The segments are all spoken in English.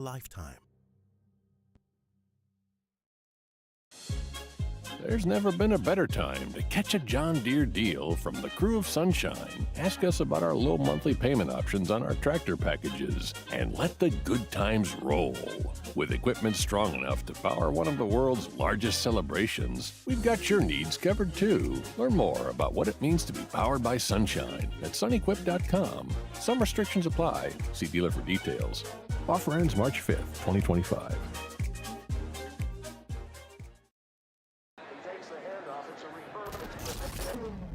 Lifetime. There's never been a better time to catch a John Deere deal from the crew of Sunshine. Ask us about our low monthly payment options on our tractor packages and let the good times roll. With equipment strong enough to power one of the world's largest celebrations, we've got your needs covered too. Learn more about what it means to be powered by Sunshine at sunequip.com. Some restrictions apply. See dealer for details. Offer ends March 5th, 2025.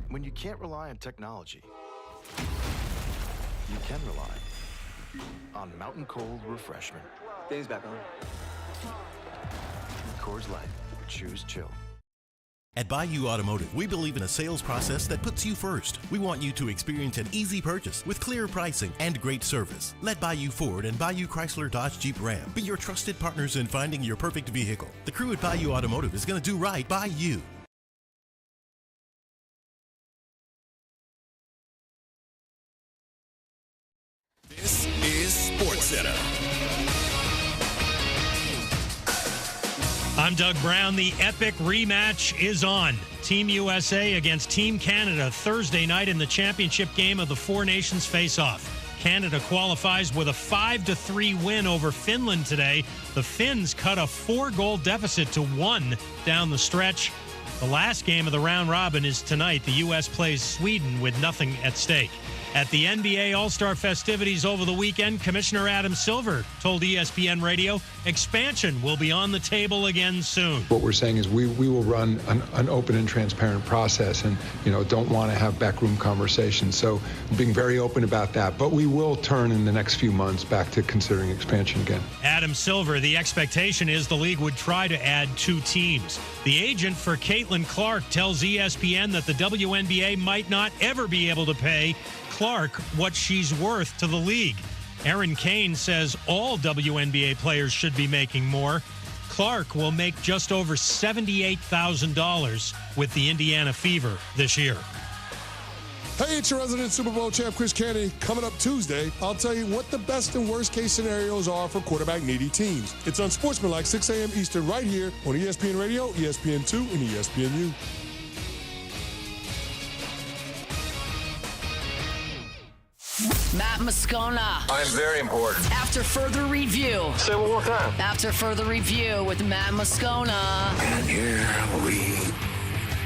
When you can't rely on technology, you can rely on Mountain Cold Refreshment. Dave's back on. Coors Light. Choose chill. At Bayou Automotive, we believe in a sales process that puts you first. We want you to experience an easy purchase with clear pricing and great service. Let Bayou Ford and Bayou Chrysler Dodge Jeep Ram be your trusted partners in finding your perfect vehicle. The crew at Bayou Automotive is going to do right by you. This is SportsCenter. I'm Doug Brown. The epic rematch is on. Team USA against Team Canada Thursday night in the championship game of the Four Nations face-off. Canada qualifies with a 5-3 win over Finland today. The Finns cut a 4-goal deficit to 1 down the stretch. The last game of the round robin is tonight. The U.S. plays Sweden with nothing at stake. At the NBA All-Star festivities over the weekend, Commissioner Adam Silver told ESPN Radio expansion will be on the table again soon. What we're saying is we will run an open and transparent process and, don't want to have backroom conversations. So being very open about that. But we will turn in the next few months back to considering expansion again. Adam Silver, the expectation is the league would try to add 2 teams. The agent for Caitlin Clark tells ESPN that the WNBA might not ever be able to pay Clark what she's worth to the league. Aaron Kane says all WNBA players should be making more. Clark will make just over $78,000 with the Indiana Fever this year. Hey, it's your resident Super Bowl champ, Chris Canty. Coming up Tuesday, I'll tell you what the best and worst case scenarios are for quarterback-needy teams. It's Unsportsmanlike, 6 a.m. Eastern, right here on ESPN Radio, ESPN2, and ESPNU. Matt Moscona. I'm very important. After further review. Say it one more time. After further review with Matt Moscona. And here we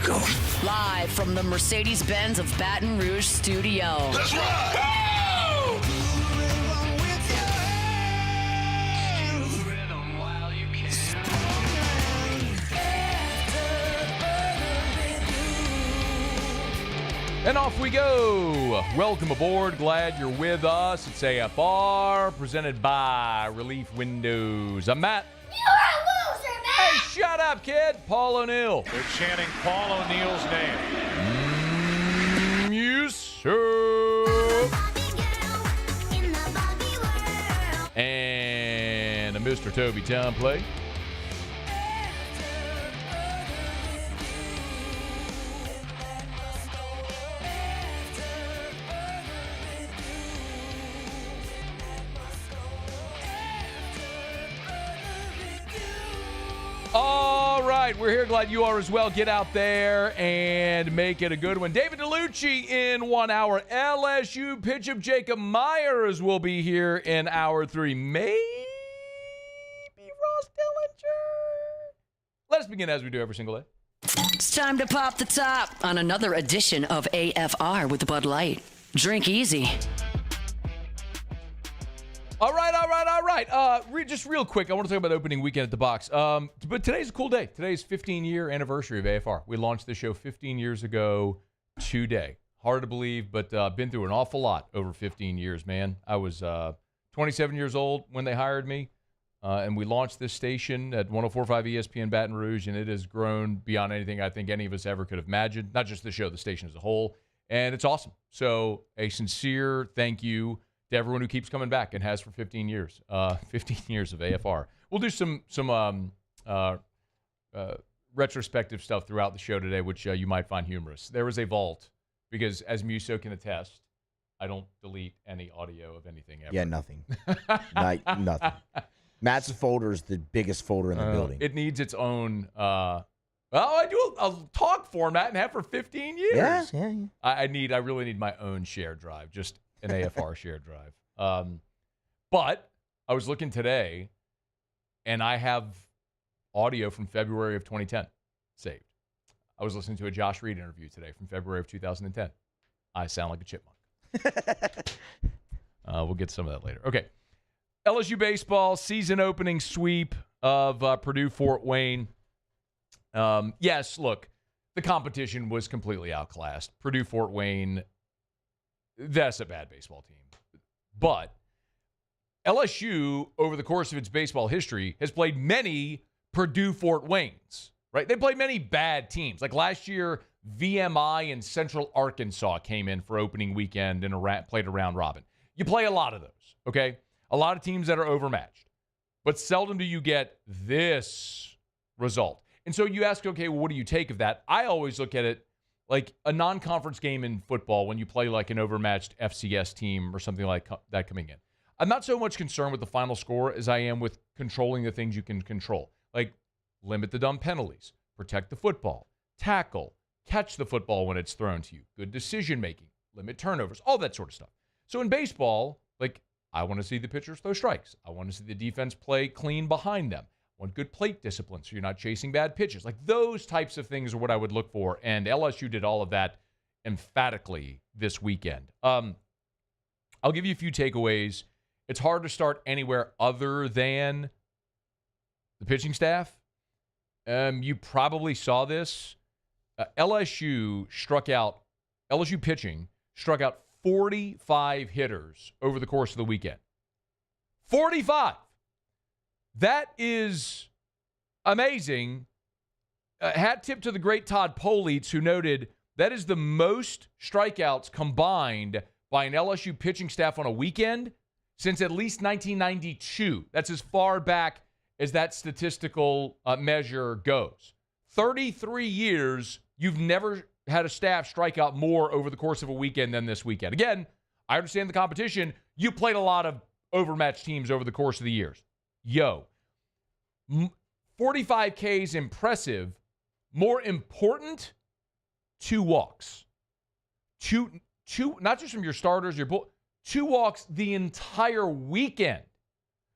go. Live from the Mercedes-Benz of Baton Rouge studio. Let's rock! Go! And off we go. Welcome aboard. Glad you're with us. It's AFR, presented by Relief Windows. I'm Matt. You're a loser, Matt! Hey, shut up, kid. Paul O'Neill. They're chanting Paul O'Neill's name. Yes, sir. And a Mr. Toby Town play. All right, we're here. Glad you are as well. Get out there and make it a good one. David Dellucci in 1 hour. LSU pitch of Jacob Myers will be here in hour 3. Maybe Ross Dillinger. Let us begin as we do every single day. It's time to pop the top on another edition of AFR with Bud Light. Drink easy. All right. Just real quick, I want to talk about opening weekend at the box. But today's a cool day. Today's 15-year anniversary of AFR. We launched the show 15 years ago today. Hard to believe, but been through an awful lot over 15 years, man. I was 27 years old when they hired me, and we launched this station at 104.5 ESPN Baton Rouge, and it has grown beyond anything I think any of us ever could have imagined. Not just the show, the station as a whole, and it's awesome. So a sincere thank you to everyone who keeps coming back and has for 15 years. 15 years of AFR. We'll do some retrospective stuff throughout the show today, which you might find humorous. There is a vault, because as Muso can attest, I don't delete any audio of anything ever. Yeah, nothing. Nothing. Matt's folder is the biggest folder in the building. It needs its own. I do a talk format and have for 15 years. Yeah. I really need my own shared drive, just an AFR shared drive. But I was looking today, and I have audio from February of 2010 saved. I was listening to a Josh Reed interview today from February of 2010. I sound like a chipmunk. We'll get some of that later. Okay. LSU baseball season opening sweep of Purdue-Fort Wayne. Yes, look, the competition was completely outclassed. Purdue-Fort Wayne, that's a bad baseball team. But LSU, over the course of its baseball history, has played many Purdue-Fort Waynes, right? They played many bad teams. Like last year, VMI and Central Arkansas came in for opening weekend and played a round robin. You play a lot of those, okay? A lot of teams that are overmatched. But seldom do you get this result. And so you ask, okay, well, what do you take of that? I always look at it like a non-conference game in football when you play like an overmatched FCS team or something like that coming in. I'm not so much concerned with the final score as I am with controlling the things you can control. Like limit the dumb penalties, protect the football, tackle, catch the football when it's thrown to you, good decision-making, limit turnovers, all that sort of stuff. So in baseball, like I want to see the pitchers throw strikes. I want to see the defense play clean behind them. I want good plate discipline so you're not chasing bad pitches. Like those types of things are what I would look for, and LSU did all of that emphatically this weekend. I'll give you a few takeaways. It's hard to start anywhere other than the pitching staff. You probably saw this. LSU pitching struck out 45 hitters over the course of the weekend. 45. That is amazing. Hat tip to the great Todd Polites, who noted that is the most strikeouts combined by an LSU pitching staff on a weekend since at least 1992. That's as far back as that statistical measure goes. 33 years, you've never had a staff strike out more over the course of a weekend than this weekend. Again, I understand the competition. You played a lot of overmatched teams over the course of the years. 45 Ks impressive. More important, 2 walks. Two, not just from your starters, 2 walks the entire weekend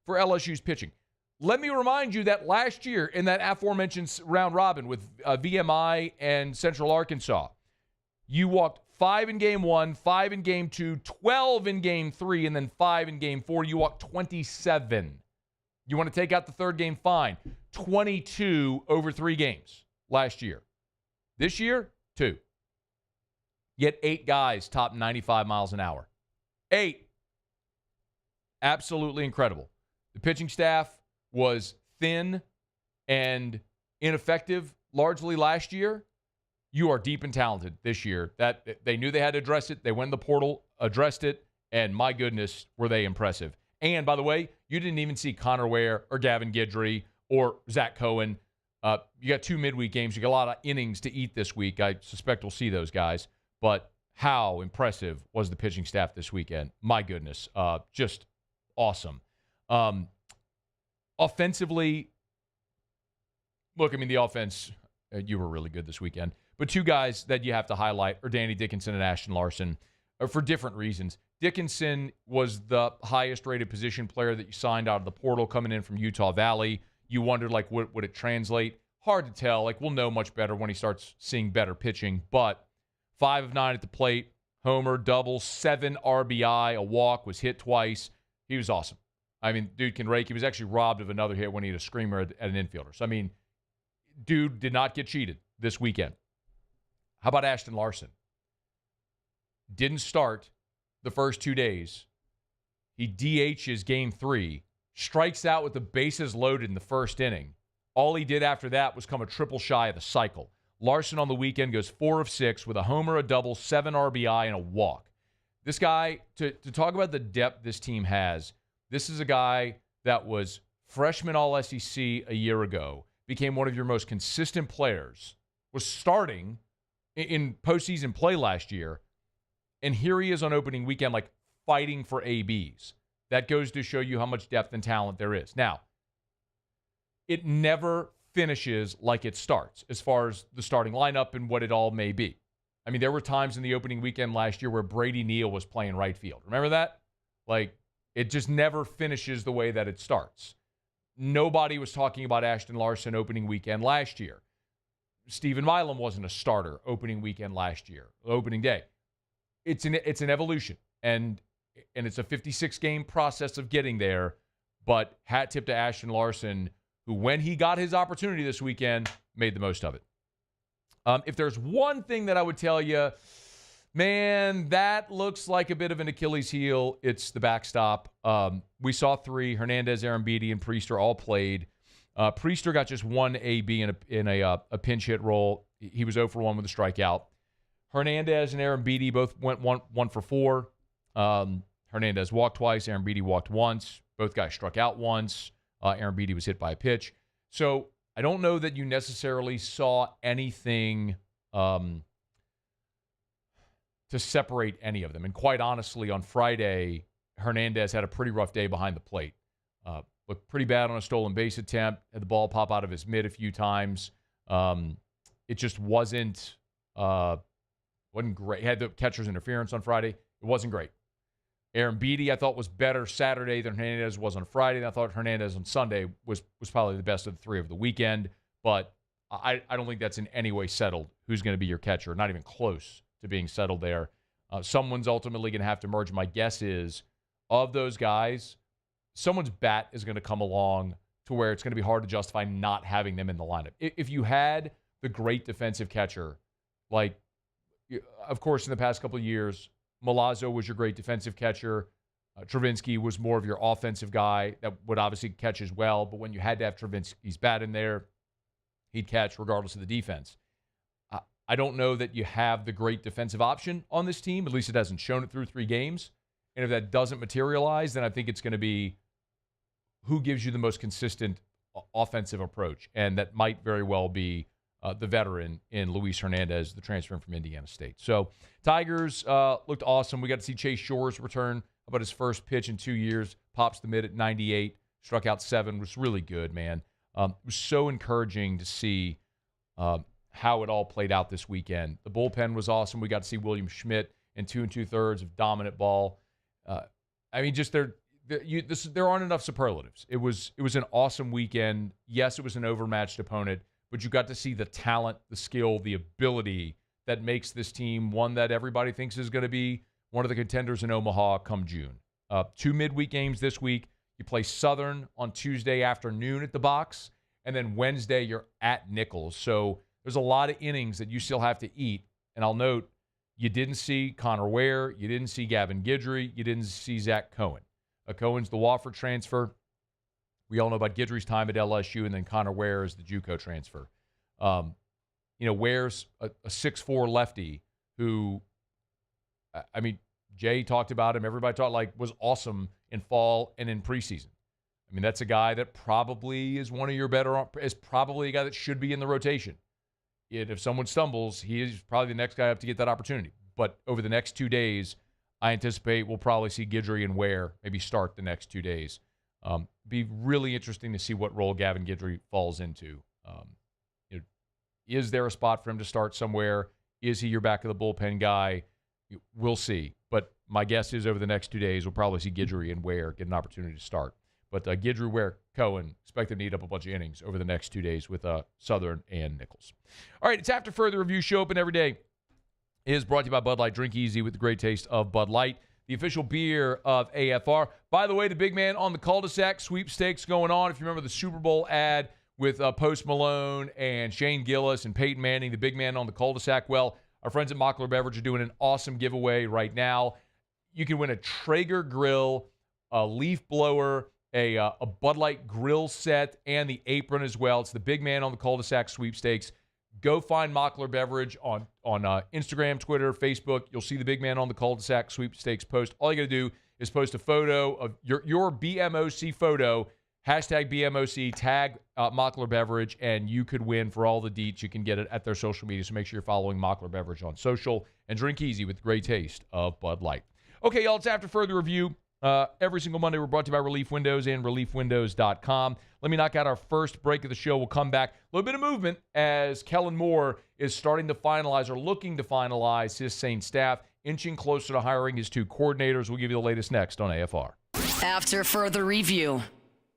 for LSU's pitching. Let me remind you that last year in that aforementioned round robin with VMI and Central Arkansas, you walked 5 in game 1, 5 in game 2, 12 in game 3, and then 5 in game 4. You walked 27. You want to take out the third game, fine. 22 over 3 games last year. This year, 2. Yet 8 guys top 95 miles an hour. 8. Absolutely incredible. The pitching staff was thin and ineffective largely last year. You are deep and talented this year. That they knew they had to address it. They went in the portal, addressed it, and my goodness, were they impressive. And by the way, you didn't even see Connor Ware or Gavin Guidry or Zach Cohen. You got 2 midweek games. You got a lot of innings to eat this week. I suspect we'll see those guys. But how impressive was the pitching staff this weekend? My goodness, just awesome. Offensively, look, I mean, the offense, you were really good this weekend. But 2 guys that you have to highlight are Danny Dickinson and Ashton Larson for different reasons. Dickinson was the highest-rated position player that you signed out of the portal coming in from Utah Valley. You wondered, like, would it translate? Hard to tell. Like, we'll know much better when he starts seeing better pitching. But 5 of 9 at the plate, homer, double, 7 RBI, a walk, was hit twice. He was awesome. I mean, dude can rake. He was actually robbed of another hit when he had a screamer at an infielder. So, I mean, dude did not get cheated this weekend. How about Ashton Larson? Didn't start the first 2 days. He DHs game 3, strikes out with the bases loaded in the first inning. All he did after that was come a triple shy of the cycle. Larson on the weekend goes 4 of 6 with a homer, a double, 7 RBI, and a walk. This guy, to talk about the depth this team has, this is a guy that was freshman All-SEC a year ago, became one of your most consistent players, was starting in postseason play last year, and here he is on opening weekend, like fighting for ABs. That goes to show you how much depth and talent there is. Now, it never finishes like it starts as far as the starting lineup and what it all may be. I mean, there were times in the opening weekend last year where Brady Neal was playing right field. Remember that? Like, it just never finishes the way that it starts. Nobody was talking about Ashton Larson opening weekend last year. Stephen Milam wasn't a starter opening weekend last year, opening day. It's an evolution, and it's a 56-game process of getting there, but hat tip to Ashton Larson, who, when he got his opportunity this weekend, made the most of it. If there's one thing that I would tell you, man, that looks like a bit of an Achilles heel, it's the backstop. We saw three. Hernandez, Arambidi, and Priester all played. Priester got just one AB in a pinch hit roll. He was 0 for 1 with a strikeout. Hernandez and Arambidi both went 1 for 4. Hernandez walked twice. Arambidi walked once. Both guys struck out once. Arambidi was hit by a pitch. So I don't know that you necessarily saw anything to separate any of them. And quite honestly, on Friday, Hernandez had a pretty rough day behind the plate. Looked pretty bad on a stolen base attempt. Had the ball pop out of his mitt a few times. It just wasn't great. He had the catcher's interference on Friday. It wasn't great. Arambidi, I thought, was better Saturday than Hernandez was on Friday. And I thought Hernandez on Sunday was probably the best of the three of the weekend. But I don't think that's in any way settled who's going to be your catcher. Not even close to being settled there. Someone's ultimately going to have to merge. My guess is, of those guys, someone's bat is going to come along to where it's going to be hard to justify not having them in the lineup. If you had the great defensive catcher, like, of course, in the past couple of years, Milazzo was your great defensive catcher. Travinski was more of your offensive guy that would obviously catch as well. But when you had to have Travinski's bat in there, he'd catch regardless of the defense. I don't know that you have the great defensive option on this team. At least it hasn't shown it through 3 games. And if that doesn't materialize, then I think it's going to be who gives you the most consistent offensive approach. And that might very well be the veteran in Luis Hernandez, the transfer from Indiana State. So Tigers looked awesome. We got to see Chase Shores return. How about his first pitch in 2 years? Pops the mid at 98, struck out 7. Was really good, man. It was so encouraging to see how it all played out this weekend. The bullpen was awesome. We got to see William Schmidt in 2 2/3 of dominant ball. I mean, just there aren't enough superlatives. It was an awesome weekend. Yes, it was an overmatched opponent, but you got to see the talent, the skill, the ability that makes this team one that everybody thinks is going to be one of the contenders in Omaha come June. 2 midweek games this week. You play Southern on Tuesday afternoon at the box, and then Wednesday you're at Nichols. So there's a lot of innings that you still have to eat. And I'll note, you didn't see Connor Ware. You didn't see Gavin Guidry. You didn't see Zach Cohen. Cohen's the Wofford transfer. We all know about Guidry's time at LSU, and then Connor Ware is the JUCO transfer. Ware's a 6'4" lefty who, I mean, Jay talked about him. Everybody was awesome in fall and in preseason. I mean, that's a guy that probably is one of your better, is probably a guy that should be in the rotation. If someone stumbles, he is probably the next guy up to get that opportunity. But over the next 2 days, I anticipate we'll probably see Guidry and Ware maybe start the next 2 days. Be really interesting to see what role Gavin Guidry falls into. Is there a spot for him to start somewhere? Is he your back of the bullpen guy? We'll see. But my guess is over the next 2 days, we'll probably see Guidry and Ware get an opportunity to start. But Guidry, Ware, Cohen, expect them to eat up a bunch of innings over the next 2 days with Southern and Nichols. All right, it's After Further Review. Show Open Every Day is brought to you by Bud Light. Drink easy with the great taste of Bud Light, the official beer of AFR. By the way, the big man on the cul-de-sac sweepstakes going on. If you remember the Super Bowl ad with Post Malone and Shane Gillis and Peyton Manning, the big man on the cul-de-sac, well, our friends at Mockler Beverage are doing an awesome giveaway right now. You can win a Traeger grill, a leaf blower, a Bud Light grill set, and the apron as well. It's the big man on the cul-de-sac sweepstakes. Go find Mockler Beverage on Instagram, Twitter, Facebook. You'll see the big man on the cul-de-sac sweepstakes post. All you got to do is post a photo of your BMOC photo, hashtag BMOC, tag Mockler Beverage, and you could win for all the deets. You can get it at their social media, so make sure you're following Mockler Beverage on social, and drink easy with the great taste of Bud Light. Okay, y'all, it's After Further Review. Every single Monday, we're brought to you by Relief Windows and ReliefWindows.com. Let me knock out our first break of the show. We'll come back. A little bit of movement as Kellen Moore is starting to finalize or looking to finalize his Saints staff, inching closer to hiring his 2 coordinators. We'll give you the latest next on AFR. After further review.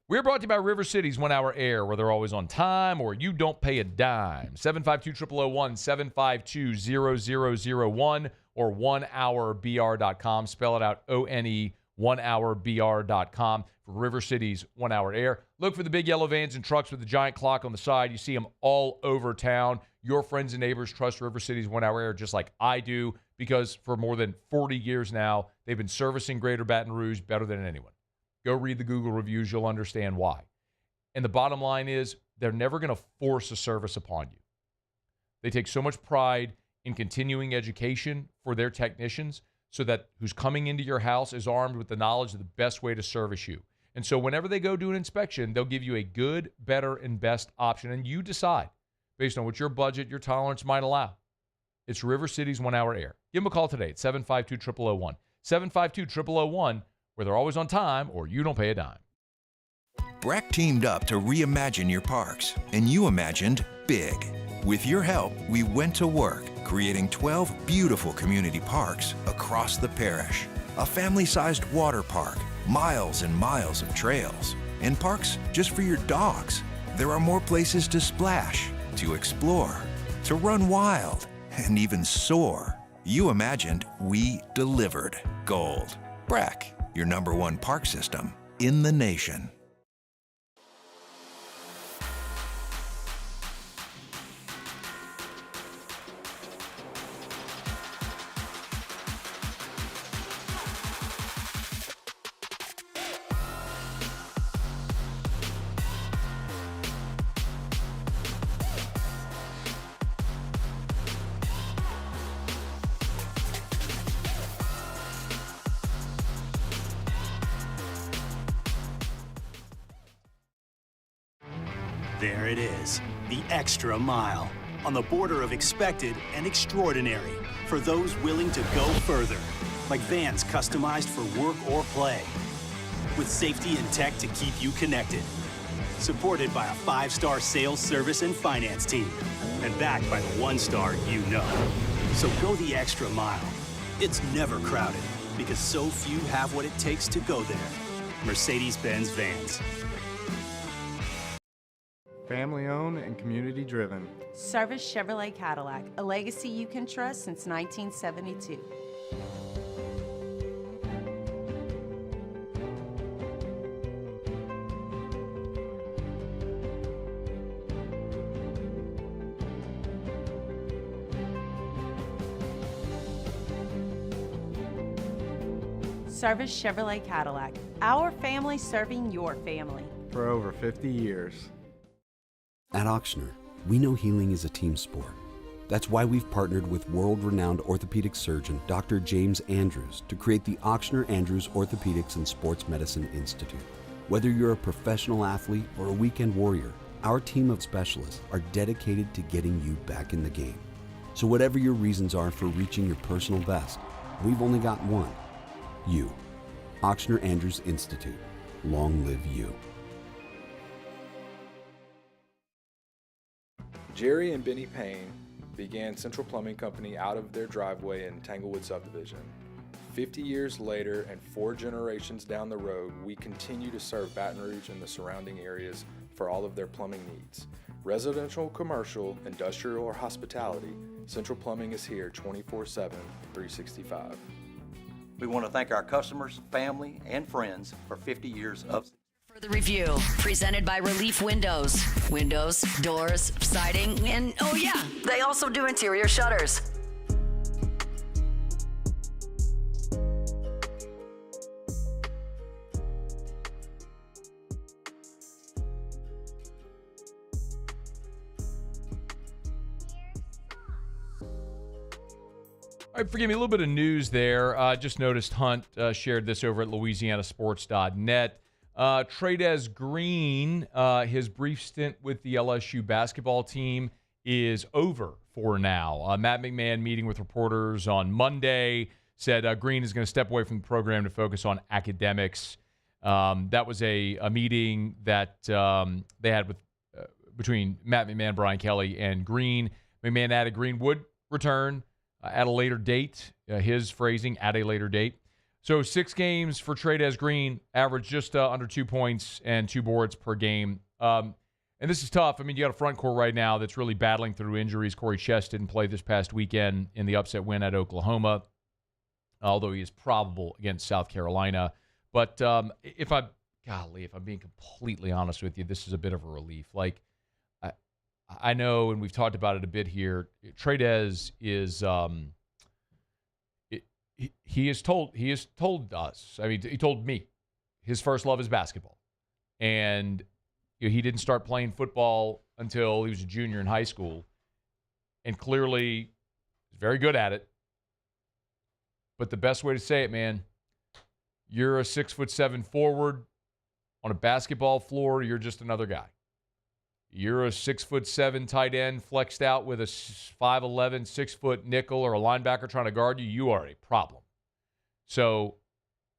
We're brought to you by River City's 1 Hour Air, where they're always on time or you don't pay a dime. 752-0001, 752-0001, or 1hourbr.com. Spell it out, O-N-E, 1hourbr.com for River City's 1 Hour Air. Look for the big yellow vans and trucks with the giant clock on the side. You see them all over town. Your friends and neighbors trust River City's 1 Hour Air just like I do, because for more than 40 years now, they've been servicing Greater Baton Rouge better than anyone. Go read the Google reviews. You'll understand why. And the bottom line is they're never going to force a service upon you. They take so much pride in continuing education for their technicians so that who's coming into your house is armed with the knowledge of the best way to service you. And so whenever they go do an inspection, they'll give you a good, better, and best option. And you decide based on what your budget, your tolerance might allow. It's River City's 1 Hour Air. Give them a call today at 752-0001. 752-0001, where they're always on time or you don't pay a dime. Breck teamed up to reimagine your parks, and you imagined big. With your help, we went to work, creating 12 beautiful community parks across the parish. A family-sized water park, miles and miles of trails, and parks just for your dogs. There are more places to splash, to explore, to run wild, and even soar. You imagined, we delivered. Gold. Breck, your #1 park system in the nation. There it is, the extra mile, on the border of expected and extraordinary, for those willing to go further, like vans customized for work or play, with safety and tech to keep you connected, supported by a 5-star sales, service, and finance team, and backed by the 1-star you know. So go the extra mile. It's never crowded, because so few have what it takes to go there. Mercedes-Benz Vans. Family owned and community driven. Service Chevrolet Cadillac, a legacy you can trust since 1972. Service Chevrolet Cadillac, our family serving your family. For over 50 years. At Ochsner, we know healing is a team sport. That's why we've partnered with world-renowned orthopedic surgeon Dr. James Andrews to create the Ochsner Andrews Orthopedics and Sports Medicine Institute. Whether you're a professional athlete or a weekend warrior, our team of specialists are dedicated to getting you back in the game. So whatever your reasons are for reaching your personal best, we've only got one. You. Ochsner Andrews Institute. Long live you. Jerry and Benny Payne began Central Plumbing Company out of their driveway in Tanglewood subdivision. 50 years later and 4 generations down the road, we continue to serve Baton Rouge and the surrounding areas for all of their plumbing needs. Residential, commercial, industrial, or hospitality, Central Plumbing is here 24/7, 365. We want to thank our customers, family, and friends for 50 years of For the review, presented by Relief Windows. Windows, doors, siding, and oh yeah, they also do interior shutters. All right, forgive me, a little bit of news there. Just noticed Hunt shared this over at LouisianaSports.net. Trey'Dez Green, his brief stint with the LSU basketball team is over for now. Matt McMahon meeting with reporters on Monday said Green is going to step away from the program to focus on academics. That was a meeting that they had with between Matt McMahon, Brian Kelly, and Green. McMahon added Green would return at a later date, his phrasing, at a later date. So 6 games for Trey'Dez Green, average just under 2 points and 2 boards per game. And this is tough. I mean, you got a front court right now that's really battling through injuries. Corey Chess didn't play this past weekend in the upset win at Oklahoma, although he is probable against South Carolina. But if I'm being completely honest with you, this is a bit of a relief. Like, I know, and we've talked about it a bit here, Trey'Dez is he has told us, I mean, he told me his first love is basketball. And he didn't start playing football until he was a junior in high school. And clearly he's very good at it. But the best way to say it, man, you're a 6'7" forward on a basketball floor, you're just another guy. You're a 6'7" tight end flexed out with a 5'11", 6-foot nickel or a linebacker trying to guard you. You are a problem. So,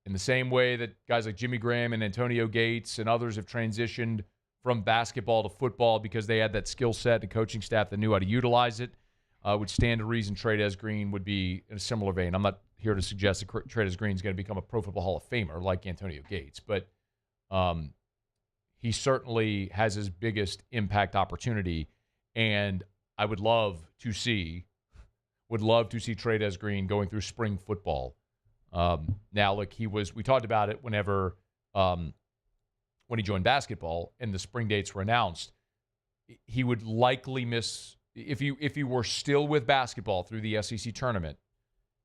in the same way that guys like Jimmy Graham and Antonio Gates and others have transitioned from basketball to football because they had that skill set and coaching staff that knew how to utilize it, would stand to reason Trey'Dez Green would be in a similar vein. I'm not here to suggest that Trey'Dez Green is going to become a Pro Football Hall of Famer like Antonio Gates, but he certainly has his biggest impact opportunity, and I would love to see Trey'Dez Green going through spring football. Now, look, we talked about it when he joined basketball and the spring dates were announced. He would likely miss, if he were still with basketball through the SEC tournament,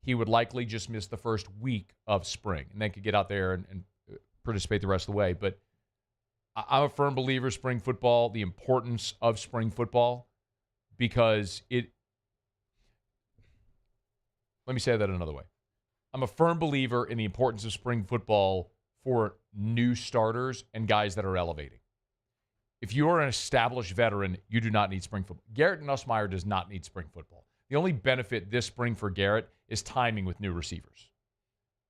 he would likely just miss the first week of spring and then could get out there and participate the rest of the way. But I'm a firm believer in spring football, the importance of spring football, because let me say that another way. I'm a firm believer in the importance of spring football for new starters and guys that are elevating. If you are an established veteran, you do not need spring football. Garrett Nussmeier does not need spring football. The only benefit this spring for Garrett is timing with new receivers.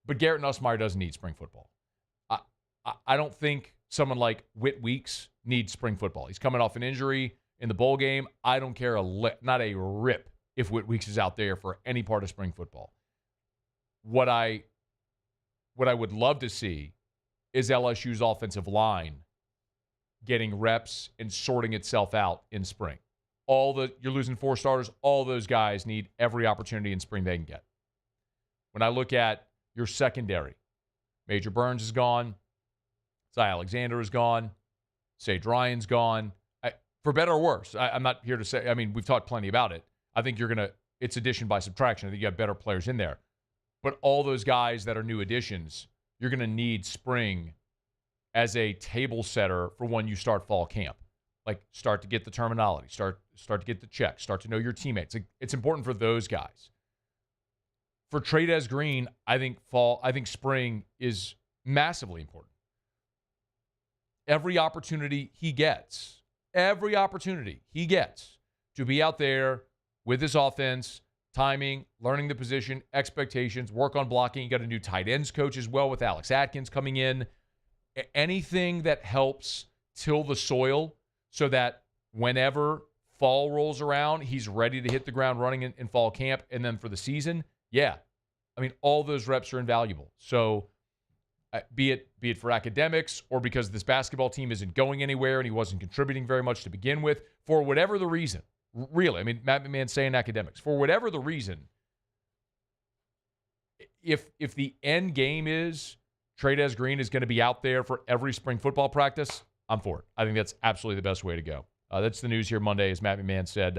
But Garrett Nussmeier doesn't need spring football. I don't think someone like Whit Weeks needs spring football. He's coming off an injury in the bowl game. I don't care not a rip if Whit Weeks is out there for any part of spring football. What I would love to see is LSU's offensive line getting reps and sorting itself out in spring. You're losing 4 starters. All those guys need every opportunity in spring they can get. When I look at your secondary, Major Burns is gone. Cy Alexander is gone. Sage Ryan's gone. For better or worse, I'm not here to say, I mean, we've talked plenty about it. I think it's addition by subtraction. I think you have better players in there. But all those guys that are new additions, you're going to need spring as a table setter for when you start fall camp. Like, start to get the terminology, start to get the checks, start to know your teammates. It's important for those guys. For Trey'Dez Green, I think spring is massively important. Every opportunity he gets to be out there with his offense, timing, learning the position, expectations, work on blocking. You got a new tight ends coach as well with Alex Atkins coming in. Anything that helps till the soil so that whenever fall rolls around, he's ready to hit the ground running in fall camp. And then for the season, yeah. I mean, all those reps are invaluable. So be it for academics or because this basketball team isn't going anywhere and he wasn't contributing very much to begin with, for whatever the reason, really, I mean, Matt McMahon saying academics, for whatever the reason, if the end game is Trey'Dez Green is going to be out there for every spring football practice, I'm for it. I think that's absolutely the best way to go. That's the news here Monday, as Matt McMahon said.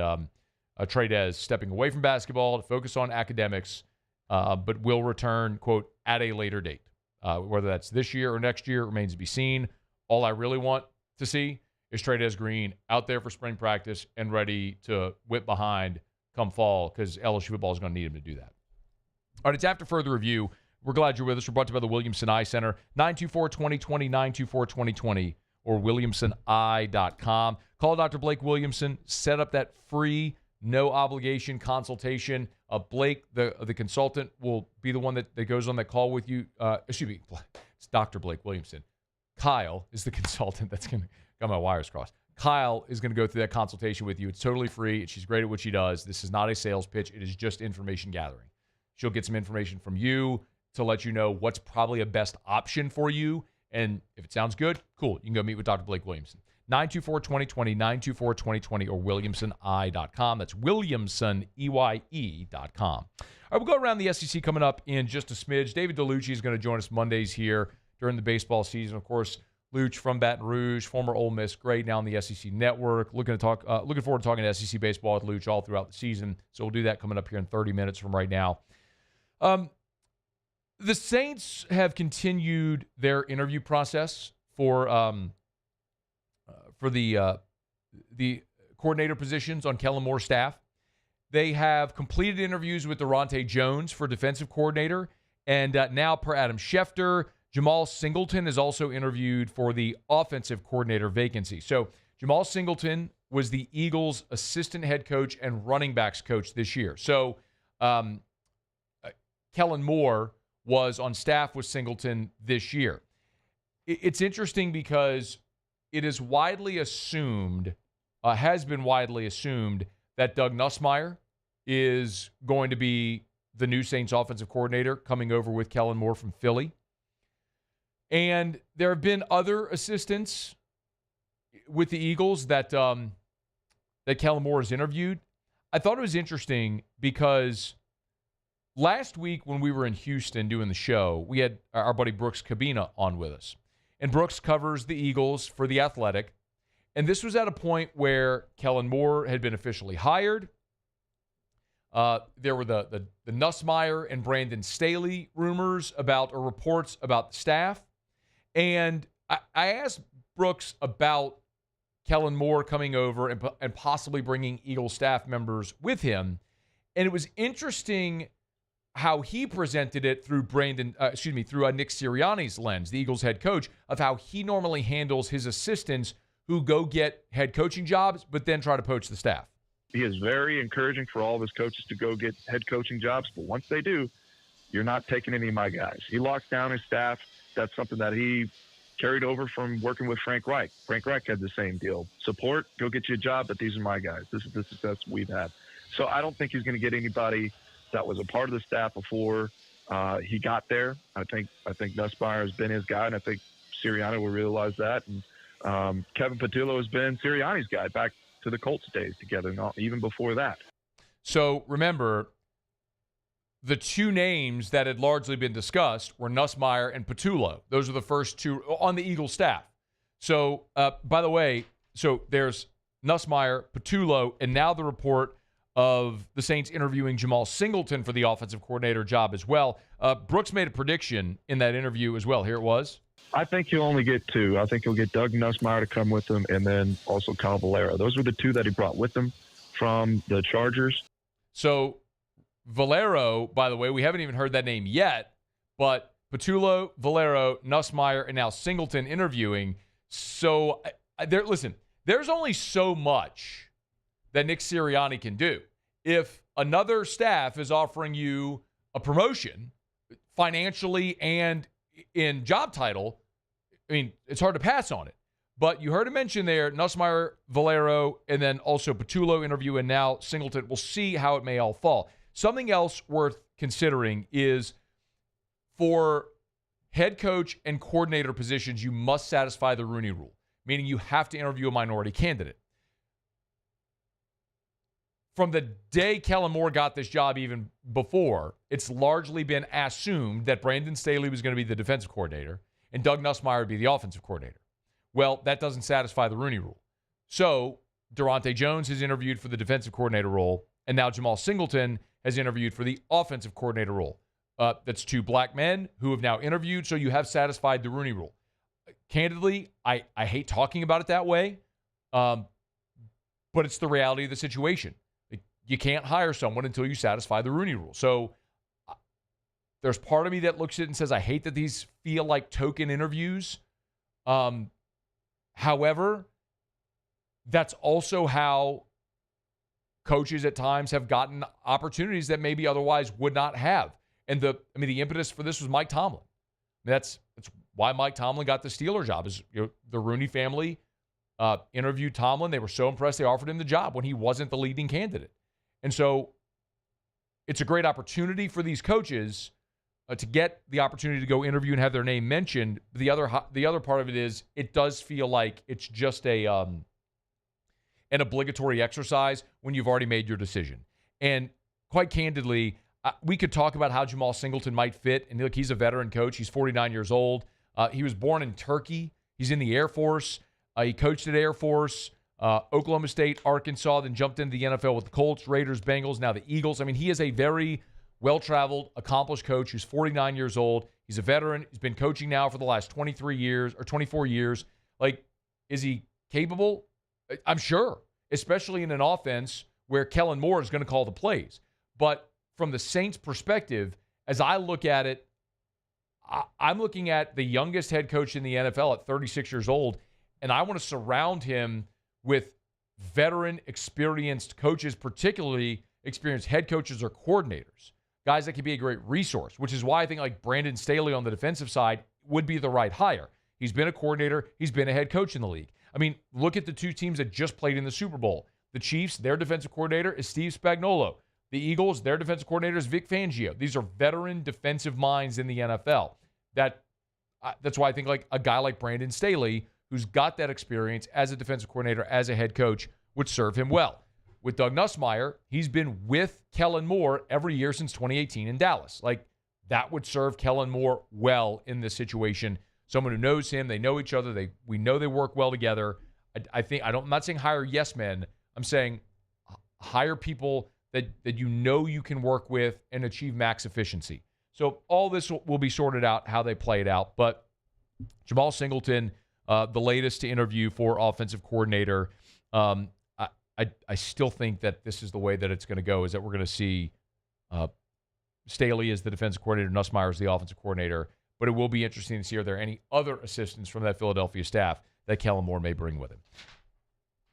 Trey'Dez stepping away from basketball to focus on academics, but will return, quote, at a later date. Whether that's this year or next year remains to be seen. All I really want to see is Trey'Dez Green out there for spring practice and ready to whip behind come fall, because LSU football is going to need him to do that. All right, it's After Further Review. We're glad you're with us. We're brought to you by the Williamson Eye Center, 924-2020, 924-2020, or williamsoni.com. Call Dr. Blake Williamson. Set up that free, no-obligation consultation. Blake, the consultant, will be the one that goes on that call with you. Excuse me, it's Dr. Blake Williamson. Kyle is the consultant that's going to got my wires crossed. Kyle is going to go through that consultation with you. It's totally free, and she's great at what she does. This is not a sales pitch. It is just information gathering. She'll get some information from you to let you know what's probably a best option for you. And if it sounds good, cool. You can go meet with Dr. Blake Williamson. 924-2020, 924-2020, or WilliamsonEye.com. That's WilliamsonEye.com. All right, we'll go around the SEC coming up in just a smidge. David Dellucci is going to join us Mondays here during the baseball season. Of course, Luch from Baton Rouge, former Ole Miss great, now on the SEC Network. Looking forward to talking to SEC baseball with Luch all throughout the season. So we'll do that coming up here in 30 minutes from right now. The Saints have continued their interview process for the coordinator positions on Kellen Moore's staff. They have completed interviews with Durante Jones for defensive coordinator, and now, per Adam Schefter, Jamal Singleton is also interviewed for the offensive coordinator vacancy. So Jamal Singleton was the Eagles' assistant head coach and running backs coach this year. So Kellen Moore was on staff with Singleton this year. It's interesting because it is widely assumed, has been widely assumed, that Doug Nussmeier is going to be the new Saints offensive coordinator coming over with Kellen Moore from Philly. And there have been other assistants with the Eagles that Kellen Moore has interviewed. I thought it was interesting because last week when we were in Houston doing the show, we had our buddy Brooks Cabina on with us. And Brooks covers the Eagles for The Athletic. And this was at a point where Kellen Moore had been officially hired. There were the Nussmeier and Brandon Staley rumors or reports about the staff. And I asked Brooks about Kellen Moore coming over and possibly bringing Eagles staff members with him. And it was interesting how he presented it through Nick Sirianni's lens, the Eagles head coach, of how he normally handles his assistants who go get head coaching jobs, but then try to poach the staff. He is very encouraging for all of his coaches to go get head coaching jobs, but once they do, you're not taking any of my guys. He locks down his staff. That's something that he carried over from working with Frank Reich. Frank Reich had the same deal. Support, go get you a job, but these are my guys. This is the success we've had. So I don't think he's going to get anybody that was a part of the staff before he got there. I think Nussmeier has been his guy, and I think Sirianni will realize that. And Kevin Patullo has been Sirianni's guy back to the Colts days together, even before that. So remember, the two names that had largely been discussed were Nussmeier and Patullo. Those are the first two on the Eagles staff. So, by the way, there's Nussmeier, Patullo, and now the report of the Saints interviewing Jamal Singleton for the offensive coordinator job as well. Brooks made a prediction in that interview as well. Here it was. I think he'll only get two. I think he'll get Doug Nussmeier to come with him, and then also Kyle Valera. Those were the two that he brought with him from the Chargers. So Valero, by the way, we haven't even heard that name yet, but Patullo, Valero, Nussmeier, and now Singleton interviewing. So there's only so much that Nick Sirianni can do. If another staff is offering you a promotion financially and in job title, I mean, it's hard to pass on it. But you heard him mention there, Nussmeier, Valero, and then also Patullo interview, and now Singleton. We'll see how it may all fall. Something else worth considering is for head coach and coordinator positions, you must satisfy the Rooney Rule, meaning you have to interview a minority candidate. From the day Kellen Moore got this job, even before, it's largely been assumed that Brandon Staley was going to be the defensive coordinator and Doug Nussmeier would be the offensive coordinator. Well, that doesn't satisfy the Rooney Rule. So Durante Jones has interviewed for the defensive coordinator role, and now Jamal Singleton has interviewed for the offensive coordinator role. That's two black men who have now interviewed, so you have satisfied the Rooney Rule. Candidly, I hate talking about it that way, but it's the reality of the situation. You can't hire someone until you satisfy the Rooney Rule. So there's part of me that looks at it and says, I hate that these feel like token interviews. However, that's also how coaches at times have gotten opportunities that maybe otherwise would not have. And the impetus for this was Mike Tomlin. That's why Mike Tomlin got the Steeler job. Is the Rooney family interviewed Tomlin. They were so impressed they offered him the job when he wasn't the leading candidate. And so it's a great opportunity for these coaches to get the opportunity to go interview and have their name mentioned. The other part of it is it does feel like it's just an obligatory exercise when you've already made your decision. And quite candidly, we could talk about how Jamal Singleton might fit. And look, he's a veteran coach. He's 49 years old. He was born in Turkey. He's in the Air Force. He coached at Air Force, Oklahoma State, Arkansas, then jumped into the NFL with the Colts, Raiders, Bengals, now the Eagles. He is a very well-traveled, accomplished coach who's 49 years old. He's a veteran. He's been coaching now for the last 23 years or 24 years. Is he capable? I'm sure, especially in an offense where Kellen Moore is going to call the plays. But from the Saints' perspective, as I look at it, I'm looking at the youngest head coach in the NFL at 36 years old, and I want to surround him with veteran, experienced coaches, particularly experienced head coaches or coordinators, guys that could be a great resource, which is why I think Brandon Staley on the defensive side would be the right hire. He's been a coordinator. He's been a head coach in the league. Look at the two teams that just played in the Super Bowl. The Chiefs, their defensive coordinator is Steve Spagnuolo. The Eagles, their defensive coordinator is Vic Fangio. These are veteran defensive minds in the NFL. That's why I think a guy like Brandon Staley, who's got that experience as a defensive coordinator, as a head coach, would serve him well. With Doug Nussmeier, he's been with Kellen Moore every year since 2018 in Dallas. That would serve Kellen Moore well in this situation. Someone who knows him, they know each other, we know they work well together. I'm not saying hire yes men. I'm saying hire people that you can work with and achieve max efficiency. So all this will be sorted out how they play it out. But Jamal Singleton, the latest to interview for offensive coordinator, I still think that this is the way that it's going to go, is that we're going to see Staley as the defensive coordinator, Nussmeier as the offensive coordinator. But it will be interesting to see, are there any other assistants from that Philadelphia staff that Kellen Moore may bring with him?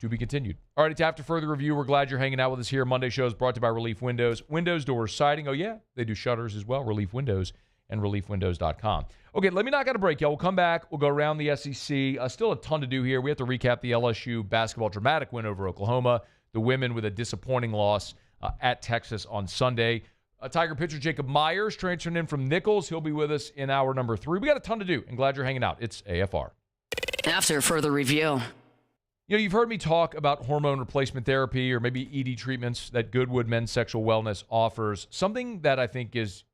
To be continued. All right, it's After Further Review. We're glad you're hanging out with us here. Monday show is brought to you by Relief Windows. Windows, doors, siding. Oh, yeah, they do shutters as well. Relief Windows and reliefwindows.com. Okay, let me knock out a break, y'all. We'll come back. We'll go around the SEC. Still a ton to do here. We have to recap the LSU basketball dramatic win over Oklahoma. The women with a disappointing loss at Texas on Sunday. Tiger pitcher Jacob Myers transferring in from Nichols. He'll be with us in hour number 3. We got a ton to do, and glad you're hanging out. It's AFR. After Further Review. You've heard me talk about hormone replacement therapy or maybe ED treatments that Goodwood Men's Sexual Wellness offers. Something that I think is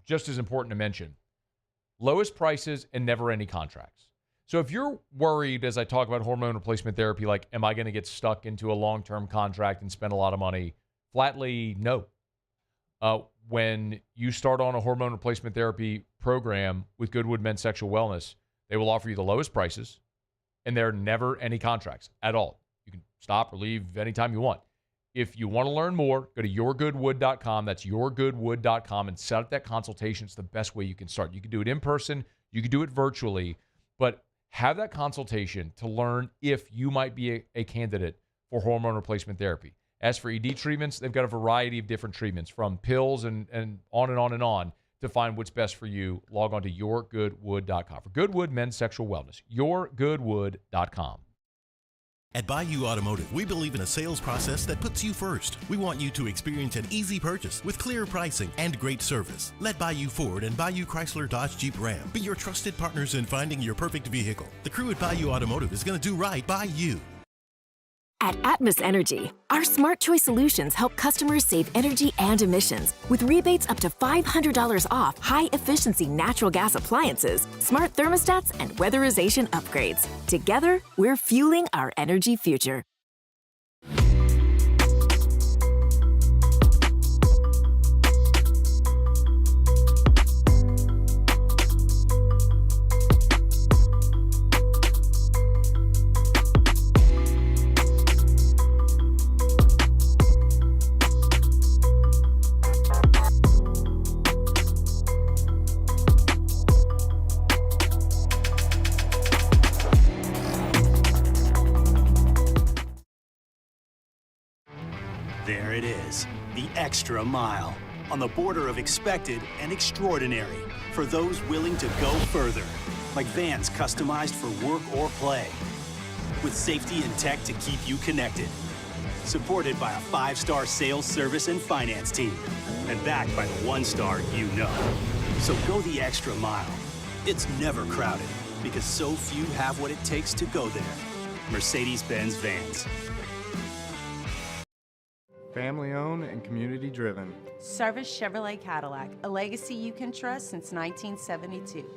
just as important to mention: lowest prices and never any contracts. So if you're worried as I talk about hormone replacement therapy, am I going to get stuck into a long-term contract and spend a lot of money? Flatly, no. When you start on a hormone replacement therapy program with Goodwood Men's Sexual Wellness, they will offer you the lowest prices, and there are never any contracts at all. You can stop or leave anytime you want. If you want to learn more, go to yourgoodwood.com. That's yourgoodwood.com and set up that consultation. It's the best way you can start. You can do it in person. You can do it virtually. But have that consultation to learn if you might be a candidate for hormone replacement therapy. As for ED treatments, they've got a variety of different treatments, from pills and on and on and on. To find what's best for you, log on to yourgoodwood.com. For Goodwood Men's Sexual Wellness, yourgoodwood.com. At Bayou Automotive, we believe in a sales process that puts you first. We want you to experience an easy purchase with clear pricing and great service. Let Bayou Ford and Bayou Chrysler Dodge Jeep Ram be your trusted partners in finding your perfect vehicle. The crew at Bayou Automotive is going to do right by you. At Atmos Energy, our Smart Choice solutions help customers save energy and emissions with rebates up to $500 off high-efficiency natural gas appliances, smart thermostats, and weatherization upgrades. Together, we're fueling our energy future. There it is, the extra mile, on the border of expected and extraordinary, for those willing to go further, like vans customized for work or play, with safety and tech to keep you connected. Supported by a 5-star sales, service, and finance team, and backed by the 1-star you know. So go the extra mile. It's never crowded, because so few have what it takes to go there. Mercedes-Benz Vans. Family owned and community driven. Service Chevrolet Cadillac, a legacy you can trust since 1972.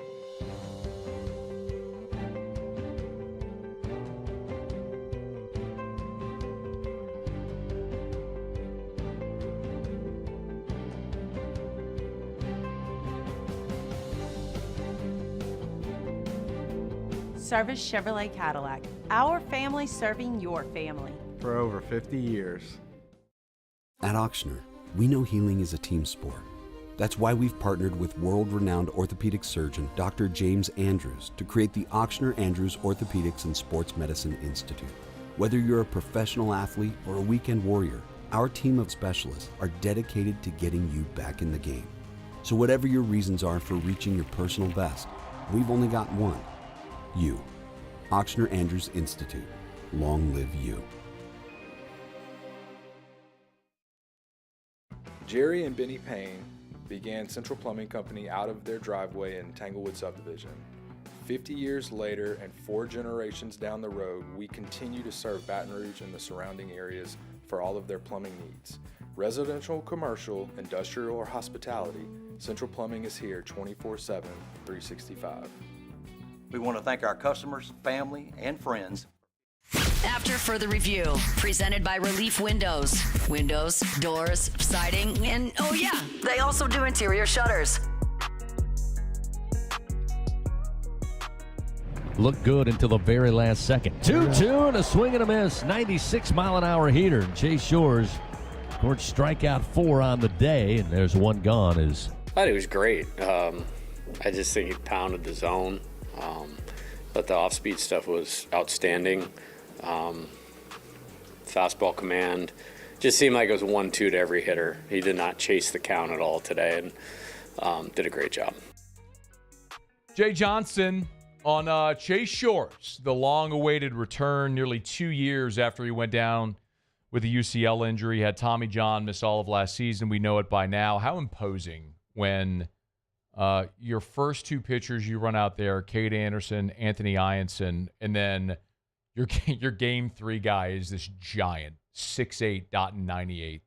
Service Chevrolet Cadillac, our family serving your family. For over 50 years. At Auctioner, we know healing is a team sport. That's why we've partnered with world-renowned orthopedic surgeon Dr. James Andrews to create the Auctioner Andrews Orthopedics and Sports Medicine Institute. Whether you're a professional athlete or a weekend warrior, our team of specialists are dedicated to getting you back in the game. So whatever your reasons are for reaching your personal best, we've only got one. You. Auctioner Andrews Institute. Long live you. Jerry and Benny Payne began Central Plumbing Company out of their driveway in Tanglewood subdivision. 50 years later and 4 generations down the road, we continue to serve Baton Rouge and the surrounding areas for all of their plumbing needs. Residential, commercial, industrial, or hospitality, Central Plumbing is here 24/7, 365. We want to thank our customers, family, and friends. After further review, presented by Relief Windows. Windows, doors, siding, and oh yeah, they also do interior shutters. Looked good until the very last second. 2-2 and a swing and a miss. 96-mile-an-hour heater. Chase Shores, of course, strikeout 4 on the day, and there's one gone. I thought he was great. I just think he pounded the zone. But the off-speed stuff was outstanding. Fastball command. Just seemed like it was 1-2 to every hitter. He did not chase the count at all today and did a great job. Jay Johnson on Chase Shores, the long-awaited return nearly 2 years after he went down with a UCL injury. He had Tommy John miss all of last season. We know it by now. How imposing when your first 2 pitchers you run out there, Cade Anderson, Anthony Ianson, and then your game 3 guy is this giant, 6'8", dotting 98.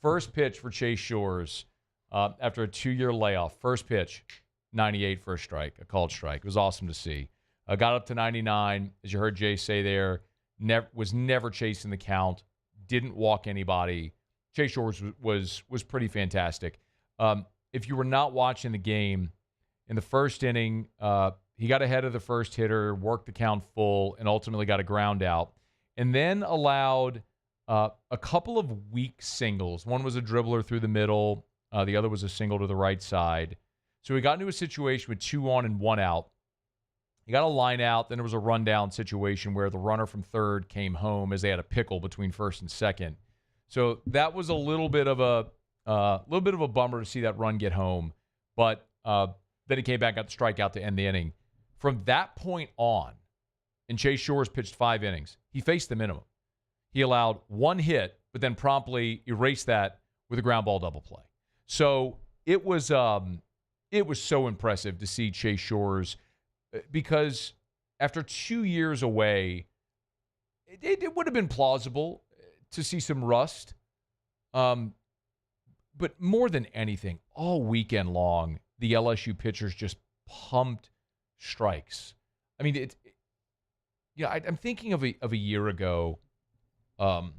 First pitch for Chase Shores after a 2-year layoff. First pitch, 98 for a strike, a called strike. It was awesome to see. Got up to 99, as you heard Jay say there. Was never chasing the count. Didn't walk anybody. Chase Shores was pretty fantastic. If you were not watching the game, in the first inning, he got ahead of the first hitter, worked the count full, and ultimately got a ground out. And then allowed a couple of weak singles. One was a dribbler through the middle. The other was a single to the right side. So he got into a situation with 2 on and 1 out. He got a line out. Then there was a rundown situation where the runner from third came home as they had a pickle between first and second. So that was a little bit of a bummer to see that run get home. But then he came back, got the strikeout to end the inning. From that point on, and Chase Shores pitched 5 innings, he faced the minimum. He allowed 1 hit, but then promptly erased that with a ground ball double play. So it was so impressive to see Chase Shores, because after 2 years away, it would have been plausible to see some rust. But more than anything, all weekend long, the LSU pitchers just pumped strikes. I mean, I'm thinking of a year ago, in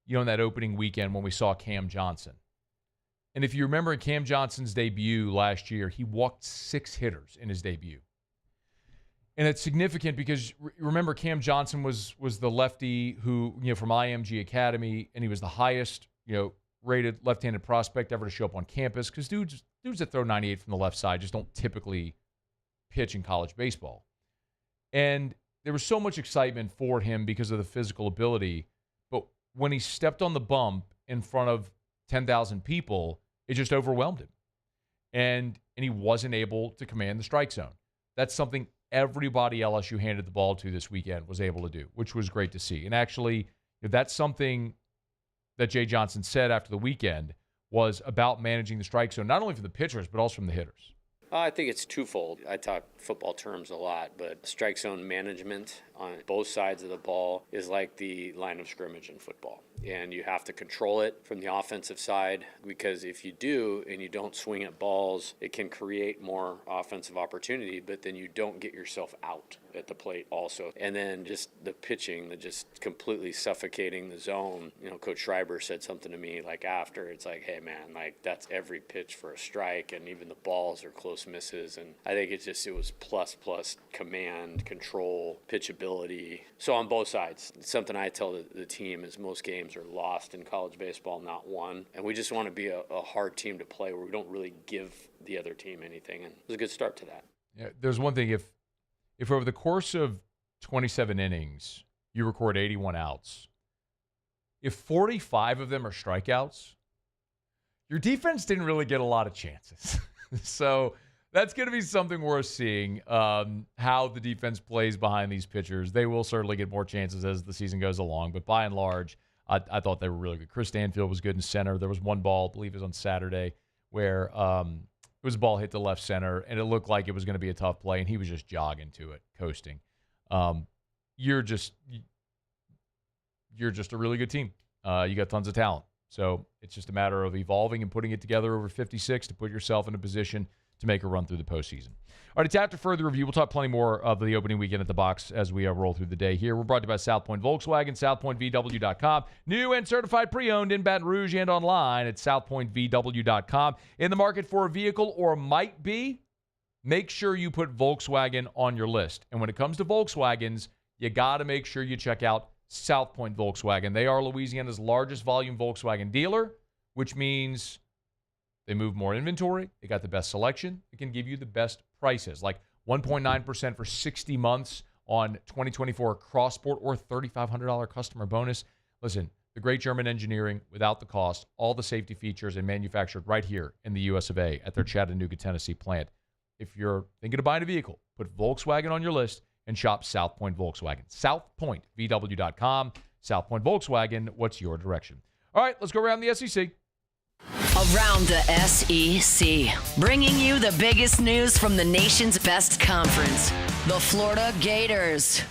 that opening weekend when we saw Cam Johnson. And if you remember Cam Johnson's debut last year, he walked 6 hitters in his debut. And it's significant because remember Cam Johnson was the lefty who, from IMG Academy, and he was the highest, rated left-handed prospect ever to show up on campus, because dudes that throw 98 from the left side just don't typically pitch in college baseball. And there was so much excitement for him because of the physical ability. But when he stepped on the bump in front of 10,000 people, it just overwhelmed him. And he wasn't able to command the strike zone. That's something everybody LSU handed the ball to this weekend was able to do, which was great to see. And actually, that's something that Jay Johnson said after the weekend was about managing the strike zone, not only for the pitchers, but also from the hitters. I think it's twofold. I talk football terms a lot, but strike zone management on both sides of the ball is like the line of scrimmage in football. And you have to control it from the offensive side, because if you do and you don't swing at balls, it can create more offensive opportunity, but then you don't get yourself out at the plate also. And then just the pitching, the just completely suffocating the zone. Coach Schreiber said something to me like after, it's like, hey man, like that's every pitch for a strike, and even the balls are close misses. And I think it was plus command, control, pitchability. So on both sides, something I tell the team is most games are lost in college baseball, not won. And we just want to be a hard team to play where we don't really give the other team anything. And it was a good start to that. Yeah, there's one thing, if over the course of 27 innings, you record 81 outs, if 45 of them are strikeouts, your defense didn't really get a lot of chances. So that's going to be something worth seeing, how the defense plays behind these pitchers. They will certainly get more chances as the season goes along, but by and large, I thought they were really good. Chris Stanfield was good in center. There was one ball, I believe it was on Saturday, where it was a ball hit to left center, and it looked like it was going to be a tough play, and he was just jogging to it, coasting. You're just a really good team. You got tons of talent. So it's just a matter of evolving and putting it together over 56 to put yourself in a position to make a run through the postseason. All right, it's after further review. We'll talk plenty more of the opening weekend at the box as we roll through the day here. We're brought to you by South Point Volkswagen, southpointvw.com. New and certified pre-owned in Baton Rouge and online at southpointvw.com. In the market for a vehicle or might be, make sure you put Volkswagen on your list. And when it comes to Volkswagens, you got to make sure you check out South Point Volkswagen. They are Louisiana's largest volume Volkswagen dealer, which means they move more inventory. They got the best selection. They can give you the best prices, like 1.9% for 60 months on 2024 Cross Sport or $3,500 customer bonus. Listen, the great German engineering without the cost, all the safety features, and manufactured right here in the US of A at their Chattanooga, Tennessee plant. If you're thinking of buying a vehicle, put Volkswagen on your list and shop South Point Volkswagen. southpointvw.com. South Point Volkswagen, what's your direction? All right, let's go around the SEC. Around the SEC, bringing you the biggest news from the nation's best conference, the Florida Gators.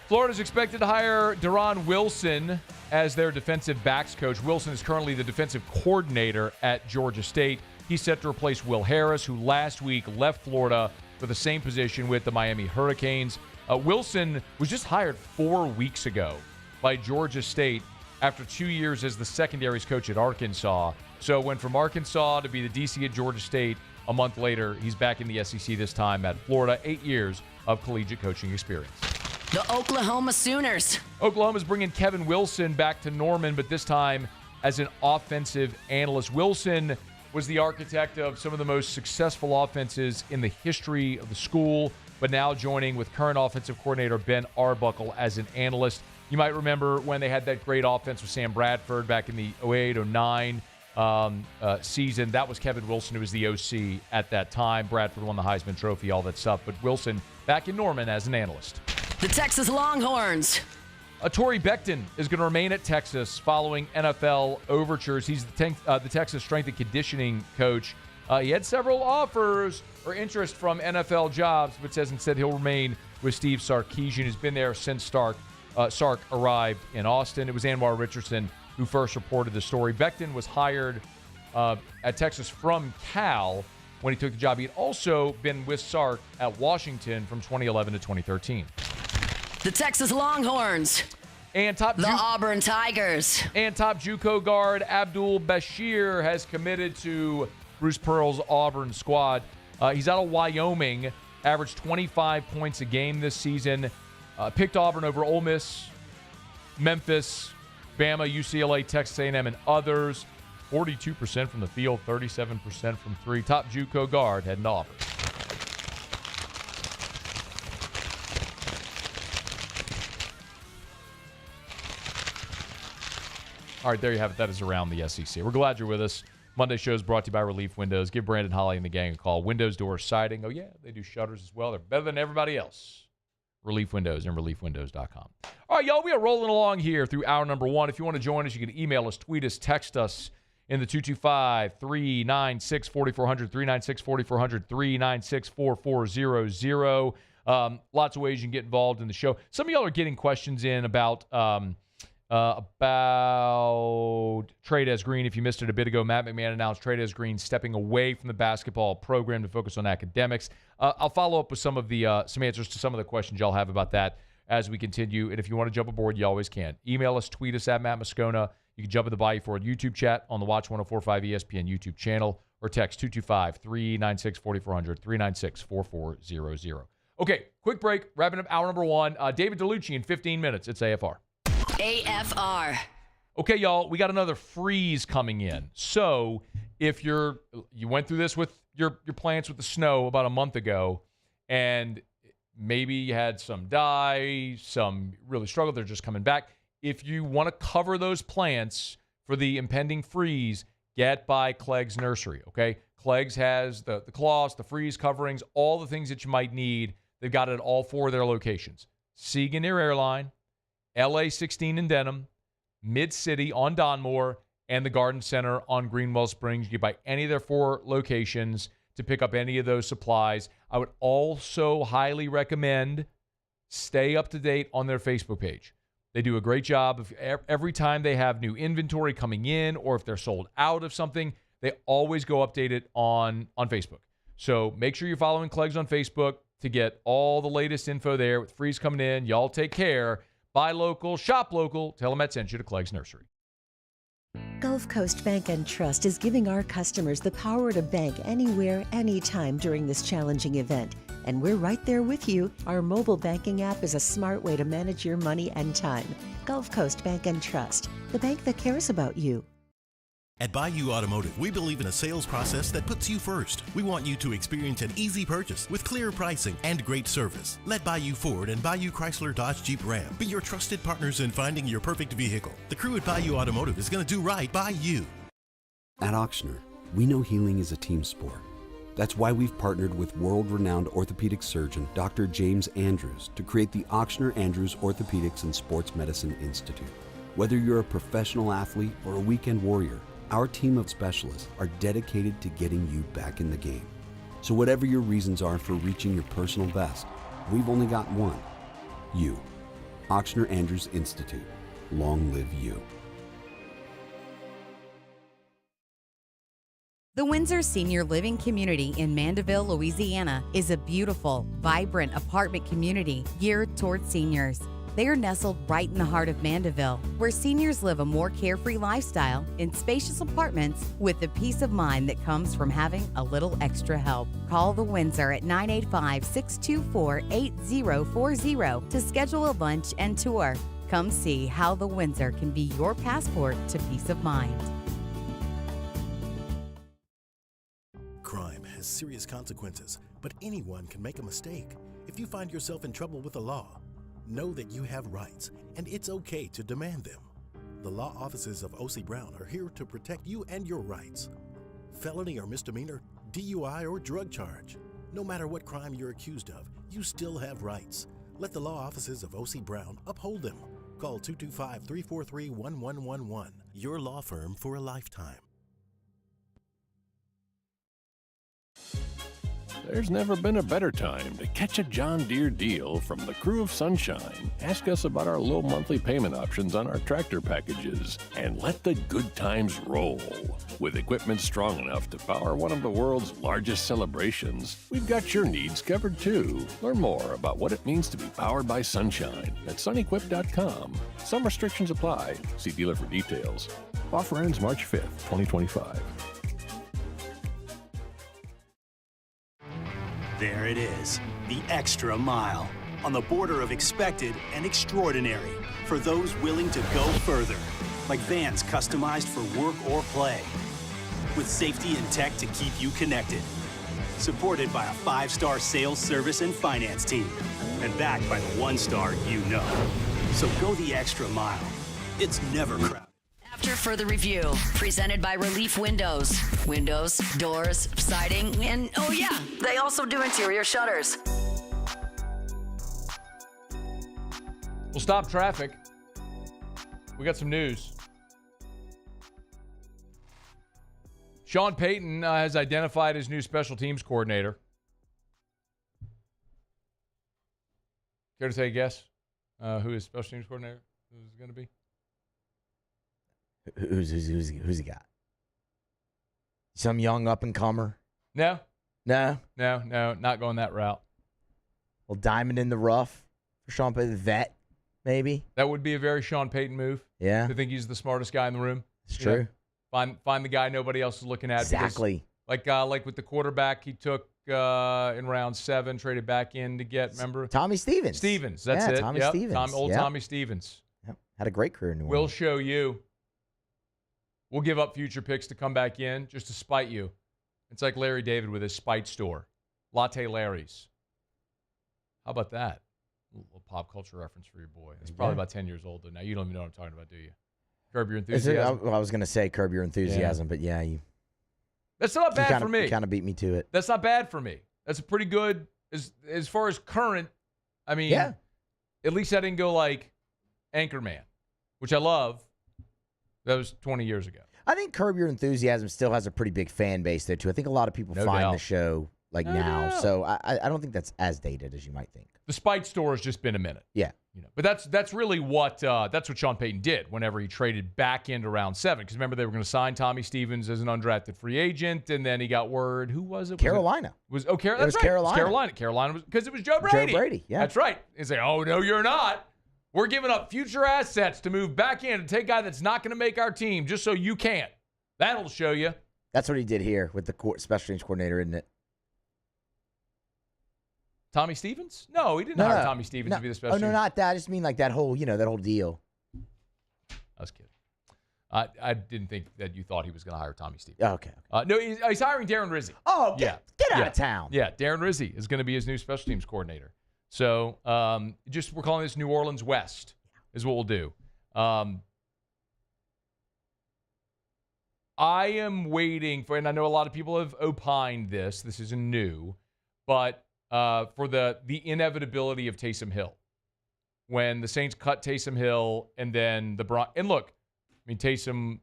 Florida's expected to hire Deron Wilson as their defensive backs coach. Wilson is currently the defensive coordinator at Georgia State. He's set to replace Will Harris, who last week left Florida for the same position with the Miami Hurricanes. Wilson was just hired 4 weeks ago by Georgia State after 2 years as the secondaries coach at Arkansas. So went from Arkansas to be the DC at Georgia State. A month later, he's back in the SEC, this time at Florida. 8 years of collegiate coaching experience. The Oklahoma Sooners. Oklahoma's bringing Kevin Wilson back to Norman, but this time as an offensive analyst. Wilson was the architect of some of the most successful offenses in the history of the school, but now joining with current offensive coordinator Ben Arbuckle as an analyst. You might remember when they had that great offense with Sam Bradford back in the 08-09 season. That was Kevin Wilson, who was the OC at that time. Bradford won the Heisman Trophy, all that stuff. But Wilson back in Norman as an analyst. The Texas Longhorns. Torrey Becton is going to remain at Texas following NFL overtures. He's the Texas strength and conditioning coach. He had several offers or interest from NFL jobs, but says instead he'll remain with Steve Sarkisian, who's been there since Sark arrived in Austin. It was Anwar Richardson who first reported the story. Becton was hired at Texas from Cal when he took the job. He had also been with Sark at Washington from 2011 to 2013. The Texas Longhorns. And the Auburn Tigers. And top JUCO guard Abdul Bashir has committed to Bruce Pearl's Auburn squad. He's out of Wyoming, averaged 25 points a game this season. Picked Auburn over Ole Miss, Memphis, Bama, UCLA, Texas A&M, and others. 42% from the field, 37% from three. Top JUCO guard heading to Auburn. All right, there you have it. That is around the SEC. We're glad you're with us. Monday show is brought to you by Relief Windows. Give Brandon Holly and the gang a call. Windows, doors, siding. Oh, yeah, they do shutters as well. They're better than everybody else. Relief Windows and reliefwindows.com. All right, y'all, we are rolling along here through hour number 1. If you want to join us, you can email us, tweet us, text us in the 225-396-4400, 396-4400, 396-4400. Lots of ways you can get involved in the show. Some of y'all are getting questions in about Trey Green. If you missed it a bit ago, Matt McMahon announced Trey Green stepping away from the basketball program to focus on academics. I'll follow up with some of the some answers to some of the questions y'all have about that as we continue. And if you want to jump aboard, you always can. Email us, tweet us at Matt Moscona. You can jump in the Bayou Ford YouTube chat on the Watch 104.5 ESPN YouTube channel, or text 225-396-4400, 396-4400. Okay, quick break. Wrapping up hour number 1. David Dellucci in 15 minutes. It's AFR. AFR. Okay, y'all, we got another freeze coming in. So if you went through this with your plants with the snow about a month ago, and maybe you had some die, some really struggled, they're just coming back. If you want to cover those plants for the impending freeze, get by Clegg's Nursery, okay? Clegg's has the cloths, the freeze coverings, all the things that you might need. They've got it at all 4 of their locations. Siega near Airline, LA 16 in Denham, Mid-City on Donmore, and the Garden Center on Greenwell Springs. You can buy any of their 4 locations to pick up any of those supplies. I would also highly recommend stay up to date on their Facebook page. They do a great job of every time they have new inventory coming in, or if they're sold out of something, they always go update it on Facebook. So make sure you're following Clegg's on Facebook to get all the latest info there. With freeze coming in, y'all take care. Buy local, shop local. Tell them I sent you to Clegg's Nursery. Gulf Coast Bank and Trust is giving our customers the power to bank anywhere, anytime during this challenging event. And we're right there with you. Our mobile banking app is a smart way to manage your money and time. Gulf Coast Bank and Trust, the bank that cares about you. At Bayou Automotive, we believe in a sales process that puts you first. We want you to experience an easy purchase with clear pricing and great service. Let Bayou Ford and Bayou Chrysler Dodge Jeep Ram be your trusted partners in finding your perfect vehicle. The crew at Bayou Automotive is going to do right by you. At Auctioner, we know healing is a team sport. That's why we've partnered with world-renowned orthopedic surgeon Dr. James Andrews to create the Auctioner Andrews Orthopedics and Sports Medicine Institute. Whether you're a professional athlete or a weekend warrior, our team of specialists are dedicated to getting you back in the game. So whatever your reasons are for reaching your personal best, we've only got one. You. Auctioner Andrews Institute. Long live you. The Windsor Senior Living Community in Mandeville, Louisiana is a beautiful, vibrant apartment community geared towards seniors. They are nestled right in the heart of Mandeville, where seniors live a more carefree lifestyle in spacious apartments with the peace of mind that comes from having a little extra help. Call the Windsor at 985-624-8040 to schedule a lunch and tour. Come see how the Windsor can be your passport to peace of mind. Crime has serious consequences, but anyone can make a mistake. If you find yourself in trouble with the law, know that you have rights, and it's okay to demand them. The law offices of O.C. Brown are here to protect you and your rights. Felony or misdemeanor, DUI or drug charge. No matter what crime you're accused of, you still have rights. Let the law offices of O.C. Brown uphold them. Call 225-343-1111. Your law firm for a lifetime. There's never been a better time to catch a John Deere deal from the crew of Sunshine. Ask us about our low monthly payment options on our tractor packages, and let the good times roll. With equipment strong enough to power one of the world's largest celebrations, we've got your needs covered too. Learn more about what it means to be powered by Sunshine at sunequip.com. Some restrictions apply. See dealer for details. Offer ends March 5th, 2025. There it is, the extra mile, on the border of expected and extraordinary, for those willing to go further, like vans customized for work or play, with safety and tech to keep you connected, supported by a 5-star sales, service, and finance team, and backed by the 1-star you know. So go the extra mile. It's never crowded. After further review. Presented by Relief Windows. Windows, doors, siding, and oh yeah, they also do interior shutters. We'll stop traffic. We got some news. Sean Payton has identified his new special teams coordinator. Care to take a guess who his special teams coordinator is going to be? Who's he got? Some young up-and-comer? No. No? No, not going that route. Well, diamond in the rough for Sean Payton, vet, maybe? That would be a very Sean Payton move. Yeah. To think he's the smartest guy in the room. It's true. Find the guy nobody else is looking at. Exactly. Because, like with the quarterback he took in round 7, traded back in to get, remember? Tommy Stevens. That's it. Tommy Stevens. Tommy Stevens. Yep. Had a great career in New We'll Orleans. show you. We'll give up future picks to come back in just to spite you. It's like Larry David with his spite store. Latte Larry's. How about that? A little pop culture reference for your boy. It's probably about 10 years old, though. Now, you don't even know what I'm talking about, do you? Curb Your Enthusiasm. I was going to say Curb Your Enthusiasm, but yeah. That's not bad for me. You kind of beat me to it. That's not bad for me. That's a pretty good, as far as current, I mean, yeah. At least I didn't go like Anchorman, which I love. That was 20 years ago. I think Curb Your Enthusiasm still has a pretty big fan base there, too. I think a lot of people find the show now. So I don't think that's as dated as you might think. The Spite Store has just been a minute. Yeah. But that's really what Sean Payton did whenever he traded back into round 7. Because remember, they were going to sign Tommy Stevens as an undrafted free agent, and then he got word. Who was it? Carolina. That's right. Carolina. It was Carolina. Carolina was because it was Joe Brady. Joe Brady, yeah. That's right. He's like, oh, no, you're not. We're giving up future assets to move back in and take a guy that's not going to make our team just so you can't. That'll show you. That's what he did here with the special teams coordinator, isn't it? Tommy Stevens? No, he didn't hire Tommy Stevens to be the special teams. Oh, no, not that. I just mean like that whole, that whole deal. I was kidding. I didn't think that you thought he was going to hire Tommy Stevens. Oh, okay. No, he's hiring Darren Rizzi. Oh, get out of town. Yeah, Darren Rizzi is going to be his new special teams coordinator. So we're calling this New Orleans West is what we'll do. I am waiting for, and I know a lot of people have opined this isn't new, but for the inevitability of Taysom Hill. When the Saints cut Taysom Hill and then the Broncos. And look, I mean, Taysom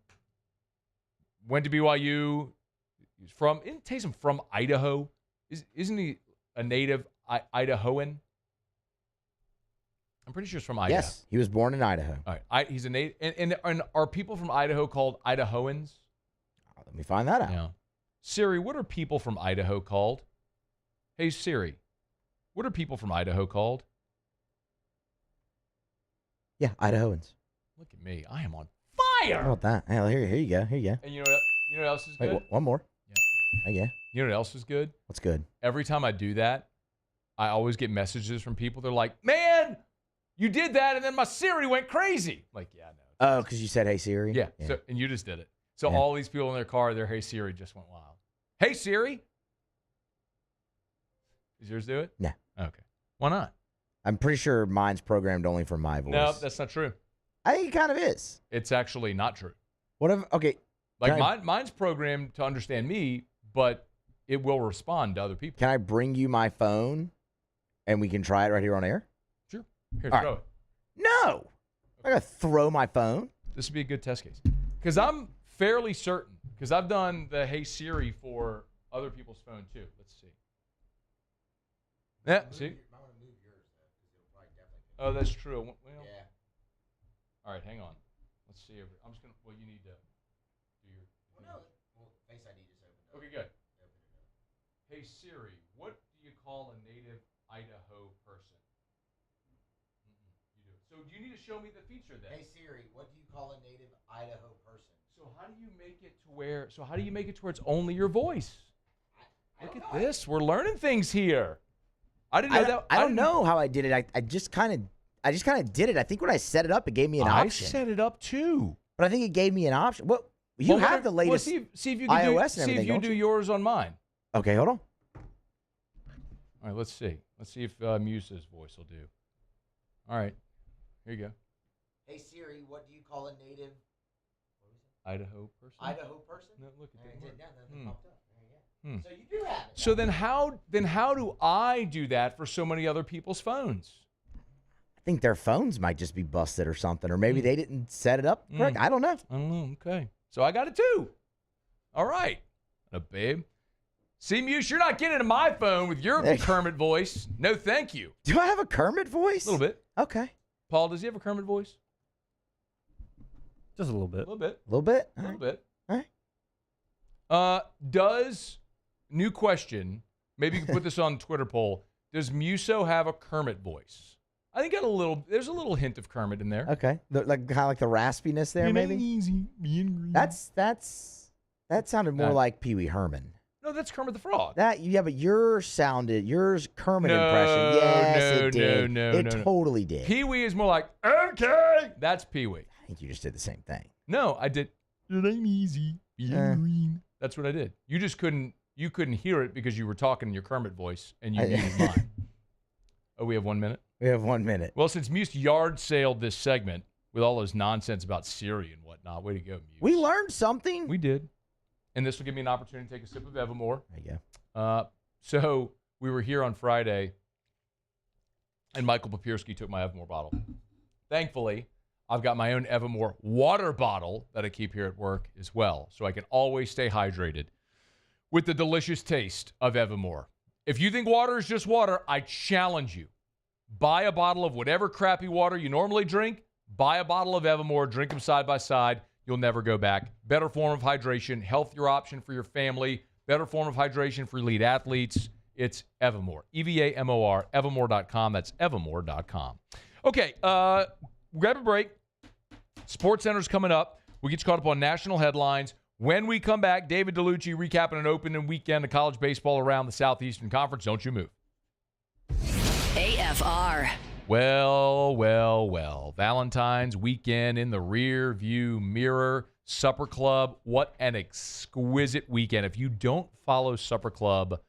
went to BYU. Isn't Taysom from Idaho? Isn't he a native Idahoan? I'm pretty sure he's from Idaho. Yes, he was born in Idaho. All right, he's a native. And are people from Idaho called Idahoans? Let me find that out. Yeah. Siri, what are people from Idaho called? Hey, Siri, what are people from Idaho called? Yeah, Idahoans. Look at me. I am on fire. How about that? Hey, here you go. Here you go. And you know what else is good? Wait, one more. Yeah. Oh, yeah. You know what else is good? What's good? Every time I do that, I always get messages from people. They're like, man, you did that, and then my Siri went crazy. I'm like, yeah, no. Oh, because you said, hey, Siri? Yeah. So, and you just did it. So all these people in their car, their hey, Siri just went wild. Hey, Siri. Does yours do it? No. Okay. Why not? I'm pretty sure mine's programmed only for my voice. No, that's not true. I think it kind of is. It's actually not true. Okay. Like mine's programmed to understand me, but it will respond to other people. Can I bring you my phone and we can try it right here on air? Sure. Here, All throw right. it. No. I'm going to throw my phone. This would be a good test case. Because I'm fairly certain, because I've done the Hey Siri for other people's phone too. Let's see. Yeah, see? Oh, that's true. Well, yeah. All right, hang on. Let's see. I'm just going to, you need to do your. Face ID just opened up. Okay, good. Hey Siri, what do you call a native Idaho person? You do. So you need to show me the feature then. Hey Siri, what do you call a native Idaho person? So how do you make it to where? So how do you make it to where it's only your voice? Look at this. We're learning things here. I didn't know that. I don't know how I did it. I just kind of did it. I think when I set it up, it gave me an option. I set it up too. But I think it gave me an option. Well, you have the latest see if you can iOS do, and everything. See if you do yours on mine. Okay, hold on. All right, let's see. Let's see if Muse's voice will do. All right, here you go. Hey Siri, what do you call a native? Idaho person? Idaho person? No, look at that. Nothing popped up. There you go. So you do have it. So then how do I do that for so many other people's phones? I think their phones might just be busted or something, or maybe they didn't set it up correct. I don't know. Okay. So I got it too. All right. Babe. See, Muse, you're not getting into my phone with your Kermit voice. No, thank you. Do I have a Kermit voice? A little bit. Okay. Paul, does he have a Kermit voice? Just a little bit. A little bit. A little bit? A little bit. All right. New question, maybe you can put this on Twitter poll, does Muso have a Kermit voice? I think there's a little hint of Kermit in there. Okay. Kind of like the raspiness there, maybe? Easy, being green. That sounded more like Pee Wee Herman. No, that's Kermit the Frog. But yours Kermit impression. Yes, it did. No. It totally did. Pee Wee is more like, okay. That's Pee Wee. I think you just did the same thing. No, I did. It ain't easy being green. That's what I did. You just couldn't hear it because you were talking in your Kermit voice and you needed mine. Oh, we have 1 minute? We have 1 minute. Well, since Muse yard sailed this segment with all those nonsense about Siri and whatnot, way to go, Muse. We learned something. We did. And this will give me an opportunity to take a sip of Evermore. There you go. So we were here on Friday, and Michael Papierski took my Evermore bottle. Thankfully, I've got my own Evermore water bottle that I keep here at work as well, so I can always stay hydrated with the delicious taste of Evermore. If you think water is just water, I challenge you. Buy a bottle of whatever crappy water you normally drink. Buy a bottle of Evermore. Drink them side by side. You'll never go back. Better form of hydration. Healthier option for your family. Better form of hydration for elite athletes. It's Evermore. EVAMOR. Evermore.com. That's Evermore.com. Okay. Grab a break. SportsCenter's coming up. We'll get you caught up on national headlines. When we come back, David Dellucci recapping an opening weekend of college baseball around the Southeastern Conference. Don't you move. AFR. Well. Valentine's weekend in the rear view mirror. Supper Club. What an exquisite weekend. If you don't follow Supper Club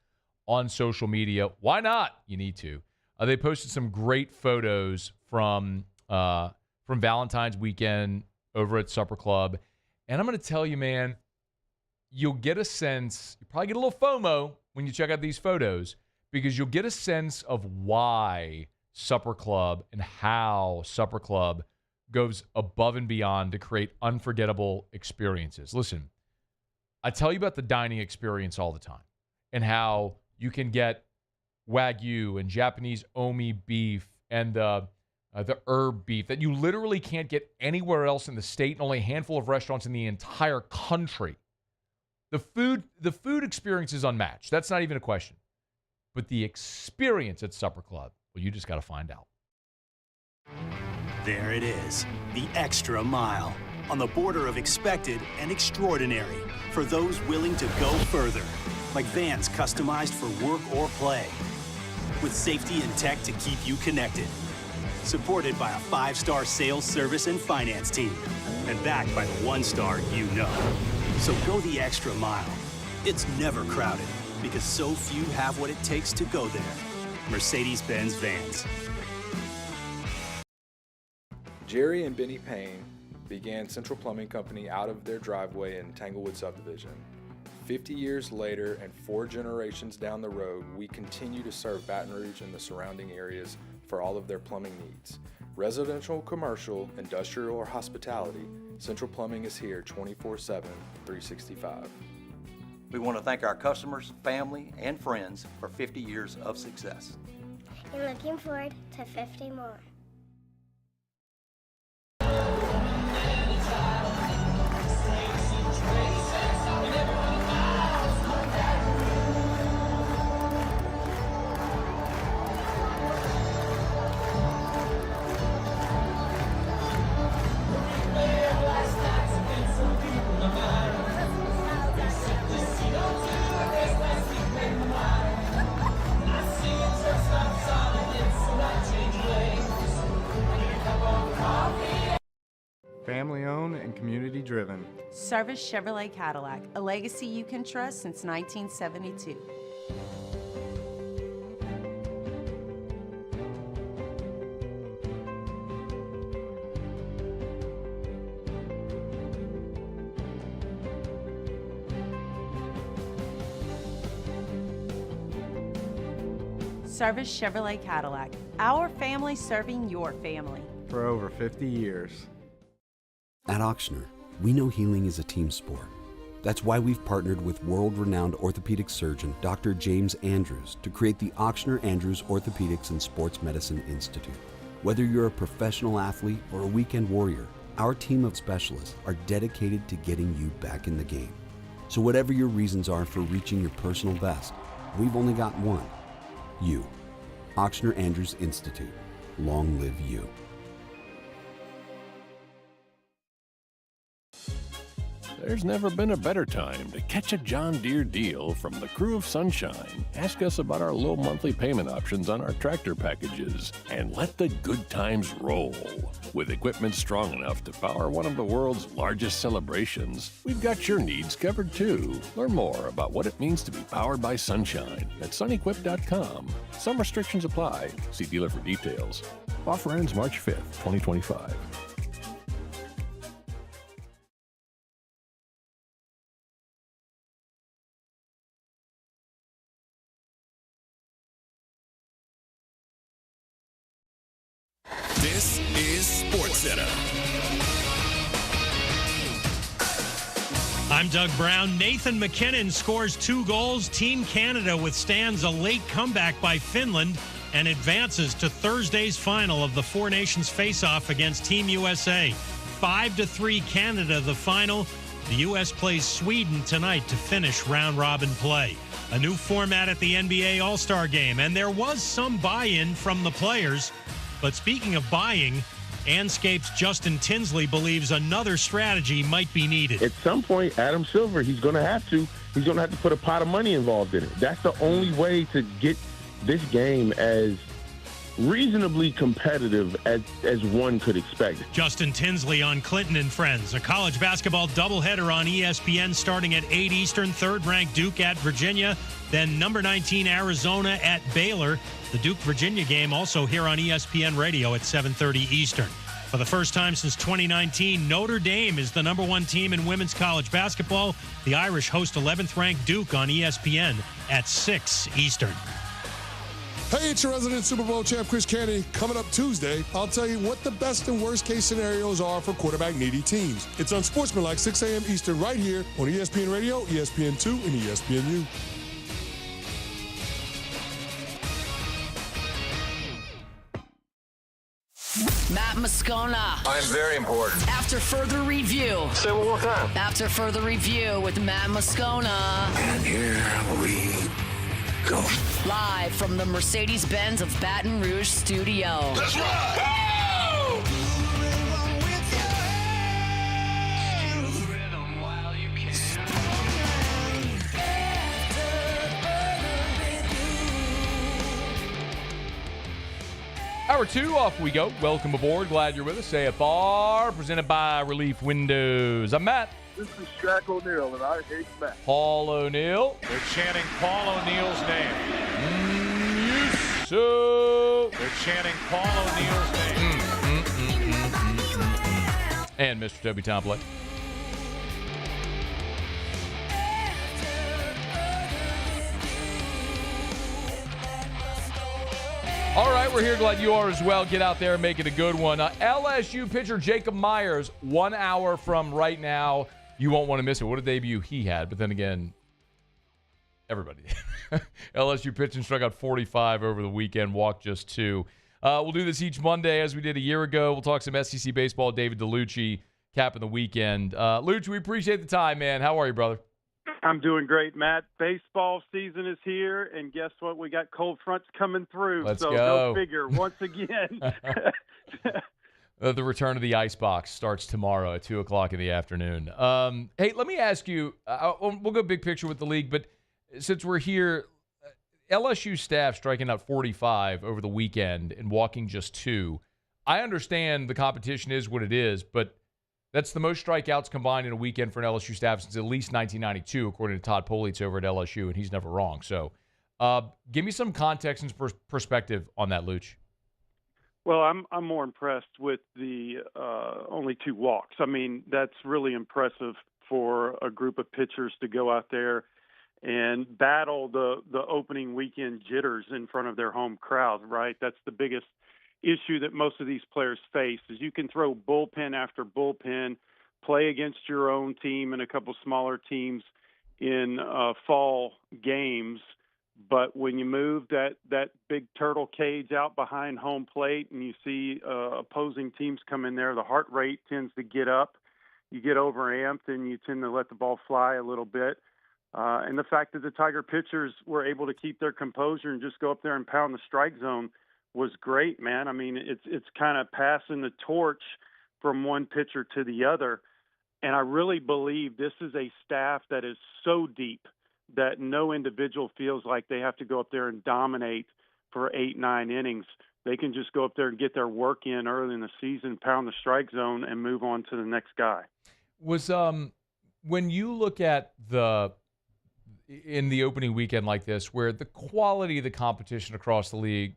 on social media, why not? You need to. They posted some great photos from Valentine's weekend over at Supper Club. And I'm going to tell you, man, you'll get a sense, you probably get a little FOMO when you check out these photos, because you'll get a sense of why Supper Club and how Supper Club goes above and beyond to create unforgettable experiences. Listen, I tell you about the dining experience all the time and how you can get Wagyu and Japanese omi beef and the herb beef that you literally can't get anywhere else in the state and only a handful of restaurants in the entire country. The food experience is unmatched. That's not even a question. But the experience at Supper Club, well, you just got to find out. There it is, the extra mile, on the border of expected and extraordinary for those willing to go further, like vans customized for work or play, with safety and tech to keep you connected. Supported by a 5-star sales, service, and finance team. And backed by the 1-star you know. So go the extra mile. It's never crowded because so few have what it takes to go there. Mercedes-Benz Vans. Jerry and Benny Payne began Central Plumbing Company out of their driveway in Tanglewood Subdivision. 50 years later and 4 generations down the road, we continue to serve Baton Rouge and the surrounding areas for all of their plumbing needs. Residential, commercial, industrial, or hospitality, Central Plumbing is here 24/7, 365. We want to thank our customers, family, and friends for 50 years of success. And looking forward to 50 more. Family owned and community driven. Service Chevrolet Cadillac, a legacy you can trust since 1972. Service Chevrolet Cadillac. Our family serving your family. For over 50 years. At Auctioner, we know healing is a team sport. That's why we've partnered with world-renowned orthopedic surgeon Dr. James Andrews to create the Auctioner Andrews Orthopedics and Sports Medicine Institute. Whether you're a professional athlete or a weekend warrior, our team of specialists are dedicated to getting you back in the game. So whatever your reasons are for reaching your personal best, we've only got one. You. Auctioner Andrews Institute. Long live you. There's never been a better time to catch a John Deere deal from the crew of Sunshine. Ask us about our low monthly payment options on our tractor packages and let the good times roll. With equipment strong enough to power one of the world's largest celebrations, we've got your needs covered too. Learn more about what it means to be powered by Sunshine at sunequip.com. Some restrictions apply. See dealer for details. Offer ends March 5th, 2025. This is SportsCenter. I'm Doug Brown. Nathan McKinnon scores 2 goals. Team Canada withstands a late comeback by Finland and advances to Thursday's final of the Four Nations face-off against Team USA. 5-3 Canada, the final. The U.S. plays Sweden tonight to finish round-robin play. A new format at the NBA All-Star Game, and there was some buy-in from the players. But speaking of buying, Anscape's Justin Tinsley believes another strategy might be needed. At some point, Adam Silver, he's going to have to put a pot of money involved in it. That's the only way to get this game as reasonably competitive as one could expect. Justin Tinsley on Clinton and Friends, a college basketball doubleheader on ESPN starting at 8 Eastern, third-ranked Duke at Virginia, then number 19 Arizona at Baylor. The Duke-Virginia game also here on ESPN Radio at 7:30 Eastern. For the first time since 2019, Notre Dame is the number 1 team in women's college basketball. The Irish host 11th-ranked Duke on ESPN at 6 Eastern. Hey, it's your resident Super Bowl champ, Chris Canty. Coming up Tuesday, I'll tell you what the best and worst case scenarios are for quarterback-needy teams. It's on Sportsmanlike, 6 a.m. Eastern, right here on ESPN Radio, ESPN2, and ESPNU. Matt Moscona. I'm very important. After further review. Say it one more time. After further review with Matt Moscona. And here we go. Live from the Mercedes-Benz of Baton Rouge studio. That's right. Woo! Hour 2, off we go. Welcome aboard. Glad you're with us. AFR, presented by Relief Windows. I'm Matt. This is Shaq O'Neal, and I hate Matt. Paul O'Neal. They're chanting Paul O'Neal's name. Yes, so. They're chanting Paul O'Neal's name. And Mr. Toby Tomplay. All right, we're here. Glad you are as well. Get out there and make it a good one. LSU pitcher Jacob Myers, 1 hour from right now. You won't want to miss it. What a debut he had. But then again, everybody did. LSU pitching struck out 45 over the weekend, walked just 2. We'll do this each Monday as we did a year ago. We'll talk some SEC baseball. David Dellucci capping the weekend. Luch, we appreciate the time, man. How are you, brother? I'm doing great, Matt. Baseball season is here, and guess what? We got cold fronts coming through. Let's go. Go figure. Once again. The return of the icebox starts tomorrow at 2 o'clock in the afternoon. Hey, let me ask you, we'll go big picture with the league, but since we're here, LSU staff striking out 45 over the weekend and walking just 2. I understand the competition is what it is, but that's the most strikeouts combined in a weekend for an LSU staff since at least 1992, according to Todd Politz over at LSU, and he's never wrong. So give me some context and perspective on that, Luch. Well, I'm more impressed with the only 2 walks. I mean, that's really impressive for a group of pitchers to go out there and battle the opening weekend jitters in front of their home crowd, right? That's the biggest issue that most of these players face is you can throw bullpen after bullpen, play against your own team and a couple smaller teams in fall games. But when you move that big turtle cage out behind home plate and you see opposing teams come in there, the heart rate tends to get up. You get overamped and you tend to let the ball fly a little bit. And the fact that the Tiger pitchers were able to keep their composure and just go up there and pound the strike zone was great, man. I mean, it's kind of passing the torch from one pitcher to the other. And I really believe this is a staff that is so deep that no individual feels like they have to go up there and dominate for 8-9 innings. They can just go up there and get their work in early in the season, pound the strike zone, and move on to the next guy. Was when you look at in the opening weekend like this, where the quality of the competition across the league,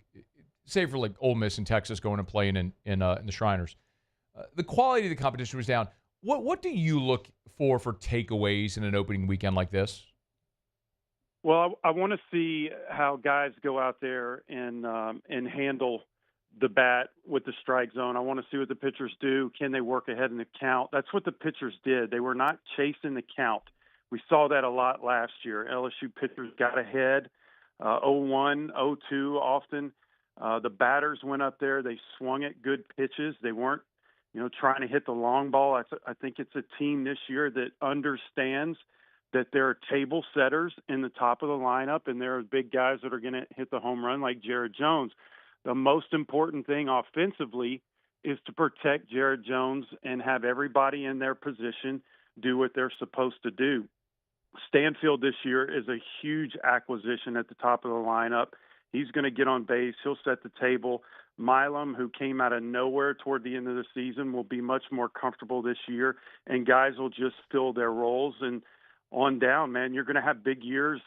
say for like Ole Miss and Texas going and playing in the Shriners, the quality of the competition was down. What do you look for takeaways in an opening weekend like this? Well, I want to see how guys go out there and handle the bat with the strike zone. I want to see what the pitchers do. Can they work ahead in the count? That's what the pitchers did. They were not chasing the count. We saw that a lot last year. LSU pitchers got ahead, 0-1, 0-2 often. The batters went up there. They swung at good pitches. They weren't, trying to hit the long ball. I think it's a team this year that understands that there are table setters in the top of the lineup, and there are big guys that are going to hit the home run like Jared Jones. The most important thing offensively is to protect Jared Jones and have everybody in their position do what they're supposed to do. Stanfield this year is a huge acquisition at the top of the lineup. He's going to get on base. He'll set the table. Milam, who came out of nowhere toward the end of the season, will be much more comfortable this year, and guys will just fill their roles. And on down, man, you're going to have big years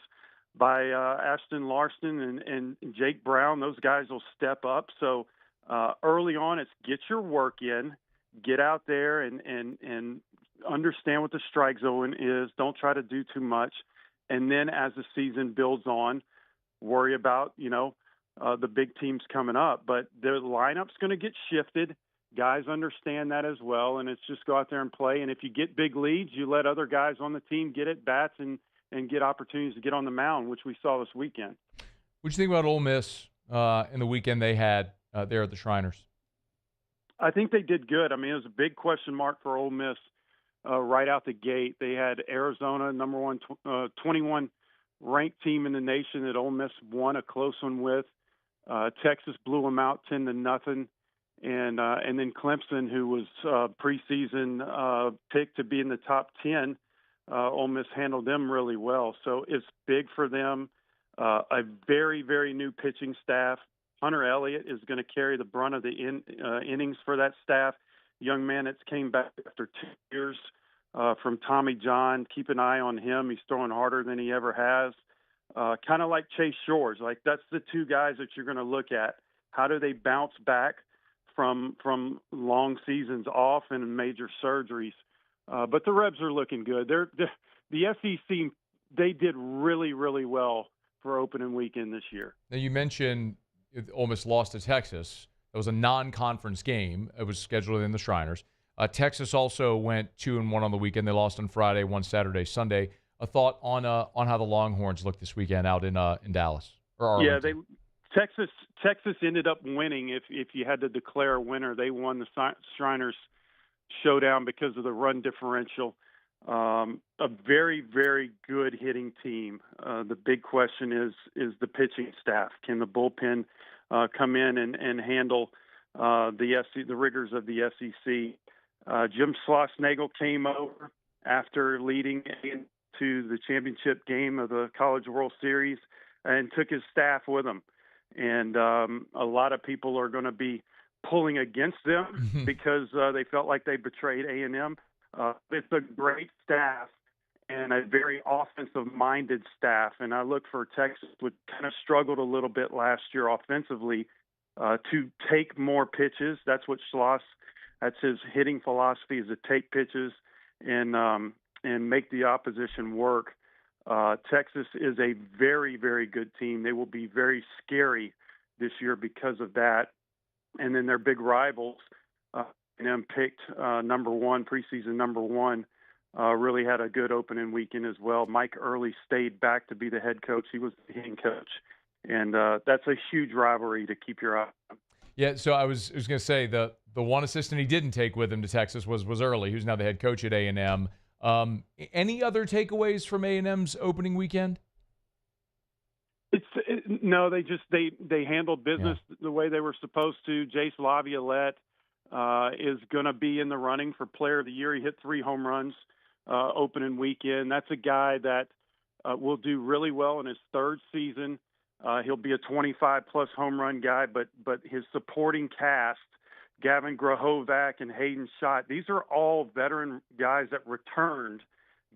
by Ashton Larson and Jake Brown. Those guys will step up. So early on, it's get your work in, get out there and understand what the strike zone is. Don't try to do too much. And then as the season builds on, worry about, the big teams coming up. But the lineup's going to get shifted. Guys understand that as well, and it's just go out there and play. And if you get big leads, you let other guys on the team get at bats and get opportunities to get on the mound, which we saw this weekend. What do you think about Ole Miss in the weekend they had there at the Shriners? I think they did good. I mean, it was a big question mark for Ole Miss right out the gate. They had Arizona, number one, 21 ranked team in the nation that Ole Miss won a close one with. Texas blew them out 10-0. And then Clemson, who was preseason picked to be in the top 10, Ole Miss handled them really well. So it's big for them. A very, very new pitching staff. Hunter Elliott is going to carry the brunt of the innings for that staff. Young man that's came back after 2 years from Tommy John. Keep an eye on him. He's throwing harder than he ever has. Kind of like Chase Shores. Like that's the two guys that you're going to look at. How do they bounce back from long seasons off and major surgeries? But the Rebs are looking good. The SEC, they did really, really well for opening weekend this year. Now you mentioned Ole Miss lost to Texas. It was a non-conference game. It was scheduled in the Shriners. Texas also went 2-1 on the weekend. They lost on Friday, won Saturday, Sunday. A thought on how the Longhorns looked this weekend out in Dallas or Arlington? Yeah, Texas ended up winning. If you had to declare a winner, they won the Shriners showdown because of the run differential. A very, very good hitting team. The big question is the pitching staff. Can the bullpen come in and handle the rigors of the SEC? Jim Schlossnagle came over after leading to the championship game of the College World Series and took his staff with him. And a lot of people are going to be pulling against them because they felt like they betrayed A&M. It's a great staff and a very offensive-minded staff. And I look for Texas, which kind of struggled a little bit last year offensively, to take more pitches. That's what Schloss, that's his hitting philosophy, is to take pitches and make the opposition work. Texas is a very, very good team. They will be very scary this year because of that. And then their big rivals, and picked preseason number one, really had a good opening weekend as well. Mike Early stayed back to be the head coach. He was the hitting coach. And that's a huge rivalry to keep your eye on. Yeah, so I was going to say the one assistant he didn't take with him to Texas was Early, who's now the head coach at A&M. Any other takeaways from A&M's opening weekend? No, they handled business the way they were supposed to. Jace Laviolette is going to be in the running for Player of the Year. He hit 3 home runs opening weekend. That's a guy that will do really well in his 3rd season. He'll be a 25-plus home run guy, but his supporting cast, Gavin Grahovac and Hayden Schott, these are all veteran guys that returned,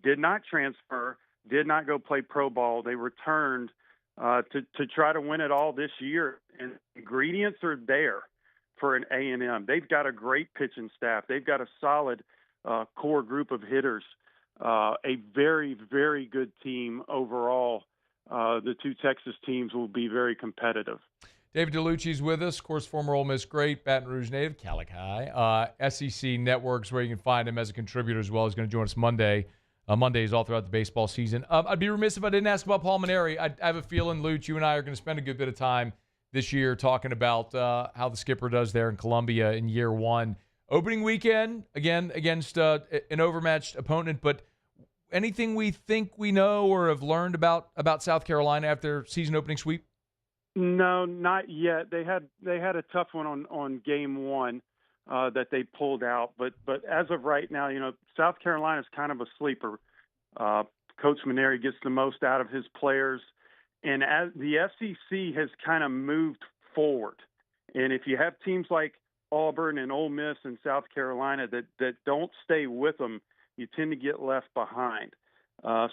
did not transfer, did not go play pro ball. They returned to try to win it all this year, and ingredients are there for an A&M. They've got a great pitching staff. They've got a solid core group of hitters, a very, very good team overall. The 2 Texas teams will be very competitive. David Dellucci's with us, of course, former Ole Miss great, Baton Rouge native, Calic High. SEC Networks, where you can find him as a contributor as well. He's going to join us Mondays all throughout the baseball season. I'd be remiss if I didn't ask about Paul Mainieri. I have a feeling, Luch, you and I are going to spend a good bit of time this year talking about how the skipper does there in Columbia in year 1. Opening weekend, again, against an overmatched opponent, but anything we think we know or have learned about South Carolina after season opening sweep? No, not yet. They had a tough one on game 1 that they pulled out, but as of right now, South Carolina is kind of a sleeper. Coach Mainieri gets the most out of his players, and as the SEC has kind of moved forward, and if you have teams like Auburn and Ole Miss and South Carolina that don't stay with them, you tend to get left behind.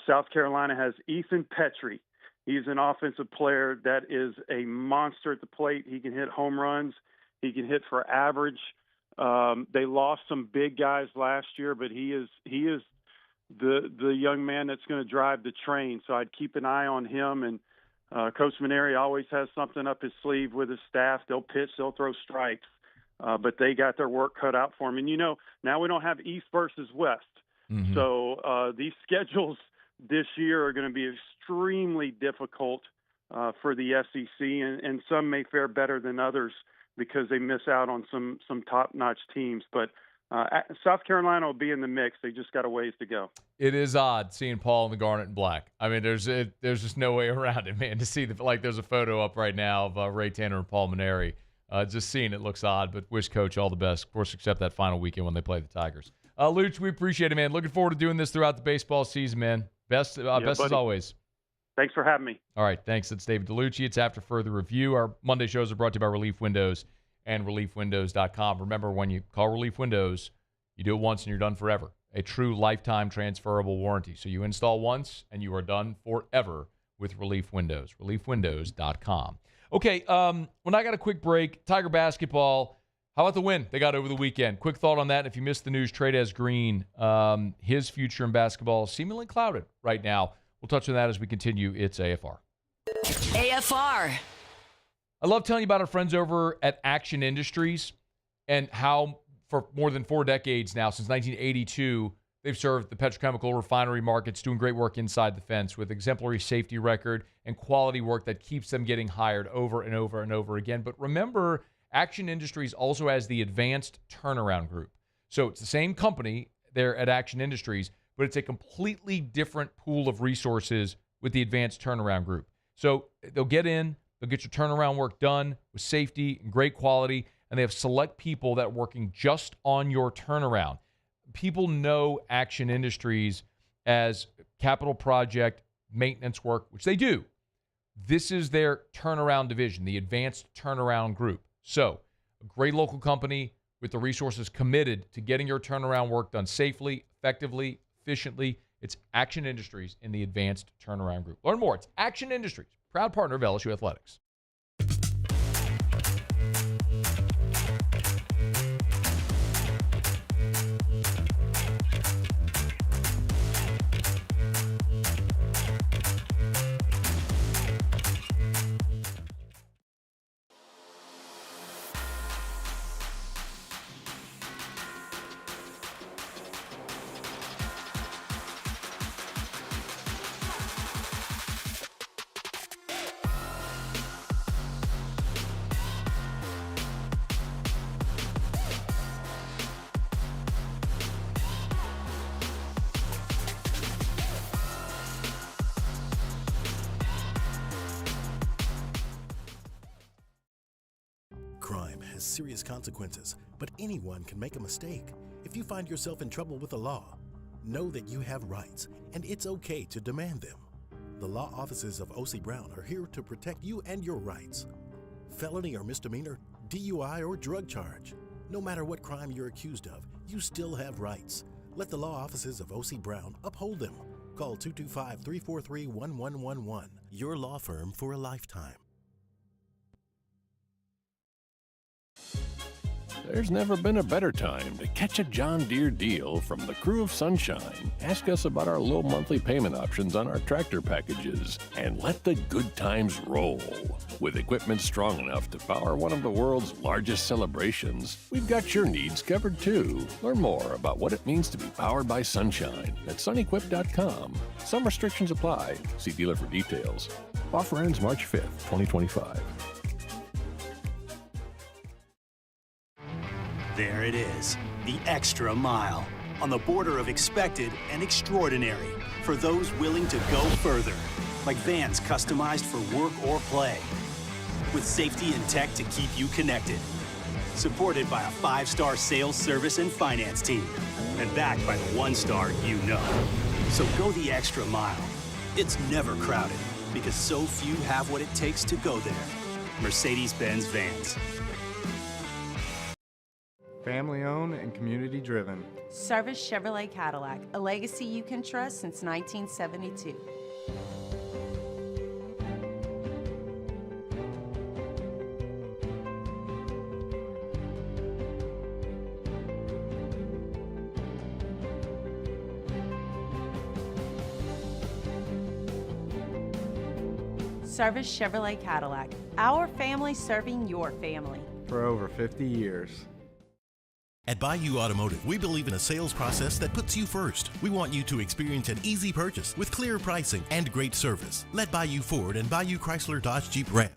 South Carolina has Ethan Petrie. He's an offensive player that is a monster at the plate. He can hit home runs. He can hit for average. They lost some big guys last year, but he is the young man that's going to drive the train. So I'd keep an eye on him. And Coach Mainieri always has something up his sleeve with his staff. They'll pitch, they'll throw strikes, but they got their work cut out for them. And now we don't have East versus West. Mm-hmm. So these schedules this year are going to be extremely difficult for the SEC, and some may fare better than others because they miss out on some top-notch teams. But South Carolina will be in the mix. They just got a ways to go. It is odd seeing Paul in the garnet and black. I mean, there's just no way around it, man. To see there's a photo up right now of Ray Tanner and Paul Mainieri. Just seeing it looks odd, but wish Coach all the best. Of course, except that final weekend when they play the Tigers. Luch, we appreciate it, man. Looking forward to doing this throughout the baseball season, man. Best as always. Thanks for having me. All right, thanks. It's David Dellucci. It's After Further Review. Our Monday shows are brought to you by Relief Windows and ReliefWindows.com. Remember, when you call Relief Windows, you do it once and you're done forever. A true lifetime transferable warranty. So you install once and you are done forever with Relief Windows. ReliefWindows.com. Okay, when I got a quick break, Tiger basketball. How about the win they got over the weekend? Quick thought on that. If you missed the news, Trey'Dez Green, his future in basketball is seemingly clouded right now. We'll touch on that as we continue. It's AFR. AFR. I love telling you about our friends over at Action Industries and how for more than 4 decades now, since 1982, they've served the petrochemical refinery markets, doing great work inside the fence with exemplary safety record and quality work that keeps them getting hired over and over and over again. But remember, Action Industries also has the Advanced Turnaround Group. So it's the same company there at Action Industries, but it's a completely different pool of resources with the Advanced Turnaround Group. So they'll get in, they'll get your turnaround work done with safety and great quality, and they have select people that are working just on your turnaround. People know Action Industries as capital project maintenance work, which they do. This is their turnaround division, the Advanced Turnaround Group. So, a great local company with the resources committed to getting your turnaround work done safely, effectively, efficiently. It's Action Industries in the Advanced Turnaround Group. Learn more. It's Action Industries, proud partner of LSU Athletics. crime has serious consequences, but anyone can make a mistake. If you find yourself in trouble with the law, know that you have rights, and it's okay to demand them. The law offices of O.C. Brown are here to protect you and your rights. Felony or misdemeanor, DUI or drug charge. No matter what crime you're accused of, you still have rights. Let the law offices of O.C. Brown uphold them. Call 225-343-1111. Your law firm for a lifetime. There's never been a better time to catch a John Deere deal from the crew of Sunshine. Ask us about our low monthly payment options on our tractor packages and let the good times roll. With equipment strong enough to power one of the world's largest celebrations, we've got your needs covered too. Learn more about what it means to be powered by Sunshine at sunequip.com. Some restrictions apply. See dealer for details. Offer ends March 5th, 2025. There it is, the extra mile, on the border of expected and extraordinary, for those willing to go further, like vans customized for work or play, with safety and tech to keep you connected, supported by a 5-star sales, service, and finance team, and backed by the 1-star you know. So go the extra mile. It's never crowded, because so few have what it takes to go there. Mercedes-Benz Vans. Family owned and community driven. Service Chevrolet Cadillac, a legacy you can trust since 1972. Service Chevrolet Cadillac, our family serving your family. For over 50 years. At Bayou Automotive, we believe in a sales process that puts you first. We want you to experience an easy purchase with clear pricing and great service. Let Bayou Ford and Bayou Chrysler Dodge Jeep Ram.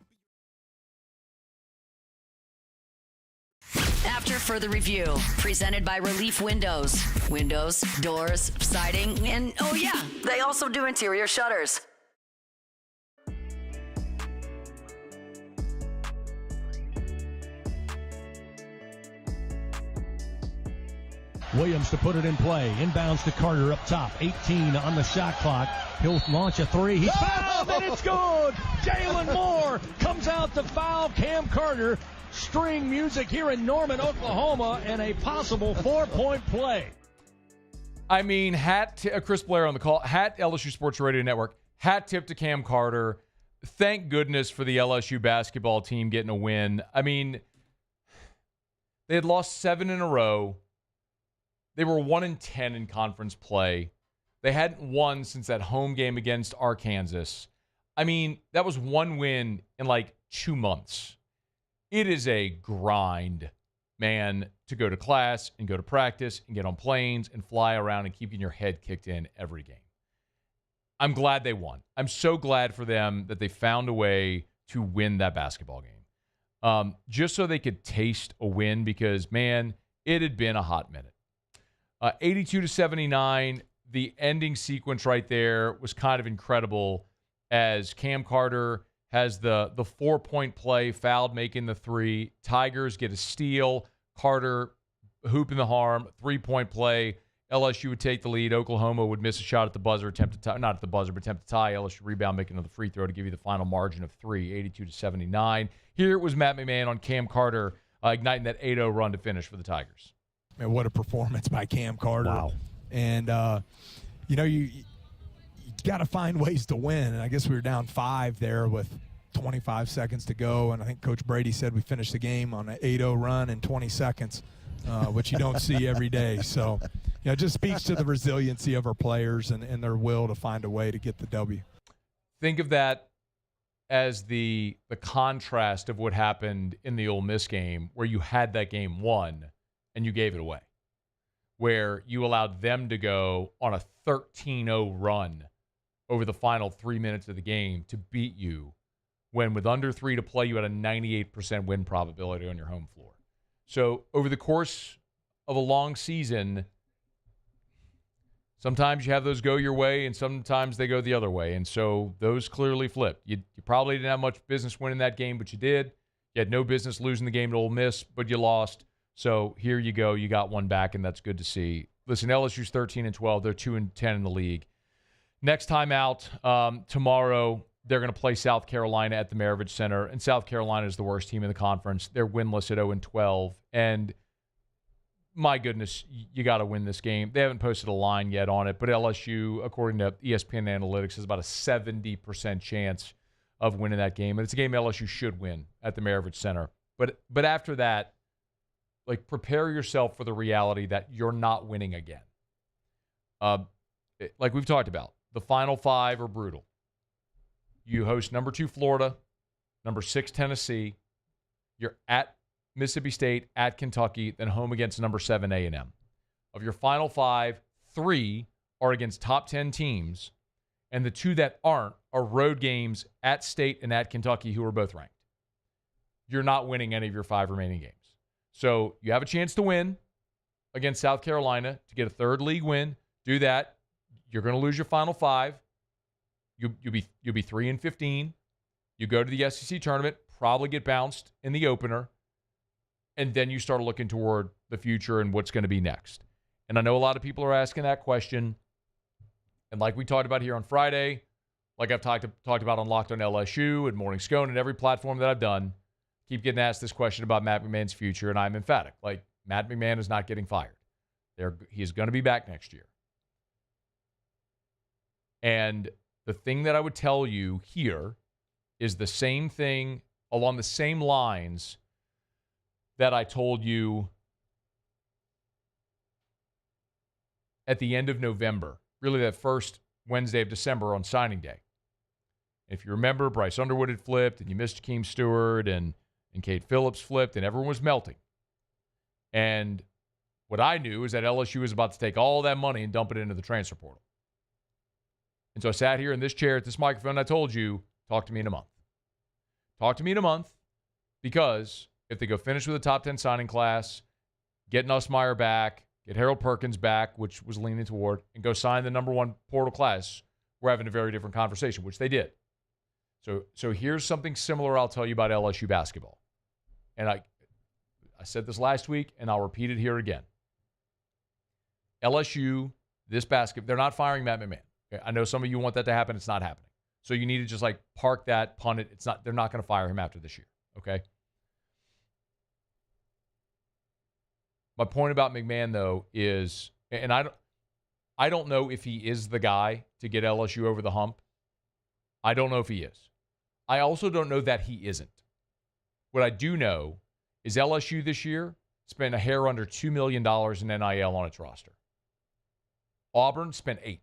After further review, presented by Relief Windows. Windows, doors, siding, and oh yeah, they also do interior shutters. Williams to put it in play. Inbounds to Carter up top. 18 on the shot clock. He'll launch a three. He's fouled, and it's good. Jalen Moore comes out to foul Cam Carter. String music here in Norman, Oklahoma, and a possible 4-point play. I mean, Chris Blair on the call. Hat LSU Sports Radio Network. Hat tip to Cam Carter. Thank goodness for the LSU basketball team getting a win. I mean, they had lost 7 in a row. They were 1-10 in conference play. They hadn't won since that home game against Arkansas. I mean, that was one win in like 2 months. It is a grind, man, to go to class and go to practice and get on planes and fly around and keeping your head kicked in every game. I'm glad they won. I'm so glad for them that they found a way to win that basketball game. Just so they could taste a win because, man, it had been a hot minute. 82-79, the ending sequence right there was kind of incredible as Cam Carter has the 4-point play, fouled making the 3. Tigers get a steal. Carter hooping the harm, 3-point play. LSU would take the lead. Oklahoma would miss a shot at the buzzer, attempt to tie, not at the buzzer, but attempt to tie. LSU rebound, making another free throw to give you the final margin of 3, 82-79. Here it was Matt McMahon on Cam Carter igniting that 8-0 run to finish for the Tigers. Man, what a performance by Cam Carter. Wow. And, you got to find ways to win. And I guess we were down 5 there with 25 seconds to go. And I think Coach Brady said we finished the game on an 8-0 run in 20 seconds, which you don't see every day. So, it just speaks to the resiliency of our players and their will to find a way to get the W. Think of that as the contrast of what happened in the Ole Miss game where you had that game won and you gave it away, where you allowed them to go on a 13-0 run over the final 3 minutes of the game to beat you when with under 3 to play, you had a 98% win probability on your home floor. So over the course of a long season, sometimes you have those go your way and sometimes they go the other way. And so those clearly flipped. You probably didn't have much business winning that game, but you did. You had no business losing the game to Ole Miss, but you lost. So here you go. You got one back, and that's good to see. Listen, LSU's 13-12. They're 2-10 in the league. Next time out, tomorrow, they're going to play South Carolina at the Maravich Center, and South Carolina is the worst team in the conference. They're winless at 0-12, and my goodness, you got to win this game. They haven't posted a line yet on it, but LSU, according to ESPN Analytics, has about a 70% chance of winning that game, and it's a game LSU should win at the Maravich Center. But after that, like, prepare yourself for the reality that you're not winning again. Like we've talked about, the Final Five are brutal. You host number 2 Florida, number 6 Tennessee. You're at Mississippi State, at Kentucky, then home against number 7 A&M. Of your Final Five, 3 are against top 10 teams, and the 2 that aren't are road games at State and at Kentucky, who are both ranked. You're not winning any of your 5 remaining games. So you have a chance to win against South Carolina to get a 3rd league win. Do that. You're going to lose your Final 5. You'll be 3-15. You go to the SEC tournament, probably get bounced in the opener, and then you start looking toward the future and what's going to be next. And I know a lot of people are asking that question. And like we talked about here on Friday, like I've talked about on Locked on LSU and Morning Scone and every platform that I've done, keep getting asked this question about Matt McMahon's future, and I'm emphatic. Like, Matt McMahon is not getting fired. He is going to be back next year. And the thing that I would tell you here is the same thing along the same lines that I told you at the end of November, really that first Wednesday of December on signing day. If you remember, Bryce Underwood had flipped, and you missed Jakeem Stewart, and Kate Phillips flipped, and everyone was melting. And what I knew is that LSU was about to take all that money and dump it into the transfer portal. And so I sat here in this chair at this microphone, and I told you, talk to me in a month. Talk to me in a month, because if they go finish with a top 10 signing class, get Nussmeier back, get Harold Perkins back, which was leaning toward, and go sign the number 1 portal class, we're having a very different conversation, which they did. So here's something similar I'll tell you about LSU basketball. And I said this last week, and I'll repeat it here again. LSU, they're not firing Matt McMahon. Okay? I know some of you want that to happen. It's not happening. So you need to just park that, punt it. They're not going to fire him after this year. Okay? My point about McMahon, though, is, and I don't know if he is the guy to get LSU over the hump. I don't know if he is. I also don't know that he isn't. What I do know is LSU this year spent a hair under $2 million in NIL on its roster. Auburn spent $8 million.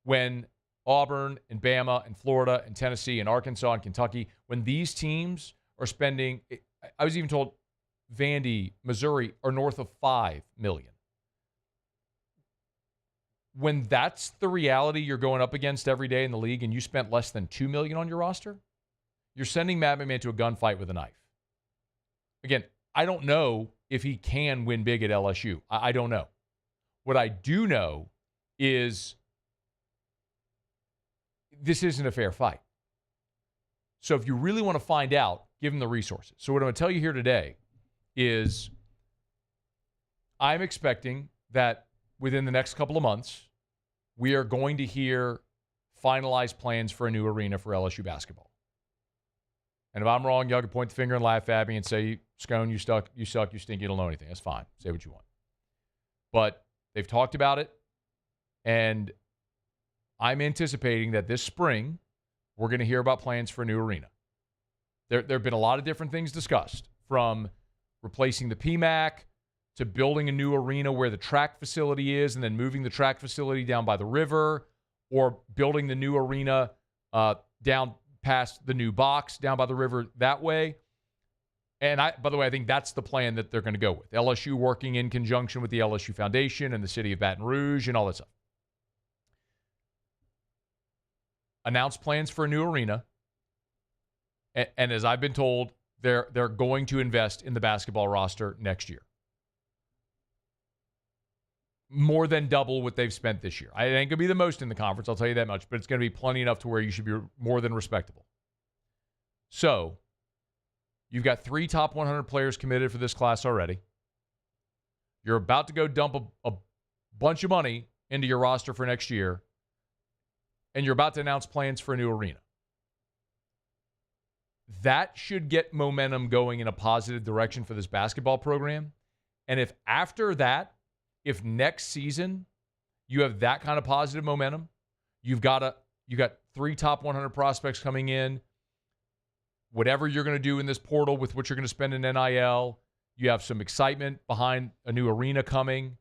When Auburn and Bama and Florida and Tennessee and Arkansas and Kentucky, when these teams are spending, I was even told Vandy, Missouri are north of $5 million. When that's the reality you're going up against every day in the league, and you spent less than $2 million on your roster, you're sending Matt McMahon to a gunfight with a knife. Again, I don't know if he can win big at LSU. I don't know. What I do know is this isn't a fair fight. So if you really want to find out, give him the resources. So what I'm going to tell you here today is I'm expecting that within the next couple of months, we are going to hear finalized plans for a new arena for LSU basketball. And if I'm wrong, y'all can point the finger and laugh at me and say, Scone, you suck, you stink, you don't know anything. That's fine. Say what you want. But they've talked about it, and I'm anticipating that this spring we're going to hear about plans for a new arena. There have been a lot of different things discussed, from replacing the PMAC to building a new arena where the track facility is and then moving the track facility down by the river, or building the new arena down past the new box down by the river that way. And by the way, I think that's the plan that they're going to go with. LSU working in conjunction with the LSU Foundation and the city of Baton Rouge and all that stuff. Announced plans for a new arena. And as I've been told, they're going to invest in the basketball roster next year. More than double what they've spent this year. It ain't going to be the most in the conference, I'll tell you that much, but it's going to be plenty enough to where you should be more than respectable. So you've got 3 top 100 players committed for this class already. You're about to go dump a bunch of money into your roster for next year, and you're about to announce plans for a new arena. That should get momentum going in a positive direction for this basketball program. And if after that, if next season you have that kind of positive momentum, you got 3 top 100 prospects coming in, whatever you're going to do in this portal with what you're going to spend in NIL, you have some excitement behind a new arena coming.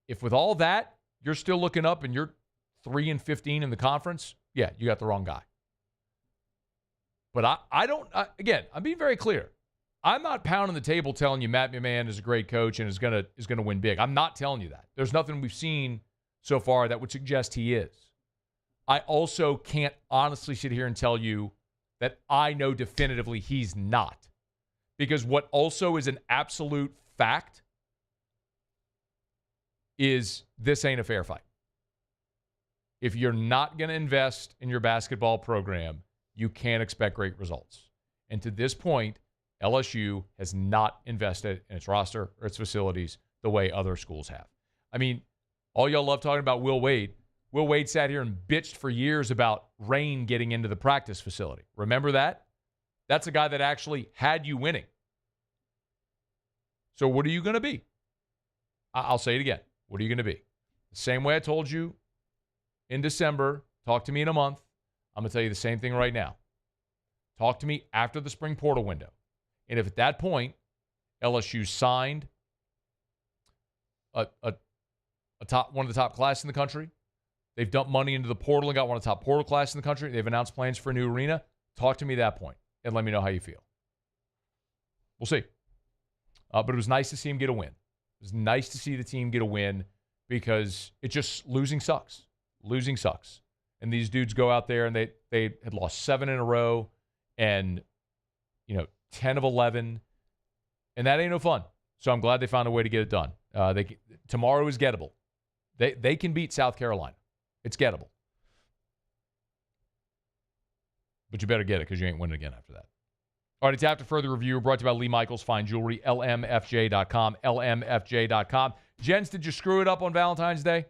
If with all that, you're still looking up and you're 3-15 in the conference, yeah, you got the wrong guy. But I'm being very clear. I'm not pounding the table telling you Matt McMahon is a great coach and is going to win big. I'm not telling you that. There's nothing we've seen so far that would suggest he is. I also can't honestly sit here and tell you that I know definitively he's not. Because what also is an absolute fact is this ain't a fair fight. If you're not going to invest in your basketball program, you can't expect great results. And to this point, LSU has not invested in its roster or its facilities the way other schools have. I mean, all y'all love talking about Will Wade. Will Wade sat here and bitched for years about rain getting into the practice facility. Remember that? That's a guy that actually had you winning. So what are you going to be? I'll say it again. What are you going to be? The same way I told you in December, talk to me in a month. I'm going to tell you the same thing right now. Talk to me after the spring portal window. And if at that point, LSU signed one of the top classes in the country, they've dumped money into the portal and got one of the top portal classes in the country, they've announced plans for a new arena, talk to me at that point and let me know how you feel. We'll see. But it was nice to see him get a win. It was nice to see the team get a win because losing sucks. Losing sucks. And these dudes go out there and they had lost 7 in a row and, 10 of 11. And that ain't no fun. So I'm glad they found a way to get it done. Tomorrow is gettable. They can beat South Carolina. It's gettable. But you better get it because you ain't winning again after that. All right, it's After Further Review brought to you by Lee Michaels Fine Jewelry, lmfj.com, lmfj.com. Jens, did you screw it up on Valentine's Day?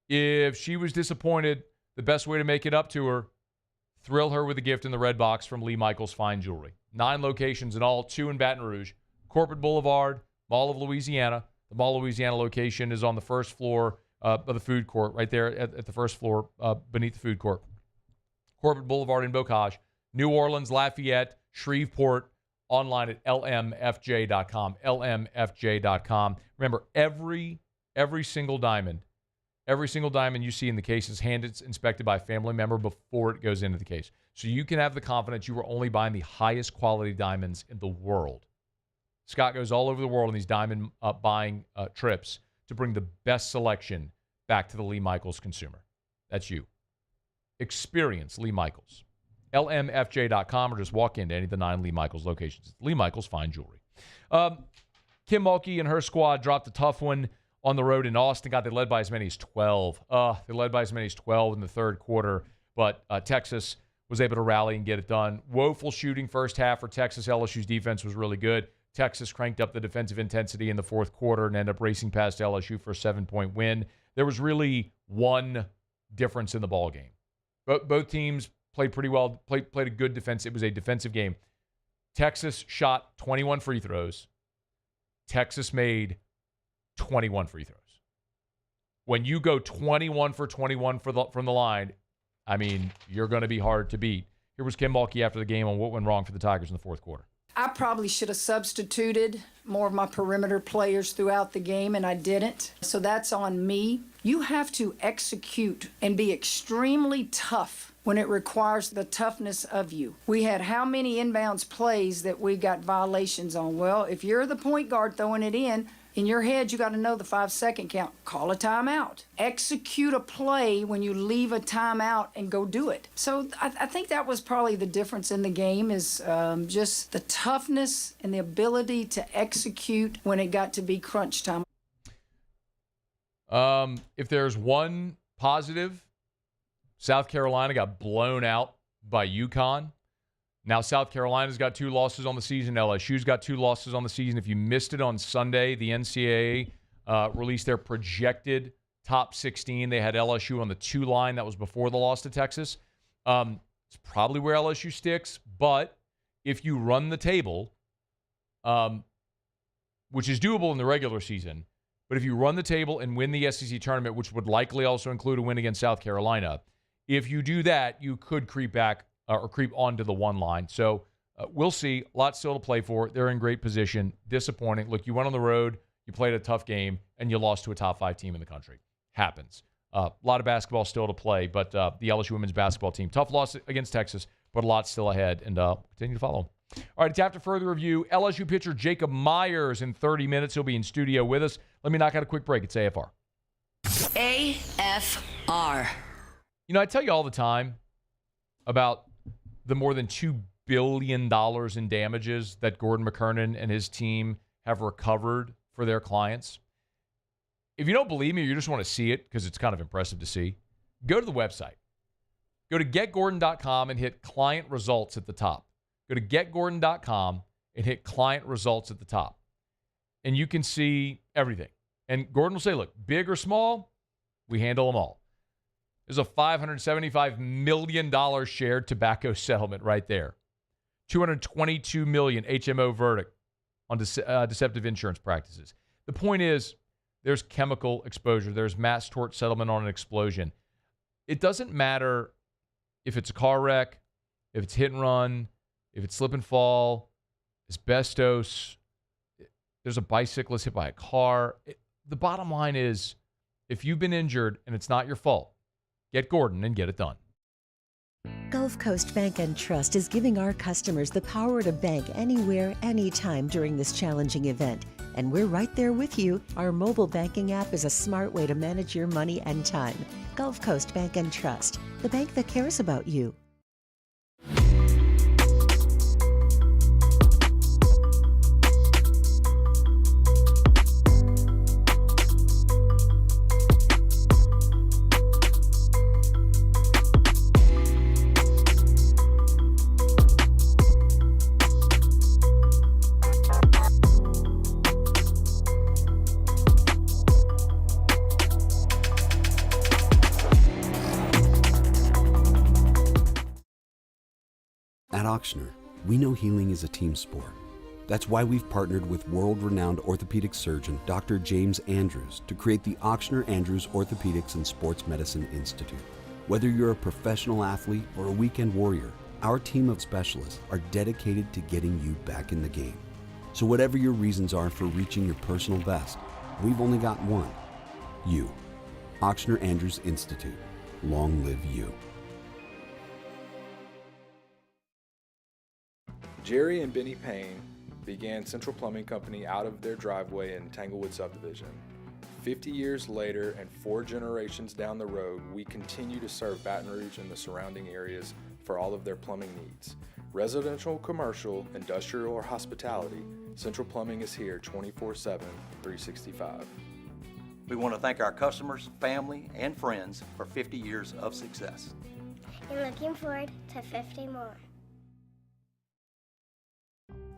If she was disappointed, the best way to make it up to her, thrill her with a gift in the red box from Lee Michaels Fine Jewelry. 9 locations in all, 2 in Baton Rouge. Corporate Boulevard, Mall of Louisiana. The Mall of Louisiana location is on the first floor of the food court, right there at the first floor beneath the food court. Corporate Boulevard in Bocage. New Orleans, Lafayette, Shreveport, online at lmfj.com, lmfj.com. Remember, every single diamond you see in the case is hand-inspected by a family member before it goes into the case. So you can have the confidence you are only buying the highest quality diamonds in the world. Scott goes all over the world on these diamond buying trips to bring the best selection back to the Lee Michaels consumer. That's you. Experience Lee Michaels. lmfj.com or just walk into any of the 9 Lee Michaels locations. Lee Michaels Fine Jewelry. Kim Mulkey and her squad dropped a tough one on the road in Austin. God, they led by as many as 12. They led by as many as 12 in the third quarter, but Texas was able to rally and get it done. Woeful shooting first half for Texas. LSU's defense was really good. Texas cranked up the defensive intensity in the fourth quarter and ended up racing past LSU for a 7-point win. There was really one difference in the ball game. Both teams played pretty well, played a good defense. It was a defensive game. Texas shot 21 free throws. Texas made 21 free throws. When you go 21 for 21 from the line, I mean, you're going to be hard to beat. Here was Kim Mulkey after the game on what went wrong for the Tigers in the fourth quarter. I probably should have substituted more of my perimeter players throughout the game, and I didn't. So that's on me. You have to execute and be extremely tough when it requires the toughness of you. We had how many inbounds plays that we got violations on? Well, if you're the point guard throwing it in your head, you got to know the 5-second count. Call a timeout. Execute a play when you leave a timeout and go do it. So I think that was probably the difference in the game is just the toughness and the ability to execute when it got to be crunch time. If there's one positive, South Carolina got blown out by UConn. Now, South Carolina's got 2 losses on the season. LSU's got 2 losses on the season. If you missed it on Sunday, the NCAA released their projected top 16. They had LSU on the 2 line. That was before the loss to Texas. It's probably where LSU sticks. But if you run the table, which is doable in the regular season, but if you run the table and win the SEC tournament, which would likely also include a win against South Carolina, if you do that, you could creep back or creep onto the 1 line. So we'll see. A lot still to play for. They're in great position. Disappointing. Look, you went on the road, you played a tough game, and you lost to a top 5 team in the country. Happens. A lot of basketball still to play, but the LSU women's basketball team, tough loss against Texas, but a lot still ahead, and continue to follow. All right, it's after further review. LSU pitcher Jacob Myers in 30 minutes. He'll be in studio with us. Let me knock out a quick break. It's AFR. AFR. You know, I tell you all the time about the more than $2 billion in damages that Gordon McKernan and his team have recovered for their clients. If you don't believe me or you just want to see it because it's kind of impressive to see, go to the website. Go to getgordon.com and hit client results at the top. Go to getgordon.com and hit client results at the top. And you can see everything. And Gordon will say, look, big or small, we handle them all. There's a $575 million shared tobacco settlement right there. $222 million HMO verdict on deceptive insurance practices. The point is, there's chemical exposure. There's mass tort settlement on an explosion. It doesn't matter if it's a car wreck, if it's hit and run, if it's slip and fall, asbestos, there's a bicyclist hit by a car. The bottom line is, if you've been injured and it's not your fault, get Gordon and get it done. Gulf Coast Bank and Trust is giving our customers the power to bank anywhere, anytime during this challenging event. And we're right there with you. Our mobile banking app is a smart way to manage your money and time. Gulf Coast Bank and Trust, the bank that cares about you. At Auctioner, we know healing is a team sport. That's why we've partnered with world-renowned orthopedic surgeon Dr. James Andrews to create the Auctioner Andrews Orthopedics and Sports Medicine Institute. Whether you're a professional athlete or a weekend warrior, our team of specialists are dedicated to getting you back in the game. So whatever your reasons are for reaching your personal best, we've only got one: you. Auctioner Andrews Institute. Long live you. Jerry and Benny Payne began Central Plumbing Company out of their driveway in Tanglewood subdivision. 50 years later and 4 generations down the road, we continue to serve Baton Rouge and the surrounding areas for all of their plumbing needs. Residential, commercial, industrial, or hospitality, Central Plumbing is here 24/7, 365. We want to thank our customers, family, and friends for 50 years of success. And looking forward to 50 more.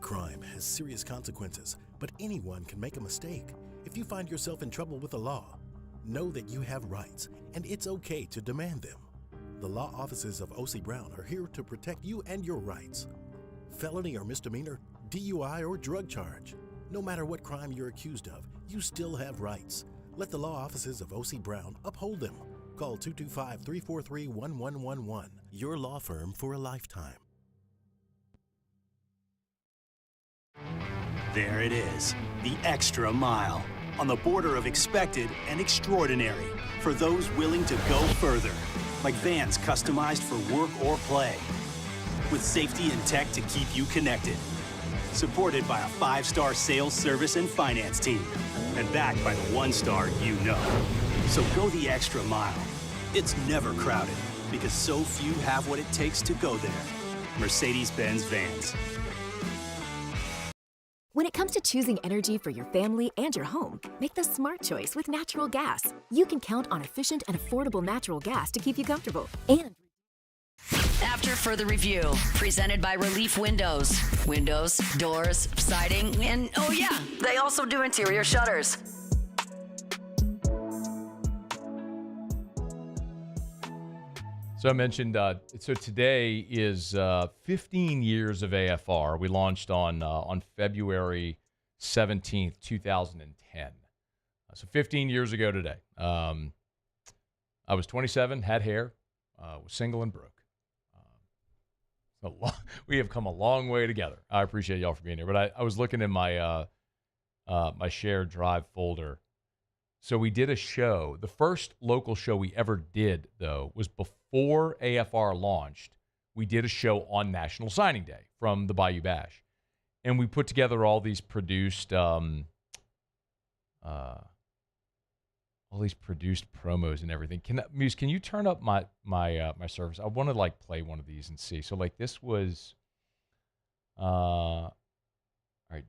Crime has serious consequences, but anyone can make a mistake. If you find yourself in trouble with the law, know that you have rights, and it's okay to demand them. The law offices of O.C. Brown are here to protect you and your rights. Felony or misdemeanor, DUI or drug charge. No matter what crime you're accused of, you still have rights. Let the law offices of O.C. Brown uphold them. Call 225-343-1111. Your law firm for a lifetime. There it is, the extra mile, on the border of expected and extraordinary, for those willing to go further, like vans customized for work or play, with safety and tech to keep you connected, supported by a 5-star sales, service, and finance team, and backed by the 1-star you know. So go the extra mile. It's never crowded, because so few have what it takes to go there. Mercedes-Benz Vans. When it comes to choosing energy for your family and your home, make the smart choice with natural gas. You can count on efficient and affordable natural gas to keep you comfortable. And After further review, presented by Relief Windows. Windows, doors, siding, and oh yeah, they also do interior shutters. So I mentioned, so today is 15 years of AFR. We launched on February 17th, 2010. So 15 years ago today. I was 27, had hair, was single and broke. We have come a long way together. I appreciate y'all for being here. But I was looking in my my shared drive folder. So we did a show. The first local show we ever did, though, was before AFR launched. We did a show on National Signing Day from the Bayou Bash. And we put together all these produced promos and everything. Muse, can you turn up my service? I want to play one of these and see. So this was all right.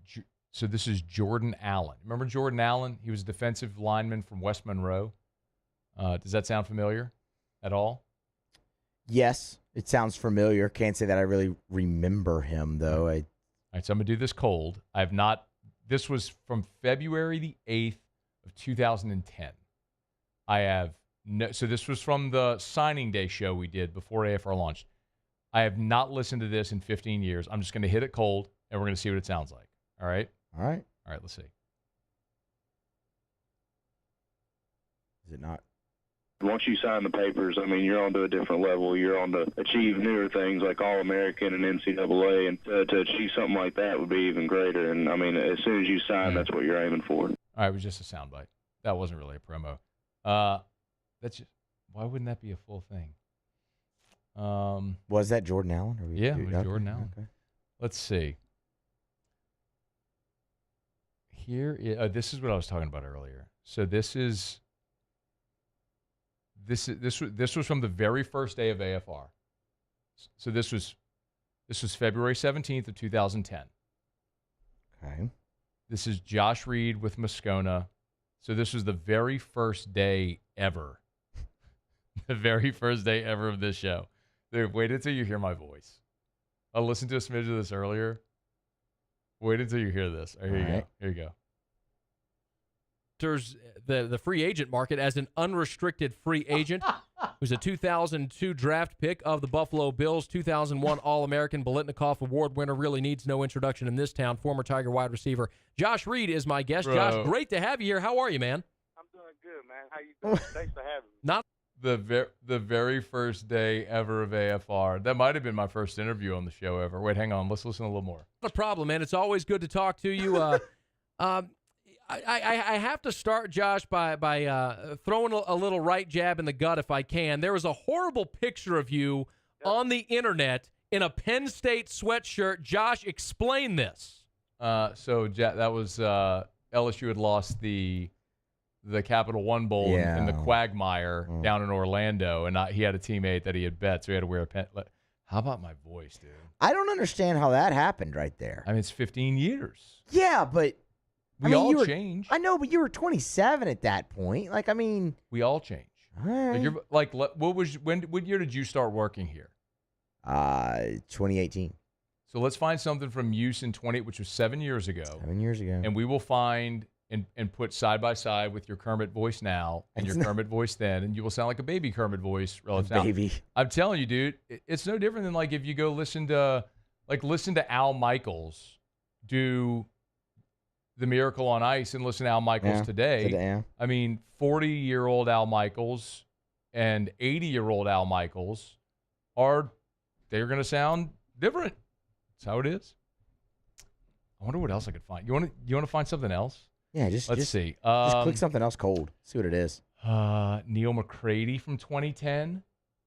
So this is Jordan Allen. Remember Jordan Allen? He was a defensive lineman from West Monroe. Does that sound familiar at all? Yes, it sounds familiar. Can't say that I really remember him, though. All right, so I'm going to do this cold. I have not. This was from February the 8th of 2010. I have no. So this was from the signing day show we did before AFR launched. I have not listened to this in 15 years. I'm just going to hit it cold, and we're going to see what it sounds like. All right? All right. All right, let's see. Is it not? Once you sign the papers, I mean, you're on to a different level. You're on to achieve newer things like All-American and NCAA, and to achieve something like that would be even greater. And, I mean, as soon as you sign, that's what you're aiming for. All right, it was just a soundbite. That wasn't really a promo. That's just, why wouldn't that be a full thing? Was that Jordan Allen? Yeah, it was Jordan Allen. Okay. Let's see. Here, this is what I was talking about earlier. So this was from the very first day of AFR. So this was February 17th of 2010. Okay. This is Josh Reed with Moscona. So this was the very first day ever. The very first day ever of this show. Dude, wait until you hear my voice. I listened to a smidge of this earlier. Wait until you hear this. Here you go. Here you go. Enters the free agent market as an unrestricted free agent who's a 2002 draft pick of the Buffalo Bills, 2001 All-American Biletnikoff Award winner, really needs no introduction in this town, former Tiger wide receiver. Josh Reed is my guest. Bro. Josh, great to have you here. How are you, man? I'm doing good, man. How you doing? Thanks for having me. Not the very first day ever of AFR. That might have been my first interview on the show ever. Wait, hang on. Let's listen a little more. a problem, man. It's always good to talk to you. I have to start, Josh, by throwing a little right jab in the gut if I can. There was a horrible picture of you on the internet in a Penn State sweatshirt. Josh, explain this. So that was LSU had lost the Capital One Bowl in the quagmire down in Orlando, and he had a teammate that he had bet, so he had to wear a pen. How about my voice, dude? I don't understand how that happened right there. I mean, it's 15 years. Yeah, but we all change. I know, but you were 27 at that point. Like, I mean, we all change. All right. What year did you start working here? 2018. So let's find something from use in 20, which was 7 years ago. 7 years ago. And we will find and put side by side with your Kermit voice now and your Kermit voice then, and you will sound like a baby Kermit voice relative now. Baby. I'm telling you, dude, it's no different than like if you go listen to Al Michaels do The Miracle on Ice and listen to Al Michaels today. I mean, 40-year-old Al Michaels and 80-year-old Al Michaels they're going to sound different. That's how it is. I wonder what else I could find. You want to find something else? Yeah, let's see. Just click something else cold. See what it is. Neil McCready from 2010.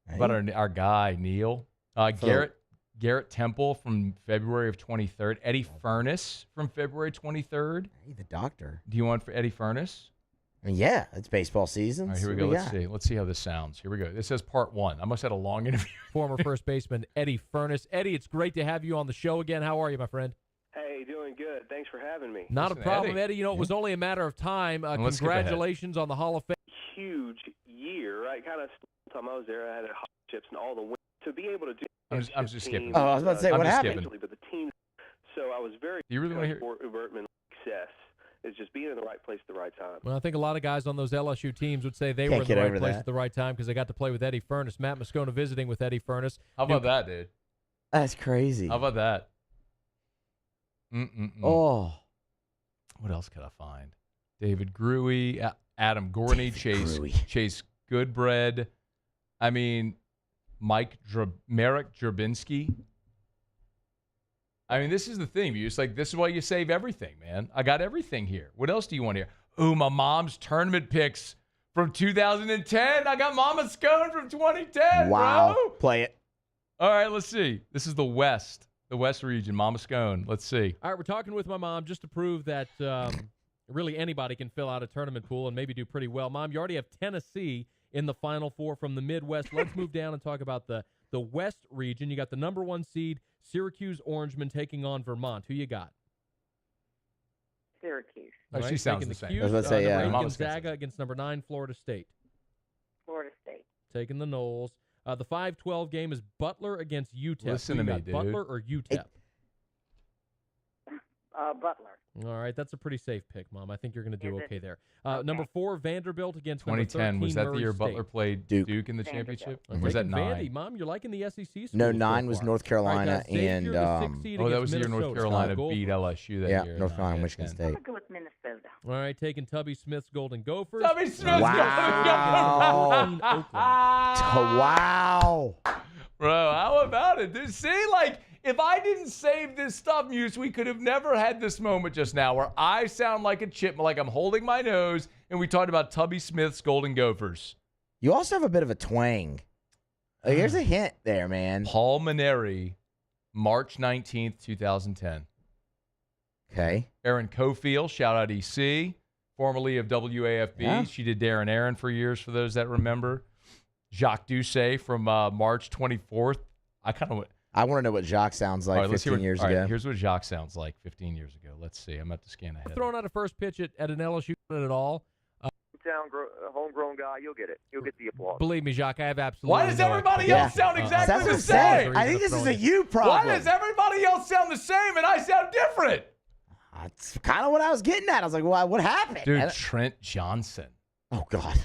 Hey. About our guy Neil. Garrett Temple from February of 23rd. Eddie Furness from February 23rd. Hey, the doctor. Do you want for Eddie Furness? I mean, yeah, it's baseball season. All right, here we go. Let's see. Let's see how this sounds. Here we go. This says part 1. I must have had a long interview. Former first baseman Eddie Furness. Eddie, it's great to have you on the show again. How are you, my friend? Hey, doing good. Thanks for having me. Not a problem, Eddie. You know, it was only a matter of time. Congratulations on the Hall of Fame. Huge year, right? Kind of time I was there, I had hardships and all the wins to be able to do. I'm just skipping. Oh, I was about to say, what happened? But the team. So I was very. You really want to hear? Bertman success is just being in the right place at the right time. Well, I think a lot of guys on those LSU teams would say they were in the right place at the right time because they got to play with Eddie Furness. Matt Moscona visiting with Eddie Furness. How about that, dude? That's crazy. How about that? Oh. What else could I find? David Gruey, Adam Gorney, Chase Goodbread. I mean, Merrick Drabinski. I mean, this is the thing. It's like, this is why you save everything, man. I got everything here. What else do you want to hear? Ooh, my mom's tournament picks from 2010. I got Mama Scone from 2010, wow. bro. Play it. All right, let's see. This is the West region, Mama Scone. Let's see. All right, we're talking with my mom just to prove that really anybody can fill out a tournament pool and maybe do pretty well. Mom, you already have Tennessee in the Final Four from the Midwest. Let's move down and talk about the West region. You got the number 1 seed, Syracuse Orangemen, taking on Vermont. Who you got? Syracuse. Oh, Right, she sounds taking the same. Cuse, I was about to say, yeah. number 8 Gonzaga against number 9 Florida State. Florida State. Taking the Noles. The 5-12 game is Butler against UTEP. Listen Who to you me, got, dude. Butler or UTEP? Butler. All right, that's a pretty safe pick, Mom. I think you're going to do okay there. Number 4, Vanderbilt against 2010. number 13, Was that Murray the year State. Butler played Duke in the championship? Or was that 9? Vandy, Mom, you're liking the SEC schools No, so 9 was far. North Carolina Xavier, the 6th seed that against was the year North Minnesota. Carolina Gophers. beat LSU that year. North Carolina, Michigan State. I'll go with Minnesota. All right, taking Tubby Smith's Golden Gophers. Tubby Smith's Golden Gophers. Wow. Bro, how about it? Dude, see, like, if I didn't save this stuff, Muse, we could have never had this moment just now where I sound like a chipmunk, like I'm holding my nose, and we talked about Tubby Smith's Golden Gophers. You also have a bit of a twang. Here's a hint there, man. Paul Maneri, March 19th, 2010. Okay. Erin Cofield, shout out EC, formerly of WAFB. Yeah. She did Darren Aaron for years, for those that remember. Jacques Doucet from March 24th. I want to know what Jacques sounds like 15 years ago. Right, here's what Jacques sounds like 15 years ago. Let's see. I'm about to scan ahead. Throwing out a first pitch at an LSU at all. Homegrown guy, you'll get it. You'll get the applause. Believe me, Jacques, I have absolutely Why does everybody else sound exactly the same? same? I think this is a you problem. Why does everybody else sound the same and I sound different? That's kind of what I was getting at. I was like, well, what happened? Dude, Trent Johnson. Oh, God.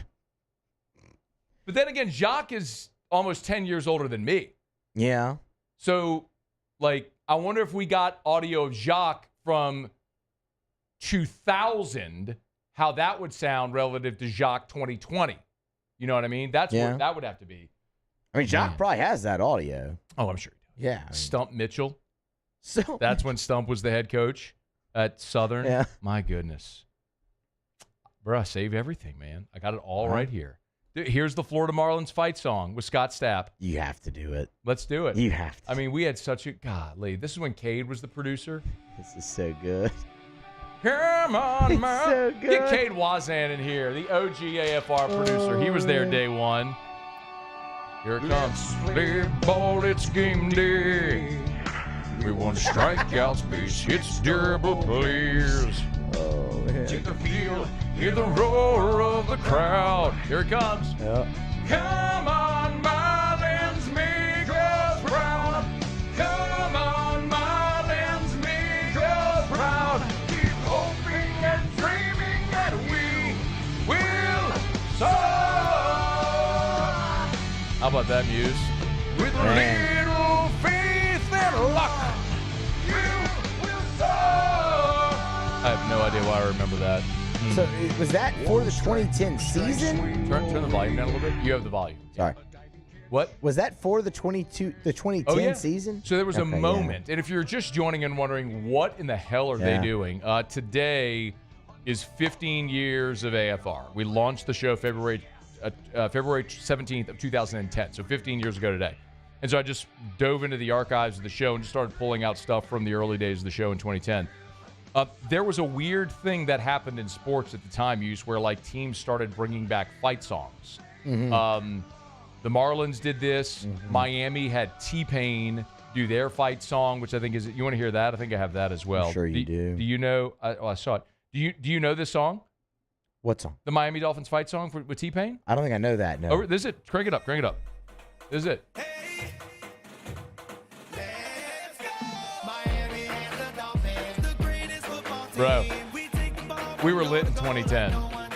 But then again, Jacques is almost 10 years older than me. Yeah. So, like, I wonder if we got audio of Jacques from 2000, how that would sound relative to Jacques 2020. You know what I mean? That's what that would have to be. I mean, Jacques probably has that audio. Oh, I'm sure he does. Yeah. Stump Mitchell. So that's when Stump was the head coach at Southern. Yeah. My goodness. Bro, I save everything, man. I got it all right here. Dude, here's the Florida Marlins fight song with Scott Stapp. You have to do it. Let's do it. You have to. I mean, we had such a golly. This is when Cade was the producer. This is so good. Come on, man. So good. Get Cade Wazan in here, the OG AFR producer. He was there day one. Here it comes. Big ball, it's game day. We want strikeouts, base hits, durable players. Oh, man. To the field, hear the roar of the crowd. Here it comes. Yep. Come on, Marlins, make us proud. Come on, Marlins, make us proud. Keep hoping and dreaming that we will soar. How about that, Muse? With a little faith and luck, you will soar. I have no idea why I remember that. So was that for the 2010 season? Turn the volume down a little bit. You have the volume. Sorry. What? Was that for the 2010 season? So there was a Okay, moment. And if you're just joining and wondering what in the hell are they doing, today is 15 years of AFR. We launched the show February 17th of 2010, so 15 years ago today. And so I just dove into the archives of the show and just started pulling out stuff from the early days of the show in 2010. There was a weird thing that happened in sports at the time, where like teams started bringing back fight songs. Mm-hmm. The Marlins did this. Mm-hmm. Miami had T-Pain do their fight song, which I think is. You want to hear that? I think I have that as well. I'm sure you do. Do you know? I saw it. Do you know this song? What song? The Miami Dolphins fight song with T-Pain? I don't think I know that. No. Oh, this is it. Crank it up. Crank it up. This is it. Bro, we were lit in 2010. What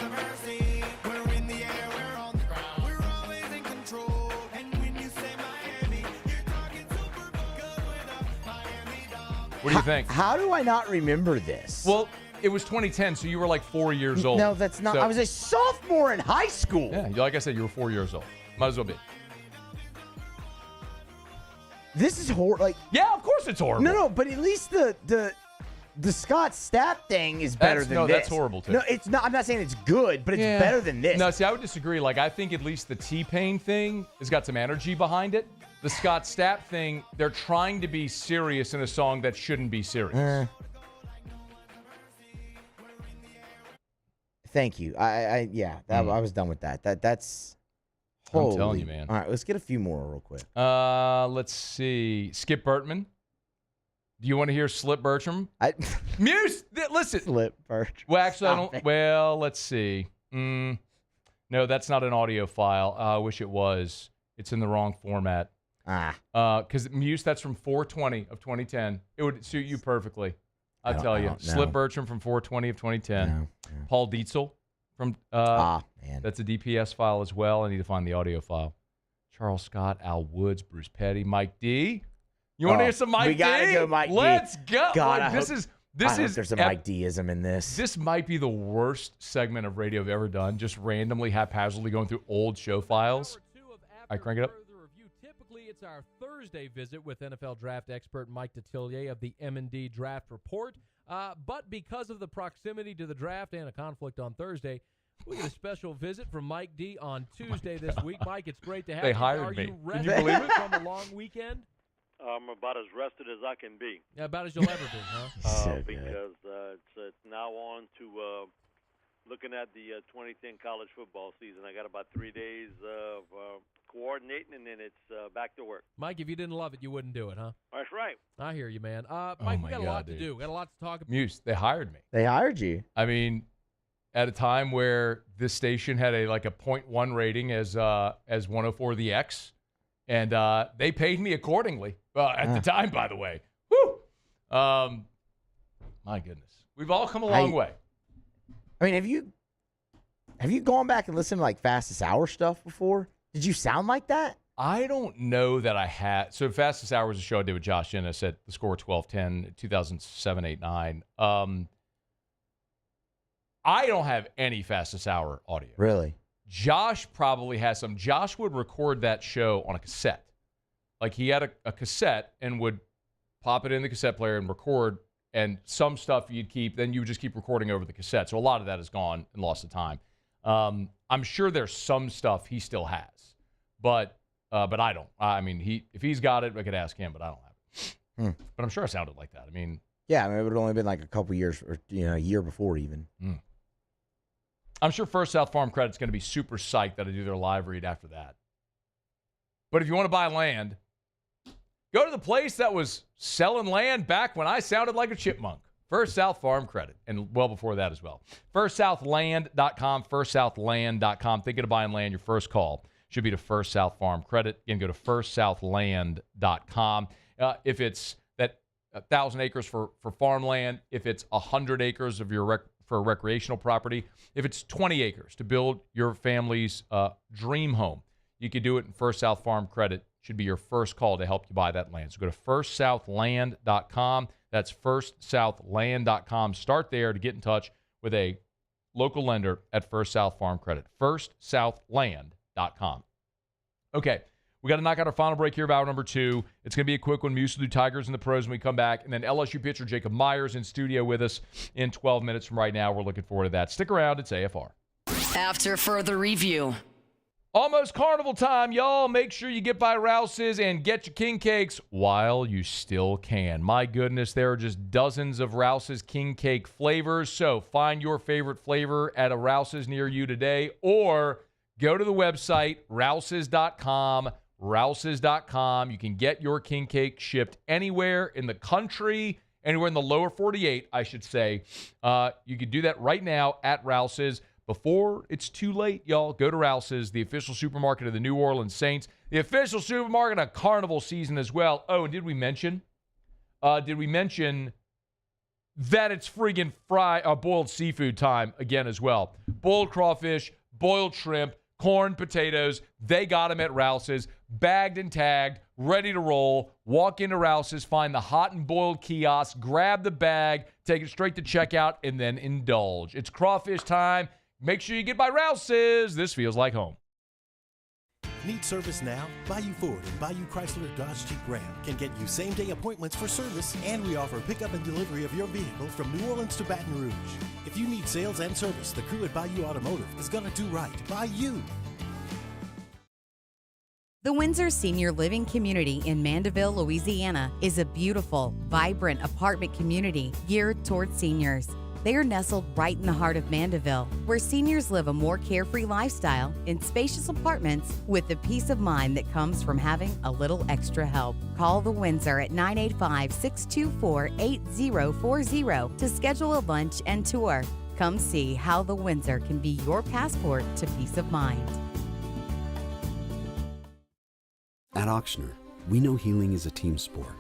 do you think? How do I not remember this? Well, it was 2010, so you were like 4 years old. No, that's not. So, I was a sophomore in high school. Yeah, like I said, you were 4 years old. Might as well be. This is horrible. Like, yeah, of course it's horrible. No, but at least the Scott Stapp thing is better than this. No, that's horrible too. No, it's not. I'm not saying it's good, but it's better than this. No, see, I would disagree. Like, I think at least the T-Pain thing has got some energy behind it. The Scott Stapp thing, they're trying to be serious in a song that shouldn't be serious. Thank you. I was done with that. That's. Holy. I'm telling you, man. All right, let's get a few more real quick. Let's see. Skip Bertman. Do you want to hear Slip Bertram? Muse, listen. Slip Bertram. Well, actually, I don't. Well, let's see. No, that's not an audio file. I wish it was. It's in the wrong format. Because Muse, that's from 420 of 2010. It would suit you perfectly. I'll tell you. Slip Bertram from 420 of 2010. No. Paul Dietzel from. Man. That's a DPS file as well. I need to find the audio file. Charles Scott, Al Woods, Bruce Petty, Mike D. You want to hear some Mike D? We gotta go Mike D. Let's go. God, Like, I hope there's some Mike D-ism in this. This might be the worst segment of radio I've ever done. Just randomly, haphazardly going through old show files. I crank it up. Typically, it's our Thursday visit with NFL draft expert Mike Detillier of the M&D Draft Report. But because of the proximity to the draft and a conflict on Thursday, we get a special visit from Mike D on Tuesday this week. Mike, it's great to have you. They hired Are me. you Can rested you believe it? from a long weekend? I'm about as rested as I can be. Yeah, about as you'll ever be, huh? Because it's now on to looking at the 2010 college football season. I got about 3 days of coordinating, and then it's back to work. Mike, if you didn't love it, you wouldn't do it, huh? That's right. I hear you, man. Mike, we got a lot to do. We got a lot to talk about. Muse, they hired me. They hired you. I mean, at a time where this station had a 0.1 rating as 104 The X, and they paid me accordingly at the time, by the way. Woo! My goodness. We've all come a long way. I mean, have you gone back and listened to like Fastest Hour stuff before? Did you sound like that? I don't know that I had. So Fastest Hour was a show I did with Josh Ennis at the score 12-10, 2007, 8, 9. I don't have any Fastest Hour audio. Really? Josh probably has some. Josh would record that show on a cassette. Like he had a cassette and would pop it in the cassette player and record, and some stuff you'd keep, then you would just keep recording over the cassette. So a lot of that is gone and lost to time. I'm sure there's some stuff he still has, but I don't. I mean, if he's got it, I could ask him, but I don't have it. But I'm sure I sounded like that. I mean, yeah, I mean, it would have only been like a couple years, or a year before even. I'm sure First South Farm Credit's going to be super psyched that I do their live read after that. But if you want to buy land, go to the place that was selling land back when I sounded like a chipmunk. First South Farm Credit, and well before that as well. FirstSouthLand.com, FirstSouthLand.com. Thinking of buying land, your first call should be to First South Farm Credit. Again, go to FirstSouthLand.com. If it's that 1,000 acres for farmland, if it's 100 acres of your for a recreational property, if it's 20 acres to build your family's dream home, you can do it in First South Farm Credit. Should be your first call to help you buy that land. So go to FirstSouthLand.com. That's FirstSouthLand.com. Start there to get in touch with a local lender at First South Farm Credit. FirstSouthLand.com. Okay, we got to knock out our final break here of hour number 2. It's going to be a quick one. Muse will do Tigers and the Pros when we come back. And then LSU pitcher Jacob Myers in studio with us in 12 minutes from right now. We're looking forward to that. Stick around. It's AFR. After further review. Almost carnival time, y'all. Make sure you get by Rouse's and get your king cakes while you still can. My goodness, there are just dozens of Rouse's king cake flavors. So find your favorite flavor at a Rouse's near you today, or go to the website, rouses.com. Rouses.com. You can get your king cake shipped anywhere in the country, anywhere in the lower 48, I should say. You can do that right now at Rouse's. Before it's too late, y'all, go to Rouse's, the official supermarket of the New Orleans Saints, the official supermarket of Carnival season as well. Oh, and did we mention that it's friggin' boiled seafood time again as well. Boiled crawfish, boiled shrimp, corn, potatoes. They got them at Rouse's, bagged and tagged, ready to roll. Walk into Rouse's, find the hot and boiled kiosk, grab the bag, take it straight to checkout, and then indulge. It's crawfish time. Make sure you get by Rouse's. This feels like home. Need service now? Bayou Ford and Bayou Chrysler Dodge Jeep Ram can get you same-day appointments for service, and we offer pickup and delivery of your vehicle from New Orleans to Baton Rouge. If you need sales and service, the crew at Bayou Automotive is going to do right by you. The Windsor Senior Living Community in Mandeville, Louisiana is a beautiful, vibrant apartment community geared towards seniors. They are nestled right in the heart of Mandeville, where seniors live a more carefree lifestyle in spacious apartments with the peace of mind that comes from having a little extra help. Call the Windsor at 985-624-8040 to schedule a lunch and tour. Come see how the Windsor can be your passport to peace of mind. At Auctioner, we know healing is a team sport.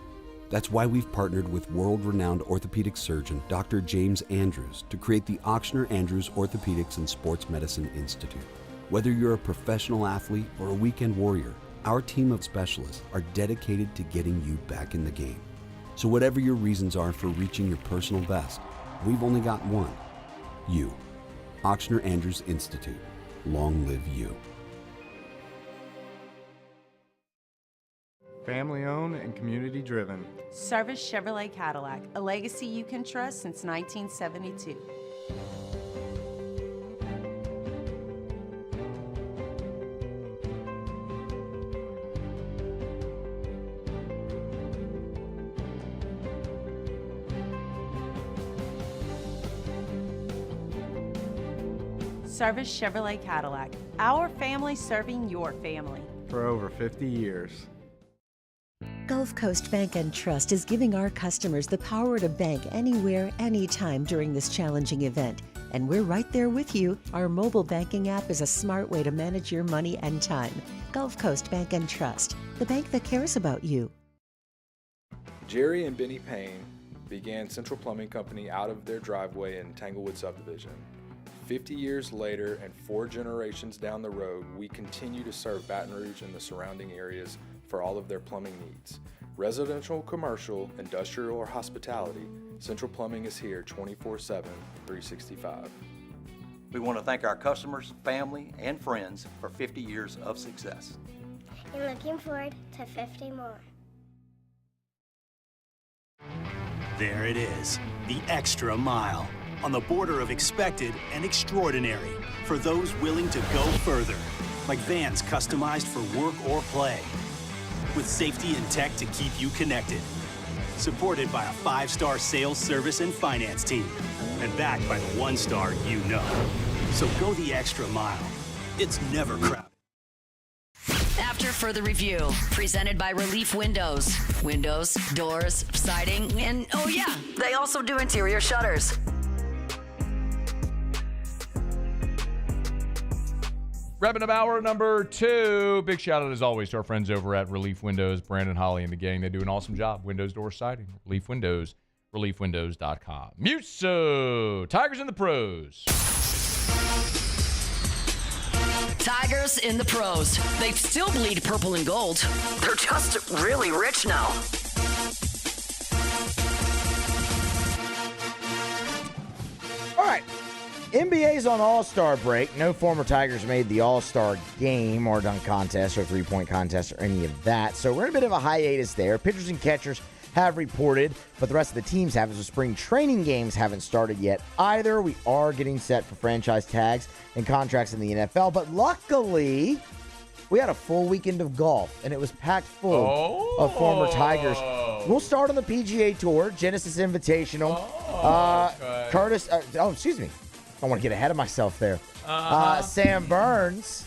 That's why we've partnered with world-renowned orthopedic surgeon Dr. James Andrews to create the Auctioner Andrews Orthopedics and Sports Medicine Institute. Whether you're a professional athlete or a weekend warrior, our team of specialists are dedicated to getting you back in the game. So whatever your reasons are for reaching your personal best, we've only got one: you. Auctioner Andrews Institute. Long live you. Family owned and community driven. Service Chevrolet Cadillac, a legacy you can trust since 1972. Service Chevrolet Cadillac, our family serving your family. For over 50 years. Gulf Coast Bank and Trust is giving our customers the power to bank anywhere, anytime during this challenging event. And we're right there with you. Our mobile banking app is a smart way to manage your money and time. Gulf Coast Bank and Trust, the bank that cares about you. Jerry and Benny Payne began Central Plumbing Company out of their driveway in Tanglewood subdivision. 50 years later and 4 generations down the road, we continue to serve Baton Rouge and the surrounding areas for all of their plumbing needs. Residential, commercial, industrial, or hospitality, Central Plumbing is here 24/7, 365. We want to thank our customers, family, and friends for 50 years of success. And looking forward to 50 more. There it is, the extra mile, on the border of expected and extraordinary, for those willing to go further, like vans customized for work or play, with safety and tech to keep you connected, supported by a 5-star sales, service, and finance team, and backed by the 1-star you know. So go the extra mile. It's never crowded. After further review, presented by Relief Windows. Windows, doors, siding, and oh yeah, they also do interior shutters. Wrapping up hour number 2. Big shout out as always to our friends over at Relief Windows, Brandon, Holly, and the gang. They do an awesome job. Windows, door, siding. Relief Windows, reliefwindows.com. Muso, Tigers in the pros. Tigers in the pros. They still bleed purple and gold. They're just really rich now. All right. NBA's on All-Star break. No former Tigers made the All-Star game or dunk contest or three-point contest or any of that. So we're in a bit of a hiatus there. Pitchers and catchers have reported, but the rest of the teams haven't. So spring training games haven't started yet either. We are getting set for franchise tags and contracts in the NFL. But luckily, we had a full weekend of golf, and it was packed full of former Tigers. We'll start on the PGA Tour, Genesis Invitational. Curtis, excuse me. I want to get ahead of myself there. Sam Burns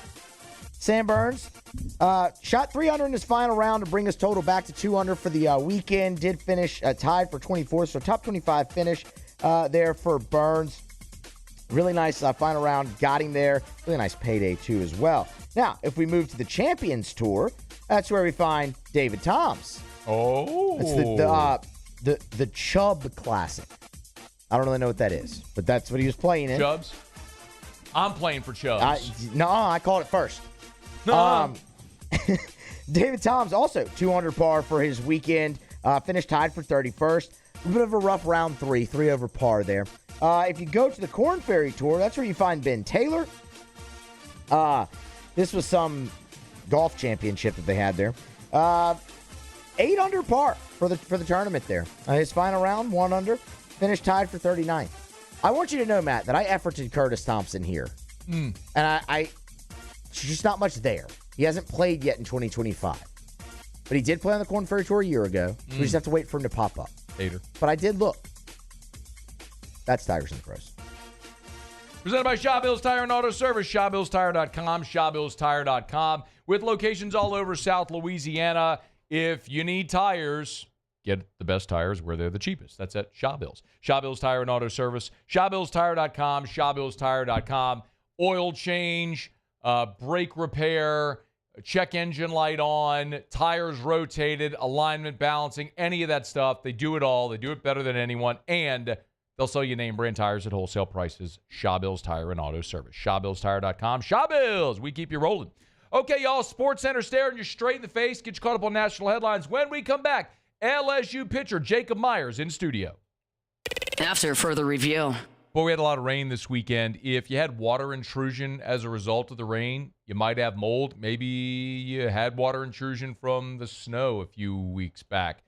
shot 3 under in his final round to bring his total back to 2 under for the weekend. Did finish tied for 24th, so top 25 finish there for Burns. Really nice final round, got him there. Really nice payday too as well. Now, if we move to the Champions Tour, that's where we find David Toms. Oh, it's the Chubb Classic. I don't really know what that is, but that's what he was playing in. Chubbs? I'm playing for Chubbs. I called it first. No. David Toms also 2 under par for his weekend. Finished tied for 31st. A bit of a rough round 3 over par there. If you go to the Korn Ferry Tour, that's where you find Ben Taylor. This was some golf championship that they had there. 8 under par for the tournament there. His final round, 1 under. Finished tied for 39th. I want you to know, Matt, that I efforted Curtis Thompson here. And I just not much there. He hasn't played yet in 2025. But he did play on the Korn Ferry Tour a year ago. We just have to wait for him to pop up. Hater. But I did look. That's Tigers and the Pros. Presented by Shaw Bills Tire and Auto Service. ShawBillsTire.com. ShawBillsTire.com. With locations all over South Louisiana. If you need tires, get the best tires where they're the cheapest. That's at Shaw Bills. Shaw Bills Tire and Auto Service. ShawBillsTire.com. ShawBillsTire.com. Oil change, brake repair, check engine light on, tires rotated, alignment balancing, any of that stuff. They do it all. They do it better than anyone. And they'll sell you name brand tires at wholesale prices. Shaw Bills Tire and Auto Service. ShawBillsTire.com. Shaw Bills. We keep you rolling. Okay, y'all. Sports Center staring you straight in the face. Get you caught up on national headlines. When we come back, LSU pitcher Jacob Myers in studio. After further review. Boy, we had a lot of rain this weekend. If you had water intrusion as a result of the rain, you might have mold. Maybe you had water intrusion from the snow a few weeks back.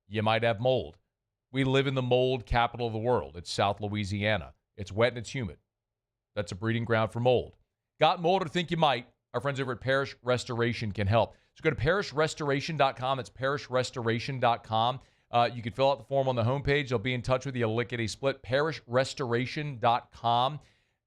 You might have mold. We live in the mold capital of the world. It's South Louisiana. It's wet and it's humid. That's a breeding ground for mold. Got mold or think you might? Our friends over at Parish Restoration can help. So go to parishrestoration.com. It's parishrestoration.com. You can fill out the form on the homepage. They'll be in touch with you. Lickety split. Parishrestoration.com.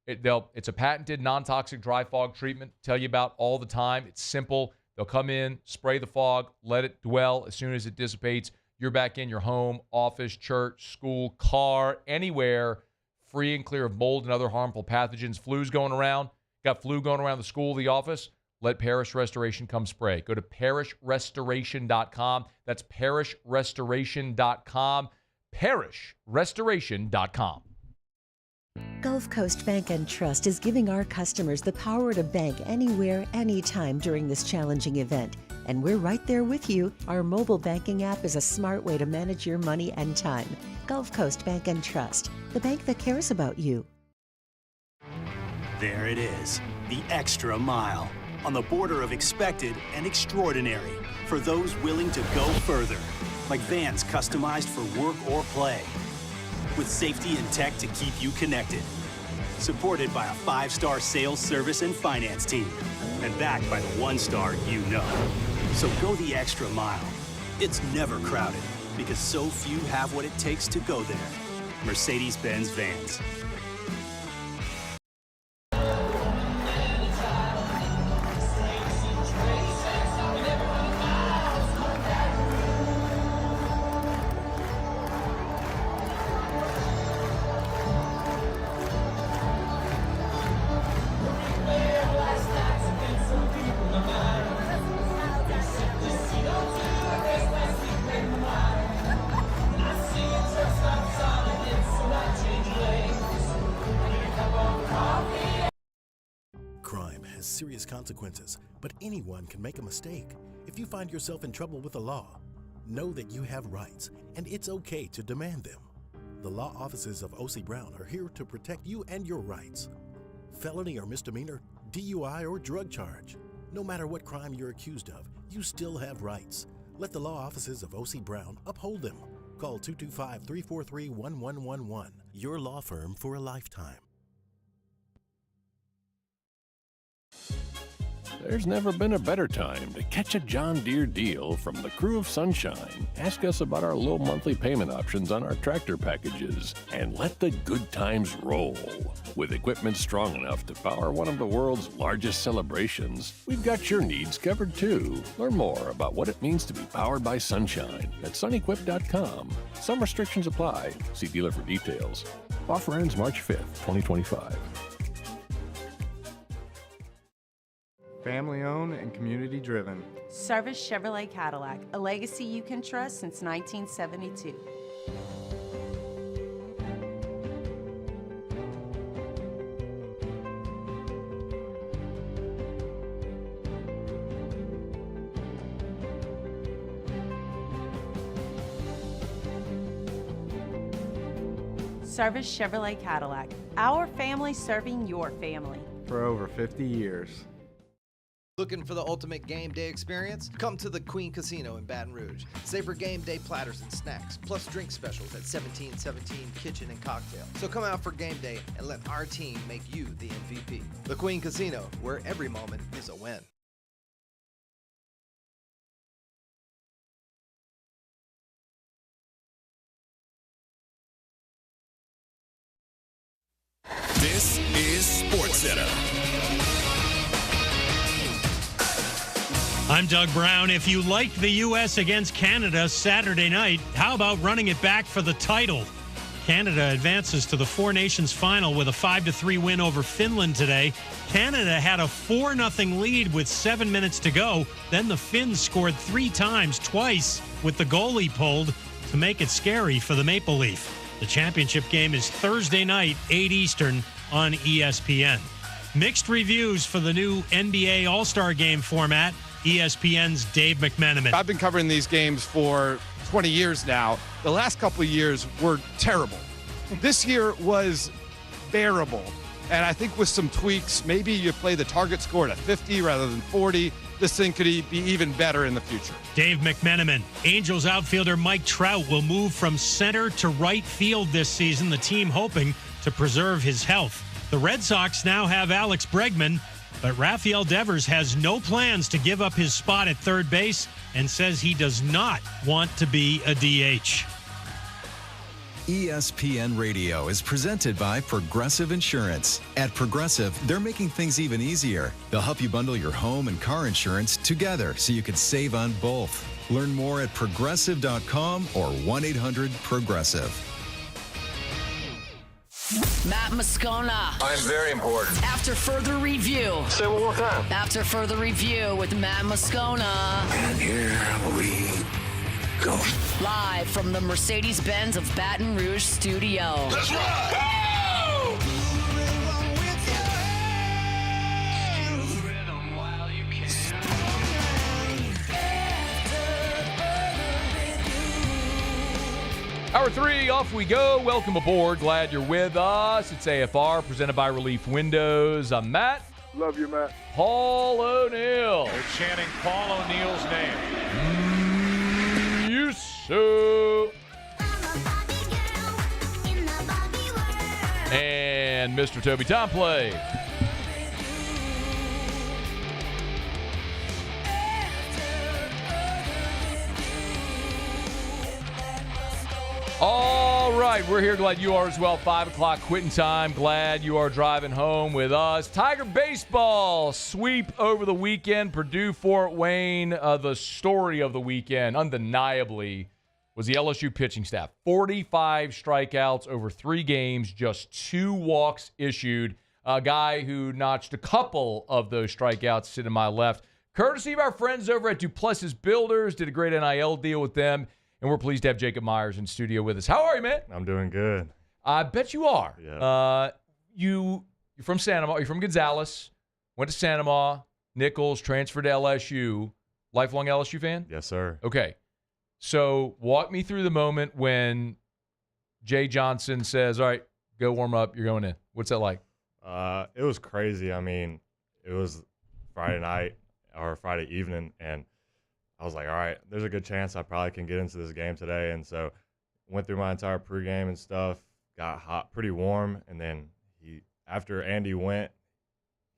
It's a patented non-toxic dry fog treatment. Tell you about all the time. It's simple. They'll come in, spray the fog, let it dwell. As soon as it dissipates, you're back in your home, office, church, school, car, anywhere, free and clear of mold and other harmful pathogens. Flu's going around. Got flu going around the school, the office. Let Parish Restoration come spray. Go to parishrestoration.com. That's parishrestoration.com. Parishrestoration.com. Gulf Coast Bank and Trust is giving our customers the power to bank anywhere, anytime during this challenging event. And we're right there with you. Our mobile banking app is a smart way to manage your money and time. Gulf Coast Bank and Trust, the bank that cares about you. There it is, the extra mile. On the border of expected and extraordinary for those willing to go further, like vans customized for work or play, with safety and tech to keep you connected. Supported by a 5-star sales, service, and finance team, and backed by the 1-star you know. So go the extra mile. It's never crowded because so few have what it takes to go there. Mercedes-Benz Vans. Serious consequences, but anyone can make a mistake. If you find yourself in trouble with the law, know that you have rights, and it's okay to demand them. The law offices of O.C. Brown are here to protect you and your rights. Felony or misdemeanor, DUI or drug charge. No matter what crime you're accused of, you still have rights. Let the law offices of O.C. Brown uphold them. Call 225-343-1111. Your law firm for a lifetime. There's never been a better time to catch a John Deere deal from the crew of Sunshine. Ask us about our low monthly payment options on our tractor packages and let the good times roll. With equipment strong enough to power one of the world's largest celebrations, we've got your needs covered too. Learn more about what it means to be powered by Sunshine at sunequip.com. Some restrictions apply. See dealer for details. Offer ends March 5th, 2025. Family owned and community driven. Service Chevrolet Cadillac, a legacy you can trust since 1972. Service Chevrolet Cadillac. Our family serving your family. For over 50 years. Looking for the ultimate game day experience? Come to the Queen Casino in Baton Rouge. Savor game day platters and snacks, plus drink specials at 1717 Kitchen and Cocktail. So come out for game day and let our team make you the MVP. The Queen Casino, where every moment is a win. This is SportsCenter. I'm Doug Brown. If you liked the U.S. against Canada Saturday night, how about running it back for the title? Canada advances to the Four Nations final with a 5-3 win over Finland today. Canada had a 4-0 lead with 7 minutes to go. Then the Finns scored 3 times, twice with the goalie pulled to make it scary for the Maple Leaf. The championship game is Thursday night, 8 Eastern on ESPN. Mixed reviews for the new NBA All-Star Game format. ESPN's Dave McMenamin. I've been covering these games for 20 years now. The last couple of years were terrible. This year was bearable. And I think with some tweaks, maybe you play the target score at 50 rather than 40. This thing could be even better in the future. Dave McMenamin. Angels outfielder Mike Trout will move from center to right field this season, the team hoping to preserve his health. The Red Sox now have Alex Bregman, but Rafael Devers has no plans to give up his spot at third base and says he does not want to be a DH. ESPN Radio is presented by Progressive Insurance. At Progressive, they're making things even easier. They'll help you bundle your home and car insurance together so you can save on both. Learn more at progressive.com or 1-800-PROGRESSIVE. Matt Moscona. I'm very important. After further review. Say it one more time. After further review with Matt Moscona. And here we go. Live from the Mercedes-Benz of Baton Rouge studio. Let's ride! Woo! Hour 3, off we go. Welcome aboard. Glad you're with us. It's AFR, presented by Relief Windows. I'm Matt. Love you, Matt. Paul O'Neill. They're chanting Paul O'Neill's name. Yusu. And Mr. Toby Tomplay. All right, we're here. Glad you are as well. 5 o'clock quitting time. Glad you are driving home with us. Tiger baseball sweep over the weekend. Purdue, Fort Wayne. The story of the weekend, undeniably, was the LSU pitching staff. 45 strikeouts over 3 games, just 2 walks issued. A guy who notched a couple of those strikeouts sitting to my left. Courtesy of our friends over at Duplessis Builders. Did a great NIL deal with them. And we're pleased to have Jacob Myers in studio with us. How are you, man? I'm doing good. I bet you are. Yeah. You're from Santa Ma. You're from Gonzales. Went to Santa Ma. Nichols, transferred to LSU. Lifelong LSU fan? Yes, sir. Okay. So walk me through the moment when Jay Johnson says, all right, go warm up. You're going in. What's that like? It was crazy. I mean, it was Friday night or Friday evening, and I was like, all right, there's a good chance I probably can get into this game today. And so went through my entire pregame and stuff, got hot, pretty warm. And then after Andy went,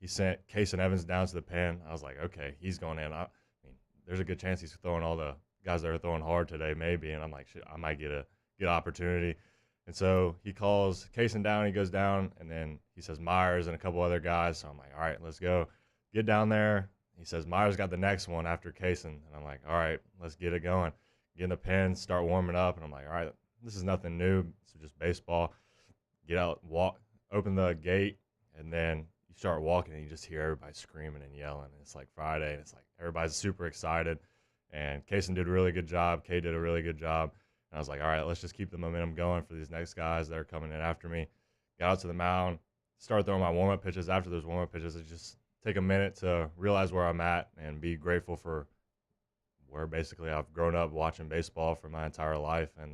he sent Case and Evans down to the pen. I was like, okay, he's going in. I mean, there's a good chance he's throwing all the guys that are throwing hard today, maybe. And I'm like, shit, I might get an opportunity. And so he calls Case down, he goes down, and then he says Myers and a couple other guys. So I'm like, all right, let's go. Get down there. He says Myers got the next one after Kaysen. And I'm like, all right, let's get it going. Get in the pen, start warming up. And I'm like, all right, this is nothing new. It's just baseball. Get out, walk, open the gate, and then you start walking and you just hear everybody screaming and yelling. And it's like Friday, and it's like everybody's super excited. And Kaysen did a really good job. Kay did a really good job. And I was like, all right, let's just keep the momentum going for these next guys that are coming in after me. Got out to the mound, started throwing my warm-up pitches. After those warm-up pitches, it just take a minute to realize where I'm at and be grateful for where basically I've grown up watching baseball for my entire life. And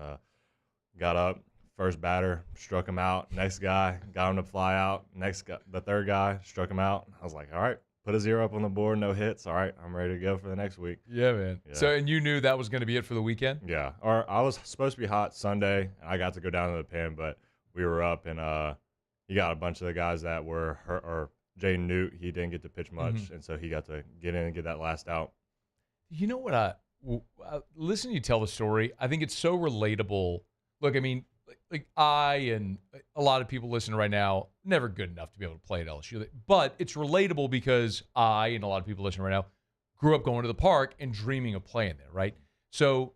got up First batter, struck him out. Next guy, got him to fly out. Next guy, the third guy, struck him out. I was like, all right, put a 0 up on the board, no hits. All right, I'm ready to go for the next week. Yeah, man. Yeah. So, and you knew that was going to be it for the weekend? Yeah. Or I was supposed to be hot Sunday, and I got to go down to the pen, but we were up, and he got a bunch of the guys that were hurt, or Jay Newt, he didn't get to pitch much, and so he got to get in and get that last out. You know what? Listen to you tell the story. I think it's so relatable. Look, I mean, like I and a lot of people listening right now, never good enough to be able to play at LSU. But it's relatable because I and a lot of people listening right now grew up going to the park and dreaming of playing there, right? So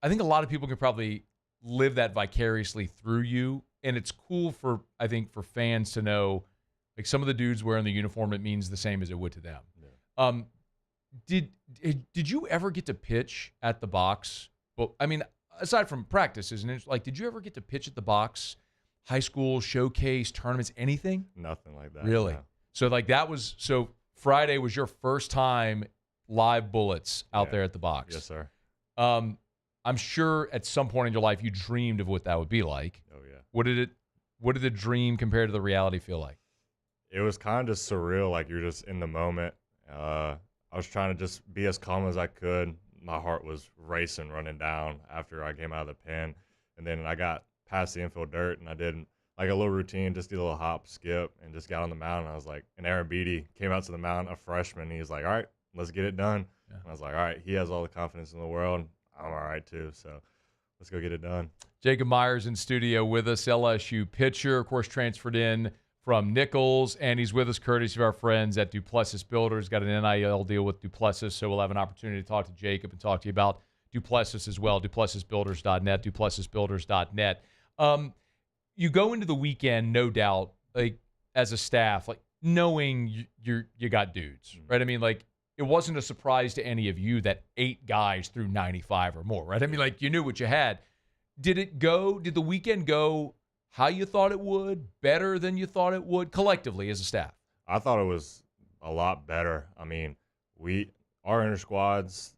I think a lot of people can probably live that vicariously through you. And it's cool for, I think, for fans to know, like some of the dudes wearing the uniform, it means the same as it would to them. Yeah. Did you ever get to pitch at the box? Well, I mean, aside from practice, isn't it? Like, did you ever get to pitch at the box, high school, showcase, tournaments, anything? Nothing like that. Really? No. So, like, so Friday was your first time live bullets out there at the box. Yes, sir. I'm sure at some point in your life you dreamed of what that would be like. Oh, yeah. What did the dream compare to the reality feel like? It was kind of just surreal, like you're just in the moment. I was trying to just be as calm as I could. My heart was racing, running down after I came out of the pen. And then I got past the infield dirt, and I did like a little routine, just did a little hop, skip, and just got on the mound. And I was like, and Aaron Beatty came out to the mound, a freshman. And he was like, all right, let's get it done. Yeah. And I was like, all right, he has all the confidence in the world. I'm all right, too. So let's go get it done. Jacob Myers in studio with us, LSU pitcher, of course, transferred in from Nichols, and he's with us courtesy of our friends at Duplessis Builders. Got an NIL deal with Duplessis, so we'll have an opportunity to talk to Jacob and talk to you about Duplessis as well, duplessisbuilders.net, duplessisbuilders.net. You go into the weekend, no doubt, like as a staff, like knowing you got dudes, right? I mean, like it wasn't a surprise to any of you that 8 guys threw 95 or more, right? I mean, like you knew what you had. Did the weekend go how you thought it would, better than you thought it would, collectively as a staff? I thought it was a lot better. I mean, our inter squads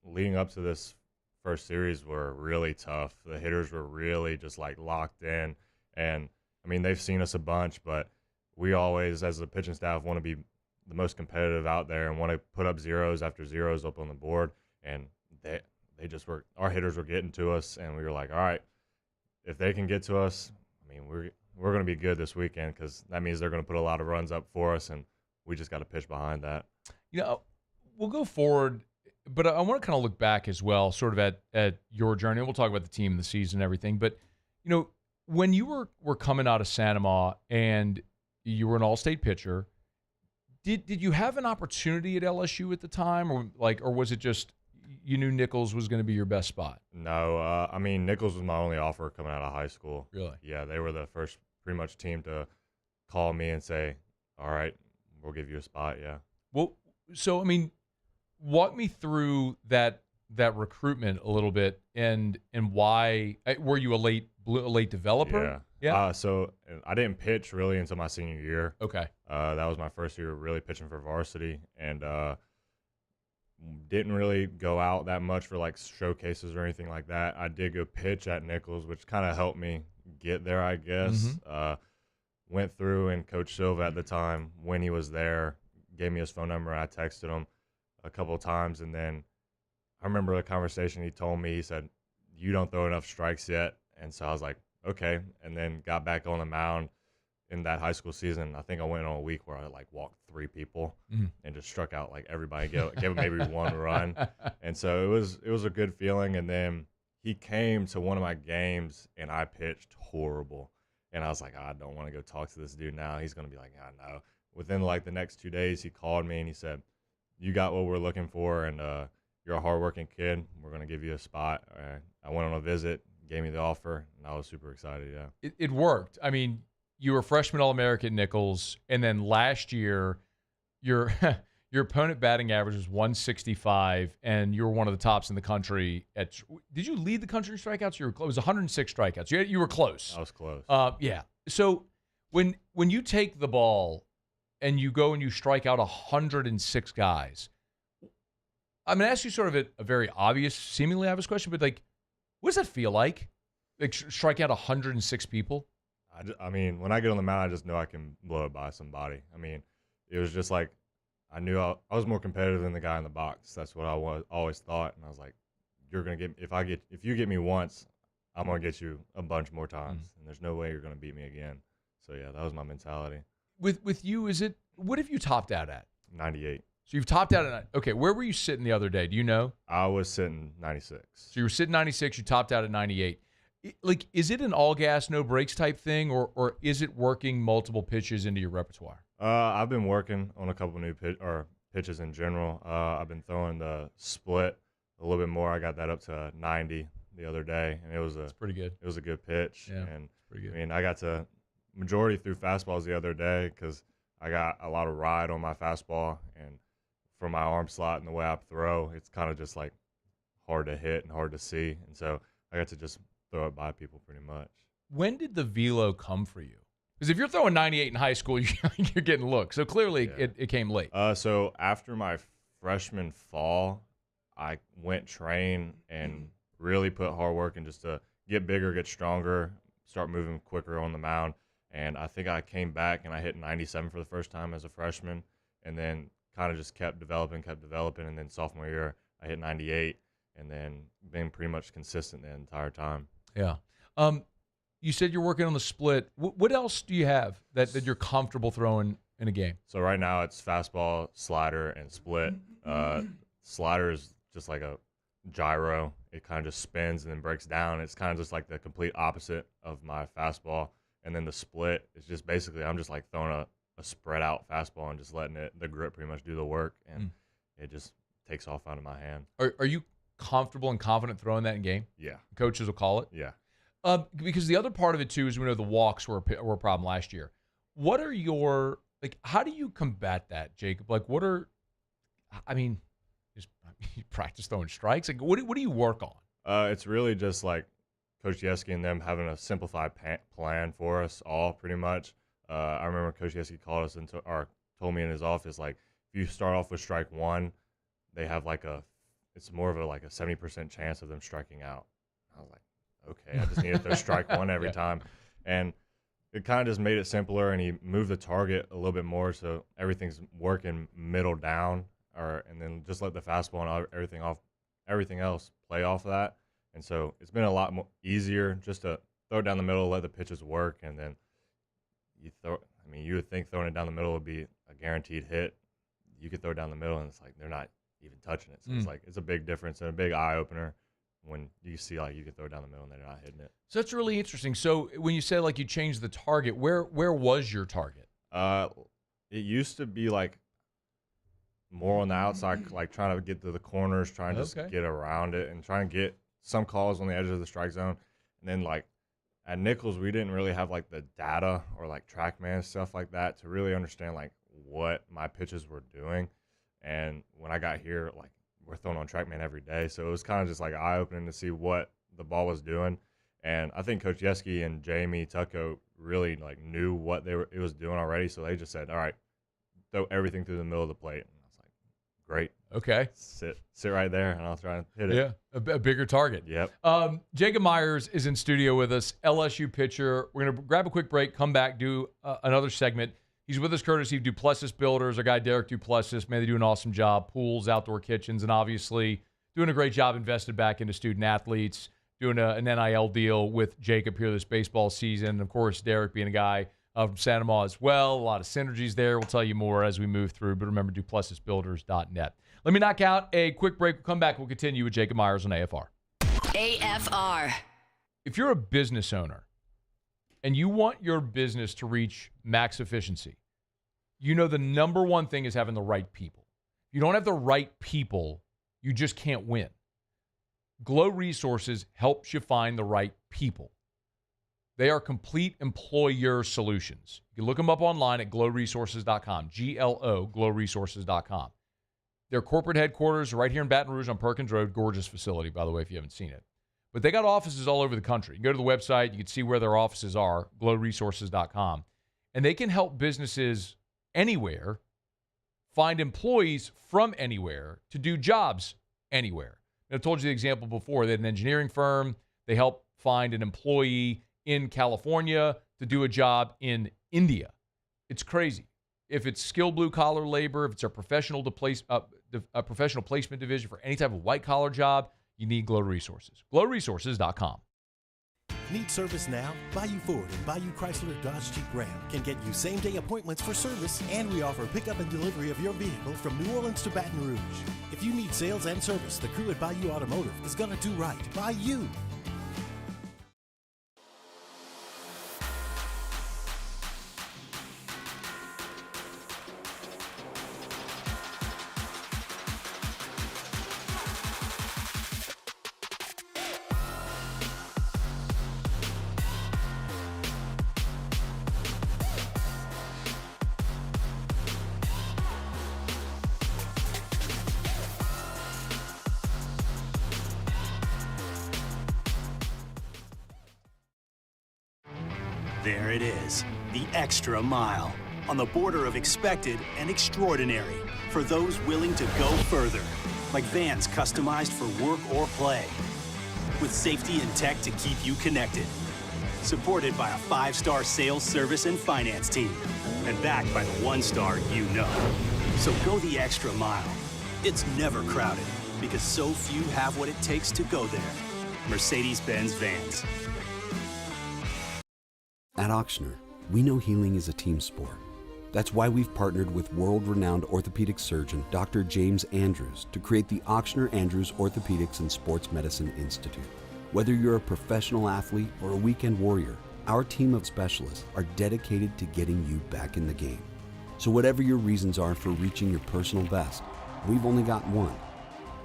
leading up to this first series were really tough. The hitters were really just like locked in, and I mean they've seen us a bunch, but we always, as a pitching staff, want to be the most competitive out there and want to put up zeros after zeros up on the board. And they just were, our hitters were getting to us, and we were like, all right, if they can get to us, I mean, we're going to be good this weekend because that means they're going to put a lot of runs up for us, and we just got to pitch behind that. You know, we'll go forward, but I want to kind of look back as well, sort of at your journey. We'll talk about the team and the season and everything. But, you know, when you were coming out of Santa Ma and you were an all-state pitcher, did you have an opportunity at LSU at the time, or was it just you knew Nichols was going to be your best spot? No, I mean, Nichols was my only offer coming out of high school. Really? Yeah, they were the first pretty much team to call me and say, all right, we'll give you a spot, yeah. Well, so, I mean, walk me through that recruitment a little bit and why. Were you a late developer? Yeah. Yeah. So I didn't pitch really until my senior year. Okay. That was my first year really pitching for varsity, and didn't really go out that much for like showcases or anything like that. I did go pitch at Nichols, which kind of helped me get there, I guess. Mm-hmm. Went through, and Coach Silva at the time, when he was there, gave me his phone number, and I texted him a couple of times. And then I remember the conversation he told me. He said, you don't throw enough strikes yet. And so I was like, okay. And then got back on the mound in that high school season. I think I went on a week where I like walked 3 people and just struck out like everybody, gave them maybe 1 run. And so it was a good feeling. And then he came to one of my games, and I pitched horrible. And I was like, I don't want to go talk to this dude now. He's going to be like, I know. Within like the next 2 days, he called me and he said, you got what we're looking for, and you're a hardworking kid. We're going to give you a spot. I went on a visit, gave me the offer, and I was super excited, yeah. It worked. I mean, you were freshman All-American at Nichols, and then last year, your opponent batting average was 165, and you were one of the tops in the country. Did you lead the country in strikeouts? You were close. It was 106 strikeouts. You were close. I was close. Yeah. So when you take the ball and you go and you strike out 106 guys, I'm going to ask you sort of a very obvious, seemingly obvious question, but like, what does that feel like? Like strike out 106 people? I mean, when I get on the mound, I just know I can blow it by somebody. I mean, it was just like I knew I was more competitive than the guy in the box. That's what I always thought, and I was like, "You're gonna get if you get me once, I'm gonna get you a bunch more times, and there's no way you're gonna beat me again." So yeah, that was my mentality. With you, what have you topped out at? 98. So you've topped out at okay. Where were you sitting the other day? Do you know? I was sitting 96. So you were sitting 96. You topped out at 98. Like, is it an all gas, no brakes type thing, or is it working multiple pitches into your repertoire? I've been working on a couple new pitches in general. I've been throwing the split a little bit more. I got that up to 90 the other day, and that's pretty good. It was a good pitch. Yeah, and pretty good. I mean, I got to majority through fastballs the other day because I got a lot of ride on my fastball, and from my arm slot and the way I throw, it's kind of just like hard to hit and hard to see, and so I got to just throw it by people pretty much. When did the velo come for you? Because if you're throwing 98 in high school, you're getting looks. So clearly it came late. So after my freshman fall, I went train and really put hard work in just to get bigger, get stronger, start moving quicker on the mound. And I think I came back and I hit 97 for the first time as a freshman, and then kind of just kept developing. And then sophomore year, I hit 98, and then been pretty much consistent the entire time. Yeah. You said you're working on the split. What else do you have that you're comfortable throwing in a game? So right now it's fastball, slider, and split. Slider is just like a gyro. It kind of just spins and then breaks down. It's kind of just like the complete opposite of my fastball. And then the split is just basically I'm just like throwing a spread out fastball and just letting the grip pretty much do the work, and it just takes off out of my hand. Are you comfortable and confident throwing that in game? Yeah. Coaches will call it? Yeah. Because the other part of it, too, is we know the walks were a problem last year. What are your – like, how do you combat that, Jacob? Like, what are – I mean, you practice throwing strikes? Like, what do you work on? It's really just like Coach Yeski and them having a simplified plan for us all pretty much. I remember Coach Yeski called us or told me in his office, like, if you start off with strike one, they have like it's more of a 70% chance of them striking out. I was like, okay, I just need to throw strike one every time. And it kind of just made it simpler, and he moved the target a little bit more so everything's working middle down, and then just let the fastball and everything else play off of that. And so it's been a lot more easier just to throw it down the middle, let the pitches work, and then you would think throwing it down the middle would be a guaranteed hit. You could throw it down the middle, and it's like they're not even touching it. So it's a big difference and a big eye-opener when you see like you can throw it down the middle and they're not hitting it. So that's really interesting. So when you say like you changed the target, where was your target? It used to be like more on the outside, like trying to get to the corners, trying to just get around it and trying to get some calls on the edge of the strike zone. And then like at Nichols, we didn't really have like the data or like TrackMan stuff like that to really understand like what my pitches were doing. And when I got here, like we're throwing on TrackMan every day, so it was kind of just like eye-opening to see what the ball was doing. And I think Coach Yeski and Jamie Tucko really like knew what it was doing already, so they just said, "All right, throw everything through the middle of the plate." And I was like, "Great, okay, sit right there, and I'll try and hit it." Yeah, a bigger target. Yep. Jacob Myers is in studio with us, LSU pitcher. We're gonna grab a quick break, come back, do another segment. He's with us courtesy of Duplessis Builders, our guy Derek Duplessis. Man, they do an awesome job. Pools, outdoor kitchens, and obviously doing a great job invested back into student athletes, doing an NIL deal with Jacob here this baseball season. And, of course, Derek being a guy from Santa Ma as well. A lot of synergies there. We'll tell you more as we move through. But remember, duplessisbuilders.net. Let me knock out a quick break. We'll come back. We'll continue with Jacob Myers on AFR. AFR. If you're a business owner, and you want your business to reach max efficiency, you know the number one thing is having the right people. If you don't have the right people, you just can't win. Glow Resources helps you find the right people. They are complete employer solutions. You can look them up online at glowresources.com, G-L-O, glowresources.com. Their corporate headquarters are right here in Baton Rouge on Perkins Road. Gorgeous facility, by the way, if you haven't seen it. But they got offices all over the country. You go to the website, you can see where their offices are, glowresources.com. And they can help businesses anywhere find employees from anywhere to do jobs anywhere. And I told you the example before. They had an engineering firm. They help find an employee in California to do a job in India. It's crazy. If it's skilled blue-collar labor, if it's a professional placement division for any type of white-collar job, you need Glow Resources. GlowResources.com. Need service now? Bayou Ford and Bayou Chrysler Dodge Jeep Ram can get you same-day appointments for service, and we offer pickup and delivery of your vehicle from New Orleans to Baton Rouge. If you need sales and service, the crew at Bayou Automotive is going to do right by you. There it is, the extra mile, on the border of expected and extraordinary, for those willing to go further, like vans customized for work or play, with safety and tech to keep you connected. Supported by a 5-star sales, service, and finance team, and backed by the 1-star you know. So go the extra mile. It's never crowded, because so few have what it takes to go there. Mercedes-Benz Vans. At Auctioner, we know healing is a team sport. That's why we've partnered with world-renowned orthopedic surgeon Dr. James Andrews to create the Auctioner Andrews Orthopedics and Sports Medicine Institute. Whether you're a professional athlete or a weekend warrior, our team of specialists are dedicated to getting you back in the game. So whatever your reasons are for reaching your personal best, we've only got one: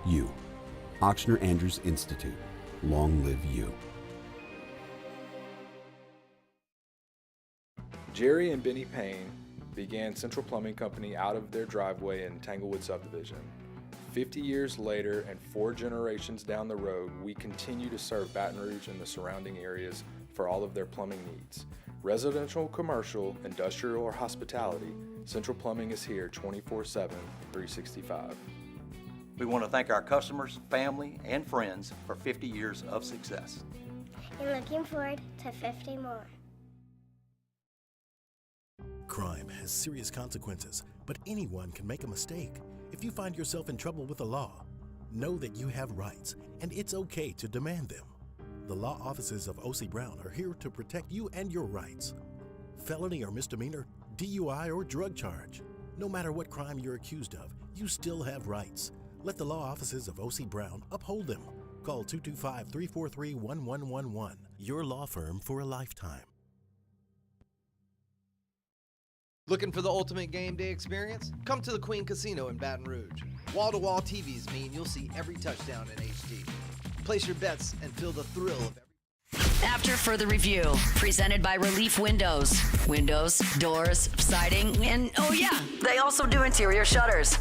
you. Auctioner Andrews Institute. Long live you. Jerry and Benny Payne began Central Plumbing Company out of their driveway in Tanglewood subdivision. 50 years later and 4 generations down the road, we continue to serve Baton Rouge and the surrounding areas for all of their plumbing needs. Residential, commercial, industrial, or hospitality, Central Plumbing is here 24/7, 365. We want to thank our customers, family, and friends for 50 years of success. And looking forward to 50 more. Crime has serious consequences, but anyone can make a mistake. If you find yourself in trouble with the law, know that you have rights, and it's okay to demand them. The law offices of O.C. Brown are here to protect you and your rights. Felony or misdemeanor, DUI or drug charge. No matter what crime you're accused of, you still have rights. Let the law offices of O.C. Brown uphold them. Call 225-343-1111. Your law firm for a lifetime. Looking for the ultimate game day experience? Come to the Queen Casino in Baton Rouge. Wall-to-wall TVs mean you'll see every touchdown in HD. Place your bets and feel the thrill of every... After further review, presented by Relief Windows. Windows, doors, siding, and oh yeah, they also do interior shutters.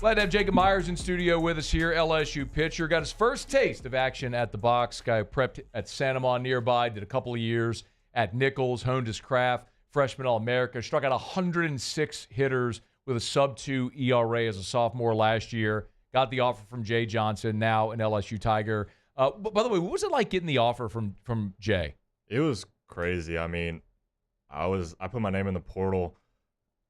Glad to have Jacob Myers in studio with us here. LSU pitcher. Got his first taste of action at the box. Guy prepped at Santa Monica nearby. Did a couple of years at Nichols. Honed his craft. Freshman All-America. Struck out 106 hitters with a sub-2 ERA as a sophomore last year. Got the offer from Jay Johnson, now an LSU Tiger. By the way, what was it like getting the offer from Jay? It was crazy. I mean, I put my name in the portal,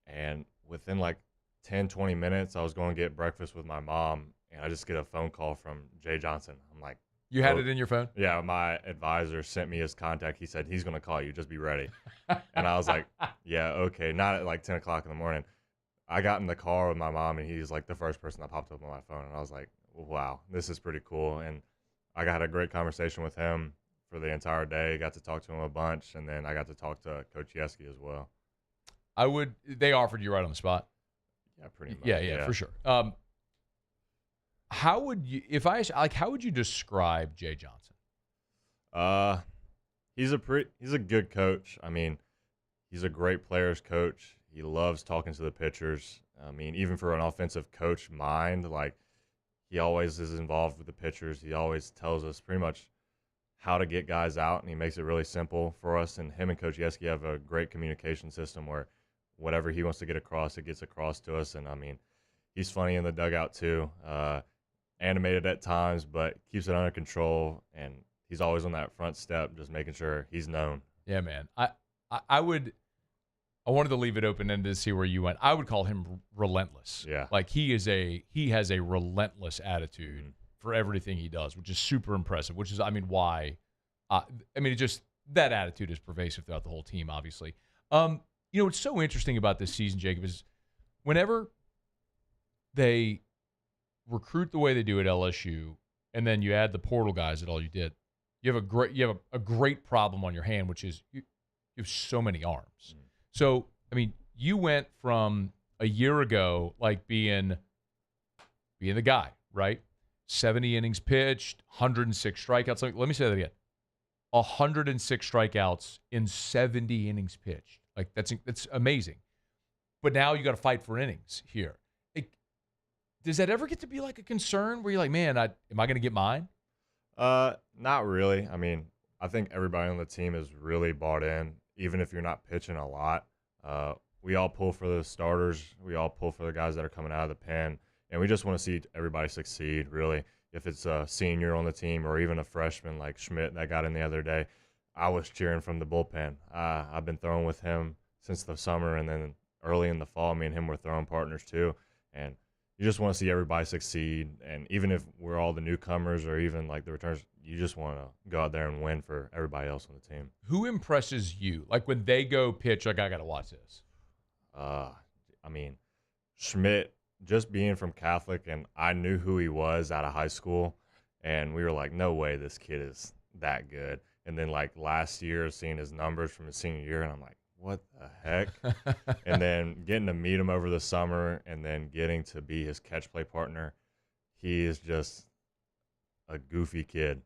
and within like 10, 20 minutes, I was going to get breakfast with my mom, and I just get a phone call from Jay Johnson. I'm like, you had it in your phone? Yeah, my advisor sent me his contact. He said, he's going to call you. Just be ready. And I was like, yeah, okay. Not at like 10 o'clock in the morning. I got in the car with my mom, and he's like the first person that popped up on my phone. And I was like, wow, this is pretty cool. And I had a great conversation with him for the entire day. Got to talk to him a bunch, and then I got to talk to Coach Yeski as well. They offered you right on the spot? Yeah, pretty much. Yeah, for sure. How would you, how would you describe Jay Johnson? He's a good coach. I mean, he's a great players coach. He loves talking to the pitchers. I mean, even for an offensive coach mind, like, he always is involved with the pitchers. He always tells us pretty much how to get guys out, and he makes it really simple for us. And him and Coach Yeski have a great communication system where whatever he wants to get across, it gets across to us. And I mean, he's funny in the dugout too. Animated at times, but keeps it under control, and he's always on that front step, just making sure he's known. Yeah, man. I wanted to leave it open-ended to see where you went. I would call him relentless. Yeah. Like he has a relentless attitude for everything he does, which is super impressive, which is, why. It just, that attitude is pervasive throughout the whole team, obviously. What's so interesting about this season, Jacob, is whenever they recruit the way they do at LSU, and then you add the portal guys at all you did, you have a great problem on your hand, which is you have so many arms. So, you went from a year ago, like being the guy, right? 70 innings pitched, 106 strikeouts. Let me say that again. 106 strikeouts in 70 innings pitched. Like that's amazing. But now you got to fight for innings here. Does that ever get to be like a concern where you're like, man, am I going to get mine? Not really. I think everybody on the team is really bought in, even if you're not pitching a lot. We all pull for the starters. We all pull for the guys that are coming out of the pen, and we just want to see everybody succeed, really. If it's a senior on the team or even a freshman like Schmidt that got in the other day, I was cheering from the bullpen. I've been throwing with him since the summer, and then early in the fall, me and him were throwing partners too. And you just want to see everybody succeed. And even if we're all the newcomers or even like the returns, you just want to go out there and win for everybody else on the team. Who impresses you? Like when they go pitch, like I got to watch this. Schmidt, just being from Catholic, and I knew who he was out of high school, and we were like, no way this kid is that good. And then like last year, seeing his numbers from his senior year, and I'm like, what the heck? And then getting to meet him over the summer and then getting to be his catch play partner, he is just a goofy kid.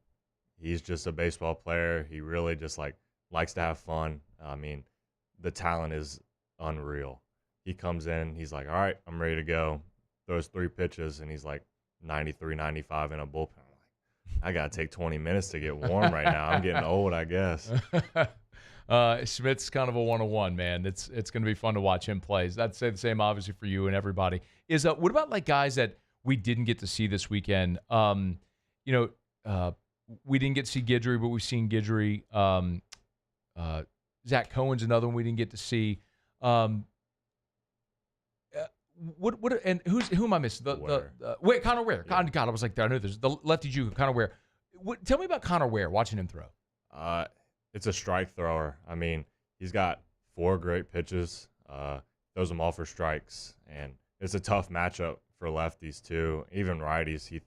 He's just a baseball player. He really just likes to have fun. The talent is unreal. He comes in, he's like, all right, I'm ready to go. Throws 3 pitches, and he's like 93, 95 in a bullpen. I'm like, I got to take 20 minutes to get warm right now. I'm getting old, I guess. Schmidt's kind of a 101, man. It's going to be fun to watch him play. I'd say the same, obviously, for you and everybody. What about like guys that we didn't get to see this weekend? We didn't get to see Guidry, but we've seen Guidry. Zach Cohen's another one we didn't get to see. Who am I missing? Connor Ware. Yeah. God, I was like, I know there's the lefty juke, Connor Ware. Tell me about Connor Ware, watching him throw. It's a strike thrower. He's got 4 great pitches, throws them all for strikes, and it's a tough matchup for lefties too, even righties. He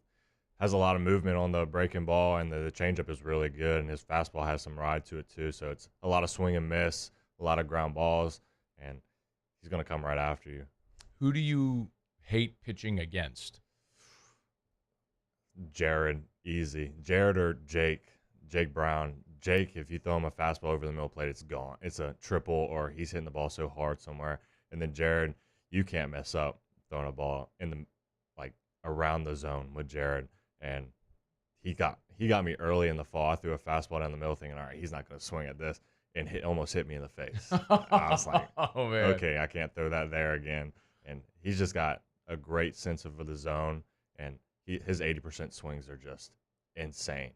has a lot of movement on the breaking ball, and the changeup is really good, and his fastball has some ride to it too. So it's a lot of swing and miss, a lot of ground balls, and he's going to come right after you. Who do you hate pitching against? Jared, easy. Jared or Jake Brown. Jake, if you throw him a fastball over the middle plate, it's gone. It's a triple, or he's hitting the ball so hard somewhere. And then Jared, you can't mess up throwing a ball in the around the zone with Jared. And he got me early in the fall. I threw a fastball down the middle, thinking, all right, he's not going to swing at this, and almost hit me in the face. I was like, oh man, okay, I can't throw that there again. And he's just got a great sense of the zone, and his 80% swings are just insane.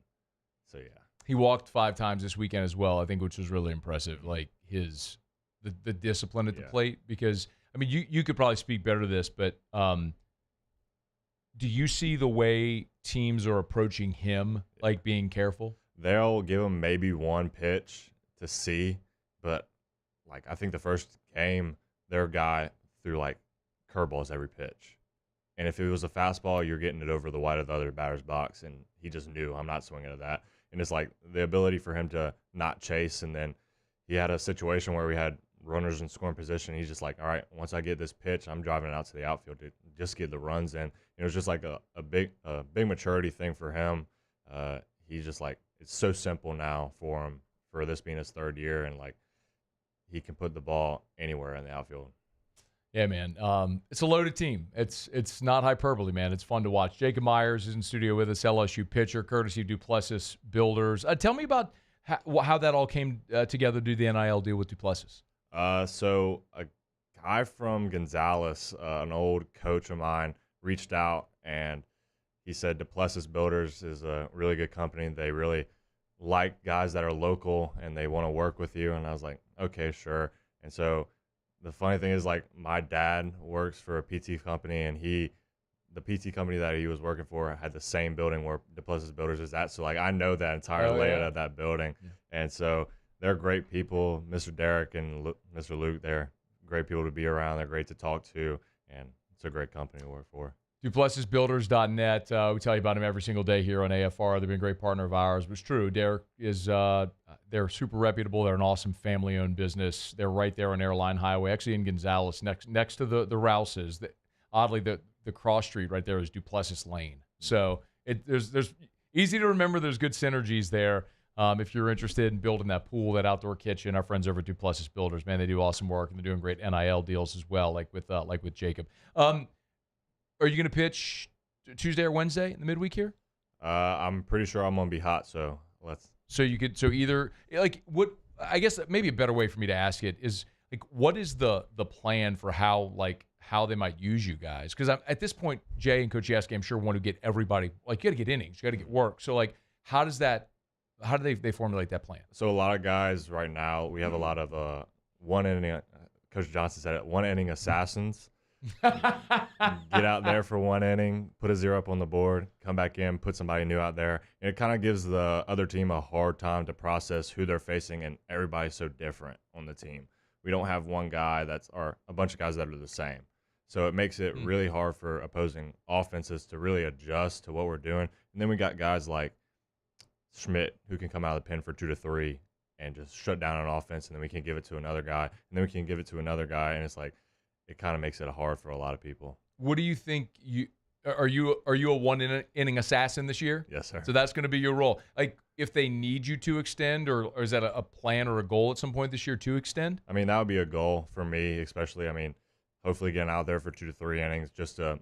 So yeah. He walked 5 times this weekend as well, I think, which was really impressive. Like the discipline at the plate, because you could probably speak better to this, but do you see the way teams are approaching him, like being careful? They'll give him maybe 1 pitch to see, but I think the first game, their guy threw curveballs every pitch. And if it was a fastball, you're getting it over the white of the other batter's box, and he just knew, I'm not swinging at that. And it's the ability for him to not chase, and then he had a situation where we had runners in scoring position. He's just all right, once I get this pitch, I'm driving it out to the outfield to just get the runs in. And it was just a big maturity thing for him. He's just it's so simple now for him, for this being his 3rd year, and he can put the ball anywhere in the outfield. Yeah, man. It's a loaded team. It's not hyperbole, man. It's fun to watch. Jacob Myers is in studio with us, LSU pitcher, courtesy of Duplessis Builders. Tell me about how that all came together to do the NIL deal with Duplessis. So guy from Gonzales, an old coach of mine, reached out and he said Duplessis Builders is a really good company. They really like guys that are local and they want to work with you. And I was like, okay, sure. And so the funny thing is, like, my dad works for a PT company, and the PT company that he was working for had the same building where Duplessis Builders is at. So, like, I know that entire layout of that building. Yeah. And so they're great people. Mr. Derek and Mr. Luke, they're great people to be around. They're great to talk to, and it's a great company to work for. DuplessisBuilders.net. We tell you about them every single day here on AFR. They've been a great partner of ours. But it's true. Derek is they're super reputable. They're an awesome family-owned business. They're right there on Airline Highway, actually in Gonzales, next to the Rouses. Oddly, the cross street right there is Duplessis Lane. So there's easy to remember. There's good synergies there. If you're interested in building that pool, that outdoor kitchen, our friends over at Duplessis Builders, man, they do awesome work, and they're doing great NIL deals as well, like with Jacob. Are you going to pitch Tuesday or Wednesday in the midweek here? I'm pretty sure I'm going to be hot, so let's. So either like what I guess maybe a better way for me to ask it is like what is the plan for how they might use you guys? Because at this point, Jay and Coach Yaski, I'm sure want to get everybody, like, you got to get innings, you got to get work. So like how do they formulate that plan? So a lot of guys right now, we have a lot of one inning. Coach Johnson said it, one inning assassins. Get out there for one inning, put a 0 up on the board, come back in, put somebody new out there. And it kind of gives the other team a hard time to process who they're facing, and everybody's so different on the team. We don't have one guy or a bunch of guys that are the same. So it makes it really hard for opposing offenses to really adjust to what we're doing. And then we got guys like Schmidt who can come out of the pen for 2 to 3 and just shut down an offense, and then we can give it to another guy, and then we can give it to another guy, and it's like, it kind of makes it hard for a lot of people. What do you think? Are you a one inning assassin this year? Yes, sir. So that's going to be your role. Like, if they need you to extend, or is that a plan or a goal at some point this year to extend? I mean, that would be a goal for me, especially. I mean, hopefully getting out there for 2 to 3 innings just to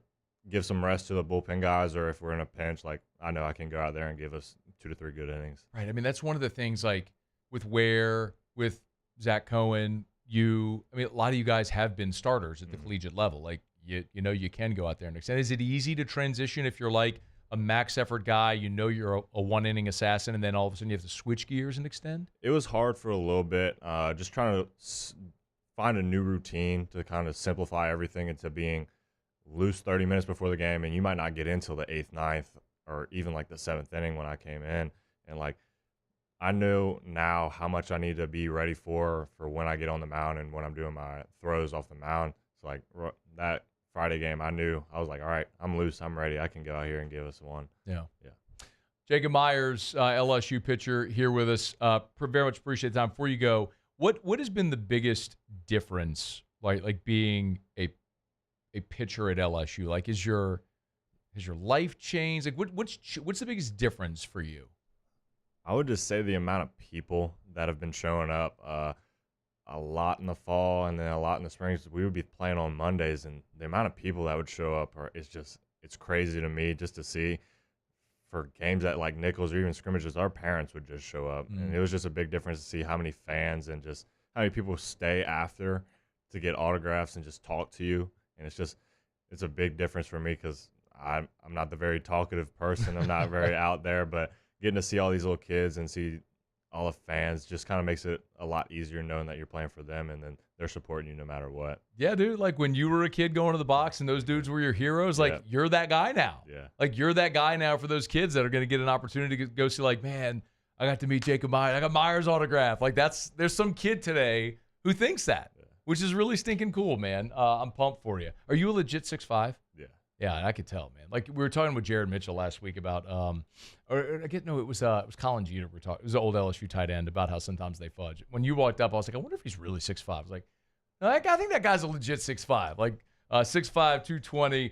give some rest to the bullpen guys, or if we're in a pinch, like, I know I can go out there and give us 2 to 3 good innings. Right. I mean, that's one of the things, like with Zach Cohen. A lot of you guys have been starters at the collegiate level. Like, you can go out there and extend. Is it easy to transition if you're like a max effort guy, you're a one inning assassin, and then all of a sudden you have to switch gears and extend? It was hard for a little bit, just trying to find a new routine to kind of simplify everything into being loose 30 minutes before the game, and you might not get in till the 8th, 9th, or even like the 7th inning when I came in. And like, I know now how much I need to be ready for when I get on the mound and when I'm doing my throws off the mound. So like that Friday game, I was like, all right, I'm loose, I'm ready. I can go out here and give us one. Yeah. Jacob Myers, LSU pitcher, here with us. Very much appreciate the time. Before you go, what has been the biggest difference, like being a pitcher at LSU? Like, has your life changed? Like, what's the biggest difference for you? I would just say the amount of people that have been showing up, a lot in the fall and then a lot in the spring. We would be playing on Mondays, and the amount of people that would show up it's crazy to me just to see. For games at like Nichols or even scrimmages, our parents would just show up, and it was just a big difference to see how many fans and just how many people stay after to get autographs and just talk to you. And it's a big difference for me because I'm not the very talkative person. I'm not very out there, but getting to see all these little kids and see all the fans just kind of makes it a lot easier knowing that you're playing for them and then they're supporting you no matter what. Yeah, dude. Like when you were a kid going to the box and those dudes were your heroes, like you're that guy now. Yeah. Like you're that guy now for those kids that are going to get an opportunity to go see, like, man, I got to meet Jacob Myers. I got Myers' autograph. Like there's some kid today who thinks that, which is really stinking cool, man. I'm pumped for you. Are you a legit 6'5"? Yeah. Yeah, I could tell, man. Like we were talking with Jared Mitchell last week about, it was Colin Jeter. It was an old LSU tight end about how sometimes they fudge. When you walked up, I was like, I wonder if he's really 6'5". I was like, no, I think that guy's a legit 6'5". Like 6'5", 220.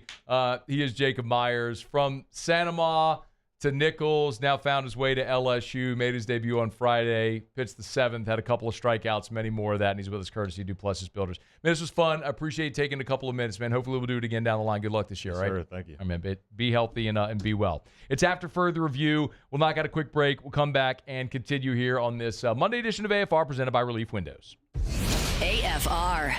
He is Jacob Myers from Santa Ma to Nichols. Now found his way to LSU. Made his debut on Friday. Pitched the 7th. Had a couple of strikeouts. Many more of that. And he's with us courtesy of Duplessis Builders. Man, this was fun. I appreciate you taking a couple of minutes, man. Hopefully we'll do it again down the line. Good luck this year, yes, right? Sir, thank you. All right, man. Be healthy and be well. It's after further review. We'll knock out a quick break. We'll come back and continue here on this Monday edition of AFR presented by Relief Windows. AFR.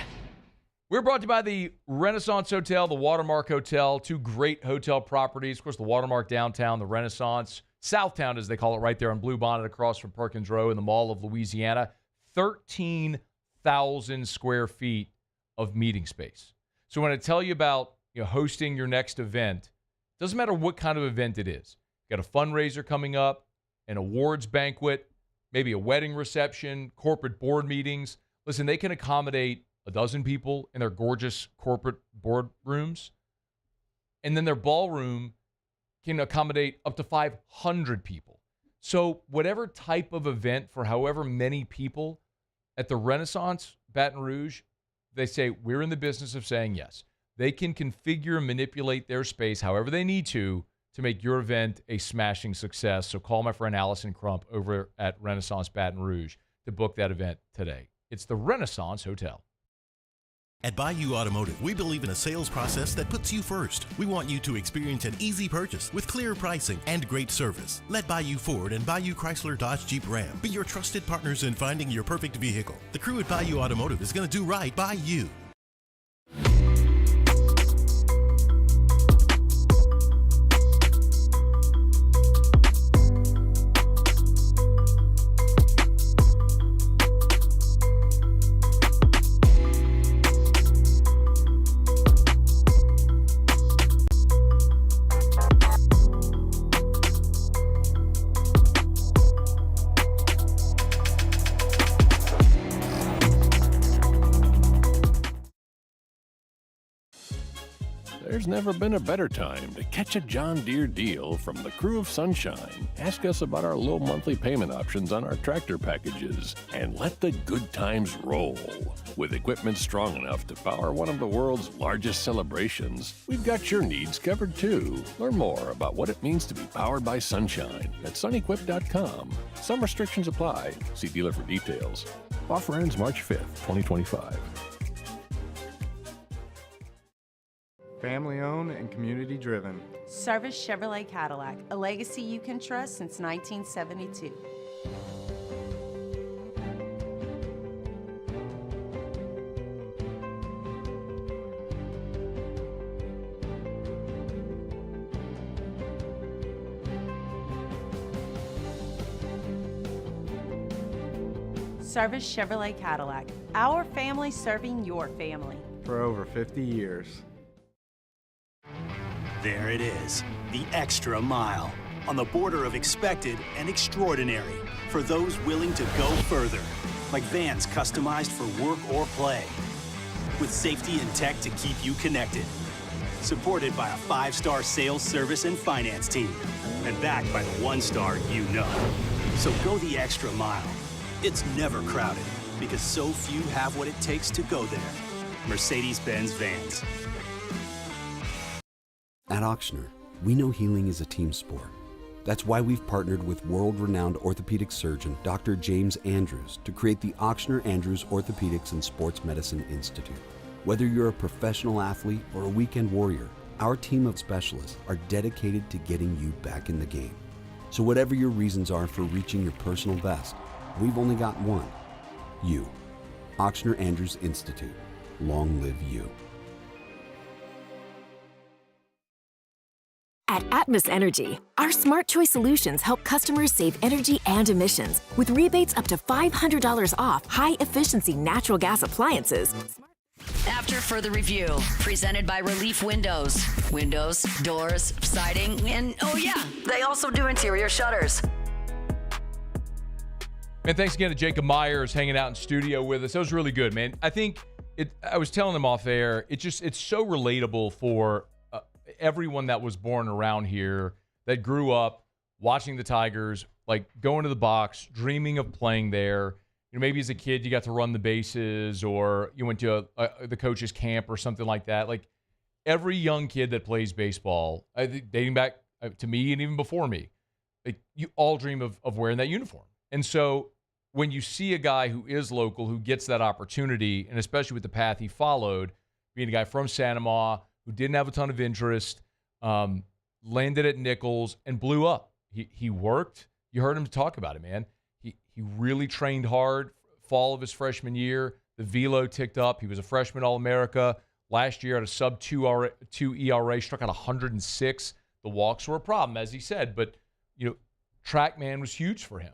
We're brought to you by the Renaissance Hotel, the Watermark Hotel, two great hotel properties. Of course, the Watermark downtown, the Renaissance, Southtown as they call it, right there on Blue Bonnet across from Perkins Row in the Mall of Louisiana. 13,000 square feet of meeting space. So when I tell you about hosting your next event, doesn't matter what kind of event it is. You got a fundraiser coming up, an awards banquet, maybe a wedding reception, corporate board meetings. Listen, they can accommodate a dozen people in their gorgeous corporate boardrooms. And then their ballroom can accommodate up to 500 people. So whatever type of event for however many people at the Renaissance Baton Rouge, they say we're in the business of saying yes. They can configure and manipulate their space however they need to make your event a smashing success. So call my friend Allison Crump over at Renaissance Baton Rouge to book that event today. It's the Renaissance Hotel. At Bayou Automotive, we believe in a sales process that puts you first. We want you to experience an easy purchase with clear pricing and great service. Let Bayou Ford and Bayou Chrysler Dodge Jeep Ram be your trusted partners in finding your perfect vehicle. The crew at Bayou Automotive is going to do right by you. There's never been a better time to catch a John Deere deal from the crew of Sunshine. Ask us about our low monthly payment options on our tractor packages and let the good times roll. With equipment strong enough to power one of the world's largest celebrations, we've got your needs covered too. Learn more about what it means to be powered by Sunshine at sunequip.com. Some restrictions apply. See dealer for details. Offer ends March 5th, 2025. Family owned and community driven. Service Chevrolet Cadillac, a legacy you can trust since 1972. Service Chevrolet Cadillac, our family serving your family. For over 50 years. There it is, the extra mile, on the border of expected and extraordinary, for those willing to go further, like vans customized for work or play, with safety and tech to keep you connected, supported by a 5-star sales, service, and finance team, and backed by the 1-star you know. So go the extra mile. It's never crowded, because so few have what it takes to go there. Mercedes-Benz Vans. At Auctioner, we know healing is a team sport. That's why we've partnered with world-renowned orthopedic surgeon Dr. James Andrews to create the Auctioner Andrews Orthopedics and Sports Medicine Institute. Whether you're a professional athlete or a weekend warrior, our team of specialists are dedicated to getting you back in the game. So whatever your reasons are for reaching your personal best, we've only got one: you. Auctioner Andrews Institute. Long live you. At Atmos Energy, our Smart Choice solutions help customers save energy and emissions with rebates up to $500 off high-efficiency natural gas appliances. After further review, presented by Relief Windows. Windows, doors, siding, and oh yeah, they also do interior shutters. Man, thanks again to Jacob Myers hanging out in studio with us. That was really good, man. I think I was telling him off air, it's so relatable for everyone that was born around here, that grew up watching the Tigers, like going to the box, dreaming of playing there. Maybe as a kid you got to run the bases, or you went to the coach's camp or something like that. Like every young kid that plays baseball, dating back to me and even before me, like you all dream of wearing that uniform. And so when you see a guy who is local, who gets that opportunity, and especially with the path he followed, being a guy from Santa Ma, who didn't have a ton of interest, landed at Nichols and blew up. He worked. You heard him talk about it, man. He really trained hard fall of his freshman year, The velo ticked up. He was a freshman All-America. Last year at a sub-2 ERA, struck out 106. The walks were a problem, as he said. But, TrackMan was huge for him.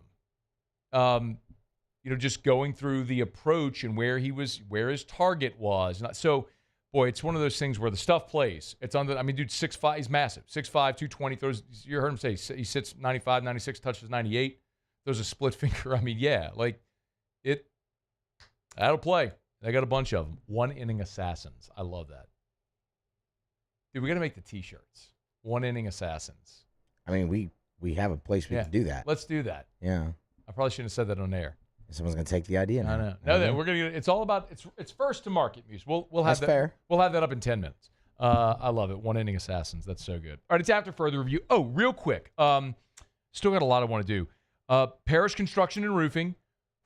Just going through the approach and where his target was. So, boy, it's one of those things where the stuff plays. It's on the, dude, 6'5", he's massive. 6'5", 220, throws, you heard him say, he sits 95, 96, touches 98, throws a split finger. That'll play. They got a bunch of them. One-inning assassins. I love that. Dude, we got to make the T-shirts. One-inning assassins. We have a place we can do that. Let's do that. Yeah. I probably shouldn't have said that on air. Someone's gonna take the idea now. I know. No, that we're gonna. It's all about. It's first to market, Muse. We'll have That's that. fair. We'll have that up in 10 minutes. I love it. One-inning assassins. That's so good. All right, it's after further review. Oh, real quick. Still got a lot I want to do. Parish Construction and Roofing.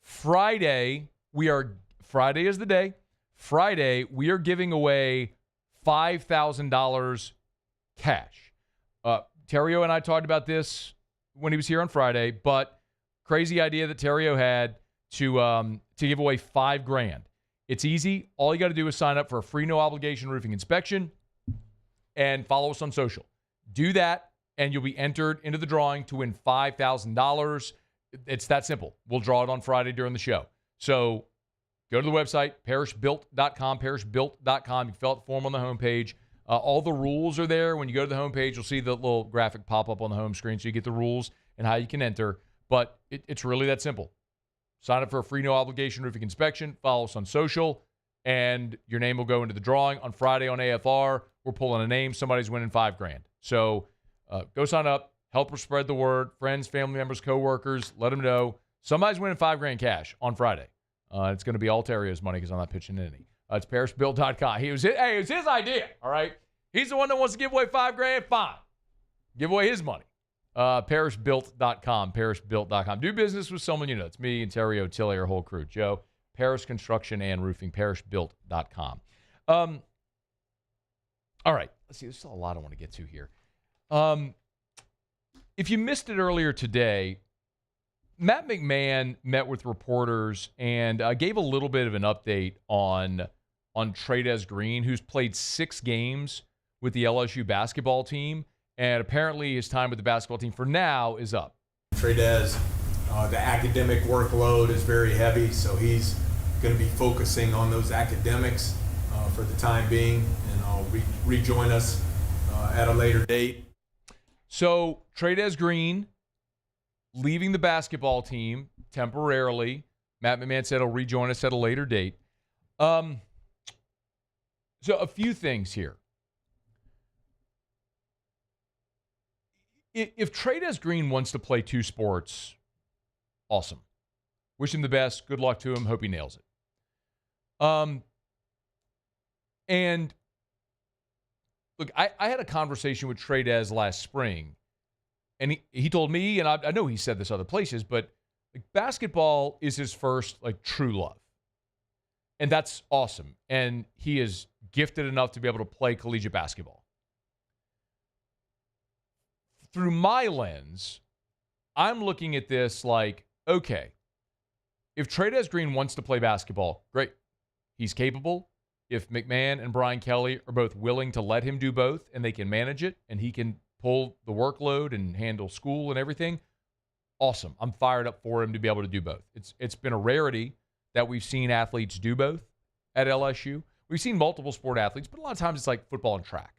Friday is the day. Friday, we are giving away $5,000 cash. Terrio and I talked about this when he was here on Friday, but crazy idea that Terrio had to give away $5,000. It's easy. All you got to do is sign up for a free no obligation roofing inspection and follow us on social. Do that, and you'll be entered into the drawing to win $5,000. It's that simple. We'll draw it on Friday during the show. So go to the website, parishbuilt.com, parishbuilt.com. You can fill out the form on the homepage. All the rules are there. When you go to the homepage, you'll see the little graphic pop up on the home screen, so you get the rules and how you can enter. But it's really that simple. Sign up for a free no obligation roofing inspection. Follow us on social, and your name will go into the drawing on Friday on AFR. We're pulling a name. Somebody's winning $5,000. So go sign up. Help us spread the word. Friends, family members, coworkers, let them know. Somebody's winning $5,000 cash on Friday. It's going to be all Terrio's money because I'm not pitching any. It's parishbuilt.com. It was his idea, all right? He's the one that wants to give away $5,000. Fine. Give away his money. Parishbuilt.com, parishbuilt.com. Do business with someone you know. It's me and Terrio, Tilly, our whole crew. Joe, Parish Construction and Roofing, parishbuilt.com. All right. Let's see. There's still a lot I want to get to here. If you missed it earlier today, Matt McMahon met with reporters and gave a little bit of an update on Trades Green, who's played 6 games with the LSU basketball team, and apparently his time with the basketball team for now is up. Trades, the academic workload is very heavy, so he's going to be focusing on those academics for the time being, and I'll rejoin us at a later date. So Trades Green leaving the basketball team temporarily. Matt McMahon said he'll rejoin us at a later date. So a few things here. If Trades Green wants to play 2 sports, awesome. Wish him the best. Good luck to him. Hope he nails it. And look, I had a conversation with Trades last spring, and he told me, and I know he said this other places, but basketball is his first true love. And that's awesome. And he is gifted enough to be able to play collegiate basketball. Through my lens, I'm looking at this okay, if Trades Green wants to play basketball, great. He's capable. If McMahon and Brian Kelly are both willing to let him do both and they can manage it and he can pull the workload and handle school and everything, awesome. I'm fired up for him to be able to do both. It's been a rarity that we've seen athletes do both at LSU. We've seen multiple sport athletes, but a lot of times it's like football and track.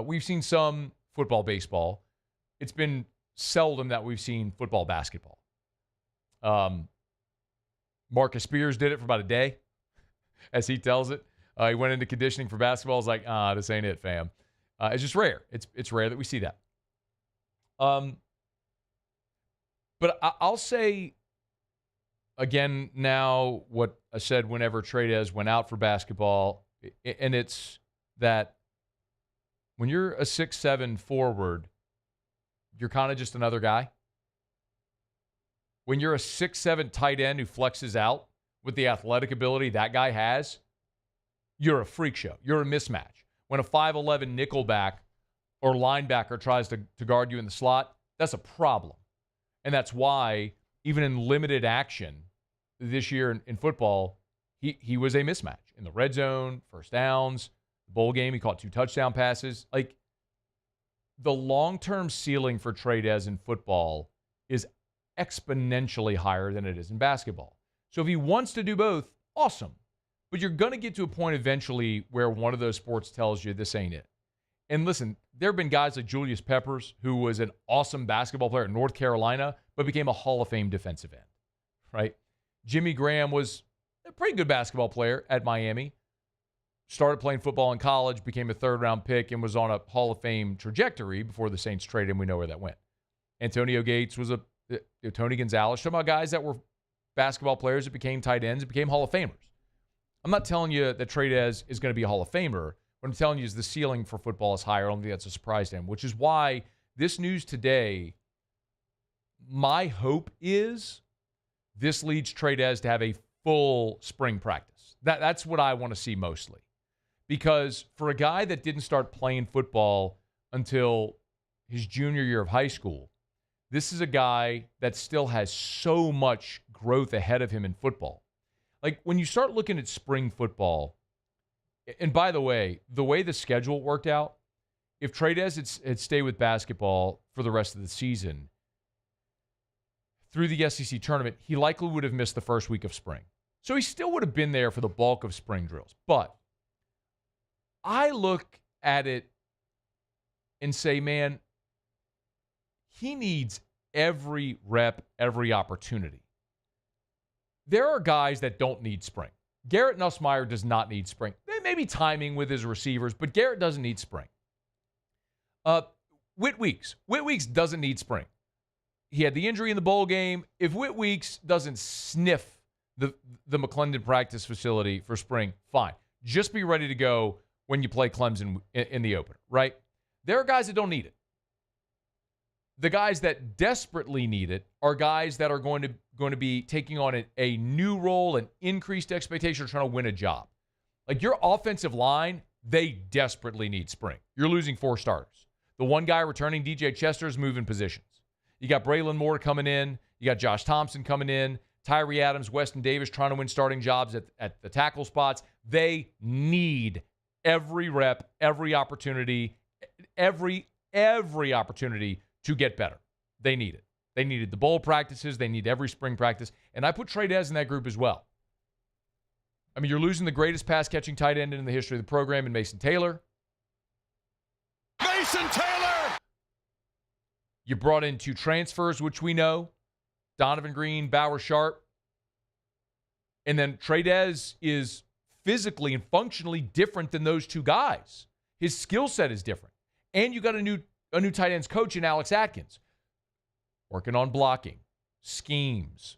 We've seen some football, baseball. It's been seldom that we've seen football, basketball. Marcus Spears did it for about a day, as he tells it. He went into conditioning for basketball. It's like, this ain't it, fam. It's just rare. It's rare that we see that. But I'll say again now what I said whenever Trades went out for basketball, and it's that when you're a 6'7" forward, you're kind of just another guy. When you're a 6'7" tight end who flexes out with the athletic ability that guy has, you're a freak show. You're a mismatch. When a 5'11" nickelback or linebacker tries to guard you in the slot, that's a problem. And that's why, even in limited action this year in football, he was a mismatch in the red zone, first downs, bowl game. He caught 2 touchdown passes. Like, the long-term ceiling for Trey Dez in football is exponentially higher than it is in basketball. So if he wants to do both, awesome. But you're going to get to a point eventually where one of those sports tells you this ain't it. And listen, there have been guys like Julius Peppers, who was an awesome basketball player at North Carolina, but became a Hall of Fame defensive end, right? Jimmy Graham was a pretty good basketball player at Miami, started playing football in college, became a third-round pick, and was on a Hall of Fame trajectory before the Saints traded him. We know where that went. Antonio Gates was Tony Gonzalez. Talking about guys that were basketball players that became tight ends and became Hall of Famers. I'm not telling you that Trey Dez is going to be a Hall of Famer. What I'm telling you is the ceiling for football is higher. I don't think that's a surprise to him, which is why this news today, my hope is this leads Trey Dez to have a full spring practice. That's what I want to see mostly. Because for a guy that didn't start playing football until his junior year of high school, this is a guy that still has so much growth ahead of him in football. Like, when you start looking at spring football, and by the way the schedule worked out, if Trey Dez had stayed with basketball for the rest of the season, through the SEC tournament, he likely would have missed the first week of spring. So he still would have been there for the bulk of spring drills. But I look at it and say, man, he needs every rep, every opportunity. There are guys that don't need spring. Garrett Nussmeier does not need spring. Maybe timing with his receivers, but Garrett doesn't need spring. Whit Weeks doesn't need spring. He had the injury in the bowl game. If Whit Weeks doesn't sniff the McClendon practice facility for spring, fine. Just be ready to go when you play Clemson in the opener, right? There are guys that don't need it. The guys that desperately need it are guys that are going to be taking on a new role, an increased expectation, trying to win a job. Like, your offensive line, they desperately need spring. You're losing 4 starters. The one guy returning, DJ Chester, is moving positions. You got Braylon Moore coming in. You got Josh Thompson coming in. Tyree Adams, Weston Davis trying to win starting jobs at the tackle spots. They need every rep, every opportunity, every opportunity to get better. They need it. They needed the bowl practices. They need every spring practice. And I put Trey Dez in that group as well. I mean, you're losing the greatest pass-catching tight end in the history of the program in Mason Taylor. Mason Taylor! You brought in 2 transfers, which we know. Donovan Green, Bauer Sharp. And then Trey Dez is physically and functionally different than those 2 guys. His skill set is different. And you got a new tight ends coach in Alex Atkins, working on blocking, schemes,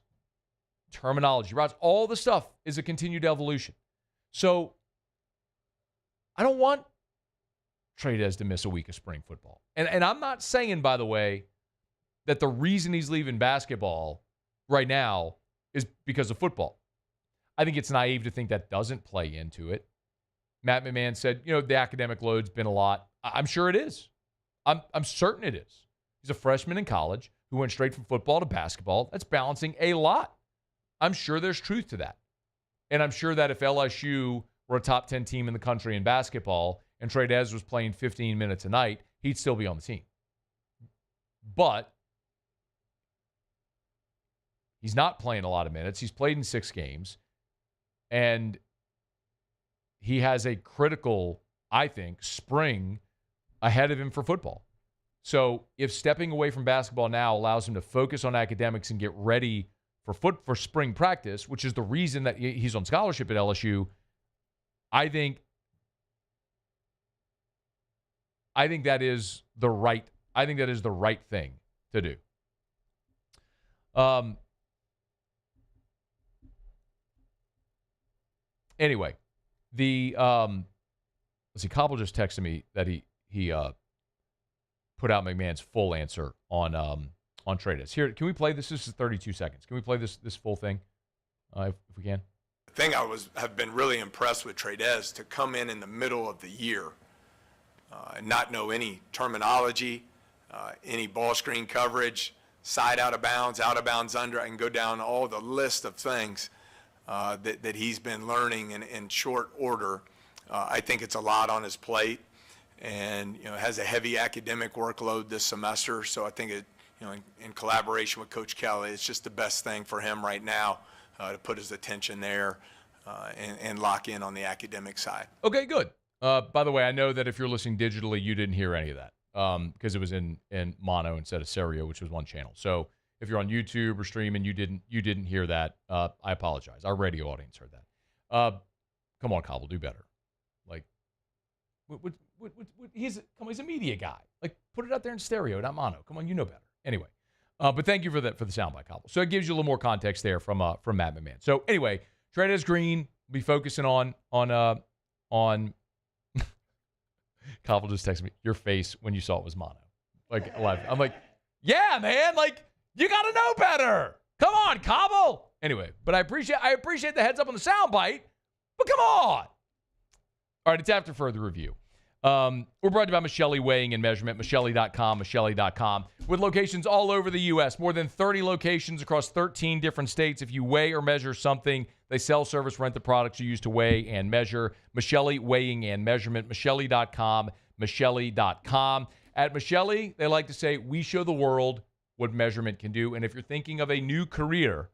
terminology, routes. All the stuff is a continued evolution. So I don't want Trey Dez to miss a week of spring football. And I'm not saying, by the way, that the reason he's leaving basketball right now is because of football. I think it's naive to think that doesn't play into it. Matt McMahon said, the academic load's been a lot. I'm sure it is. I'm certain it is. He's a freshman in college who went straight from football to basketball. That's balancing a lot. I'm sure there's truth to that. And I'm sure that if LSU were a top 10 team in the country in basketball and Trey Dez was playing 15 minutes a night, he'd still be on the team. But he's not playing a lot of minutes. He's played in 6 games. And he has a critical, I think, spring ahead of him for football. So if stepping away from basketball now allows him to focus on academics and get ready for spring practice, which is the reason that he's on scholarship at LSU, I think that is the right thing to do. Anyway, Cobble just texted me that he put out McMahon's full answer on Trey Dez. Here, can we play this? This is 32 seconds. Can we play this full thing, if we can? The thing have been really impressed with Trey Dez, to come in the middle of the year and not know any terminology, any ball screen coverage, side out of bounds under, and go down all the list of things. that he's been learning in short order. I think it's a lot on his plate, and has a heavy academic workload this semester. So I think it, in collaboration with Coach Kelly, it's just the best thing for him right now to put his attention there and lock in on the academic side. Okay, good. By the way, I know that if you're listening digitally, you didn't hear any of that because it was in mono instead of stereo, which was one channel. So if you're on YouTube or streaming, you didn't hear that. I apologize. Our radio audience heard that. Come on, Cobble, do better. Like, he's a media guy. Like, put it out there in stereo, not mono. Come on, you know better. Anyway, but thank you for the soundbite, Cobble. So it gives you a little more context there from Matt McMahon. So anyway, Trey Green will be focusing on Cobble just texted me, your face when you saw it was mono. Like, live. I'm like, yeah, man, like, you got to know better. Come on, Cobble. Anyway, but I appreciate the heads up on the soundbite, but come on. All right, it's after further review. We're brought to you by Michelli Weighing and Measurement, Michelli.com, with locations all over the U.S., more than 30 locations across 13 different states. If you weigh or measure something, they sell, service, rent the products you use to weigh and measure. Michelli Weighing and Measurement, Michelli.com. At Michelli, they like to say, we show the world what measurement can do. And if you're thinking of a new career,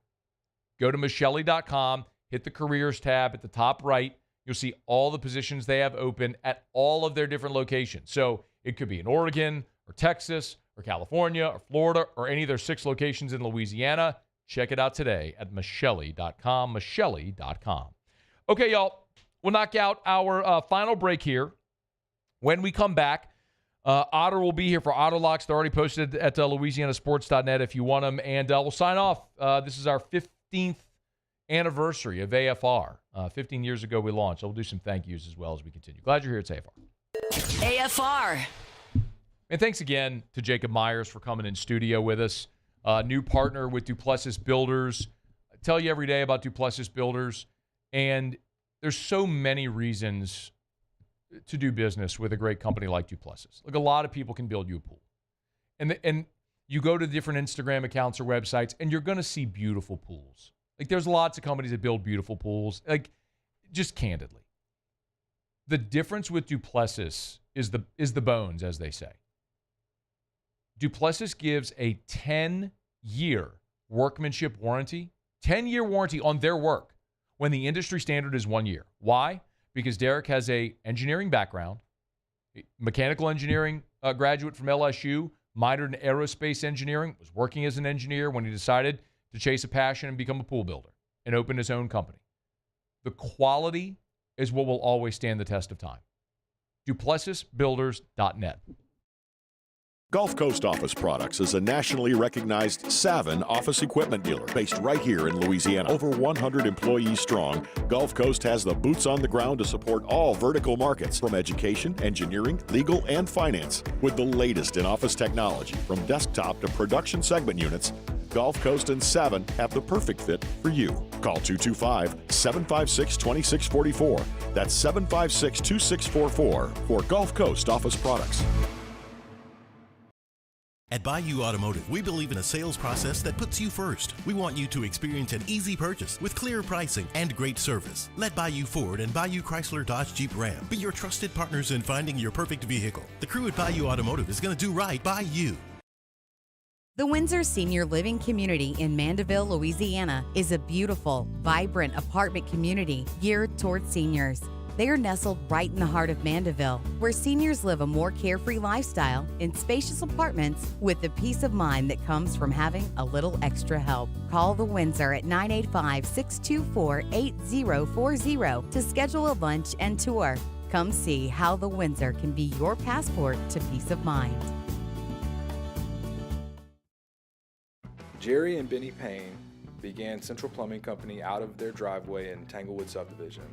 go to Michelli.com, hit the careers tab at the top right. You'll see all the positions they have open at all of their different locations. So it could be in Oregon or Texas or California or Florida or any of their 6 locations in Louisiana. Check it out today at Michelli.com, Michelli.com. Okay, y'all, we'll knock out our final break here. When we come back, Otter will be here for Auto Locks. They're already posted at LouisianaSports.net if you want them. And we'll sign off. This is our 15th anniversary of AFR. 15 years ago we launched. So we'll do some thank yous as well as we continue. Glad you're here at AFR. AFR. And thanks again to Jacob Myers for coming in studio with us. New partner with Duplessis Builders. I tell you every day about Duplessis Builders. And there's so many reasons to do business with a great company like Duplessis. Look, a lot of people can build you a pool. And you go to different Instagram accounts or websites, and you're going to see beautiful pools. Like, there's lots of companies that build beautiful pools. Like, just candidly, the difference with Duplessis is the bones, as they say. Duplessis gives a 10-year workmanship warranty, 10-year warranty on their work, when the industry standard is 1 year. Why? Because Derek has a engineering background, mechanical engineering graduate from LSU, minored in aerospace engineering, was working as an engineer when he decided to chase a passion and become a pool builder and open his own company. The quality is what will always stand the test of time. DuplessisBuilders.net. Gulf Coast Office Products is a nationally recognized Savin office equipment dealer based right here in Louisiana. Over 100 employees strong, Gulf Coast has the boots on the ground to support all vertical markets, from education, engineering, legal, and finance. With the latest in office technology, from desktop to production segment units, Gulf Coast and Savin have the perfect fit for you. Call 225-756-2644. That's 756-2644 for Gulf Coast Office Products. At Bayou Automotive, we believe in a sales process that puts you first. We want you to experience an easy purchase with clear pricing and great service. Let Bayou Ford and Bayou Chrysler Dodge Jeep Ram be your trusted partners in finding your perfect vehicle. The crew at Bayou Automotive is going to do right by you. The Windsor Senior Living Community in Mandeville, Louisiana is a beautiful, vibrant apartment community geared towards seniors. They are nestled right in the heart of Mandeville, where seniors live a more carefree lifestyle in spacious apartments with the peace of mind that comes from having a little extra help. Call the Windsor at 985-624-8040 to schedule a lunch and tour. Come see how the Windsor can be your passport to peace of mind. Jerry and Benny Payne began Central Plumbing Company out of their driveway in Tanglewood subdivision.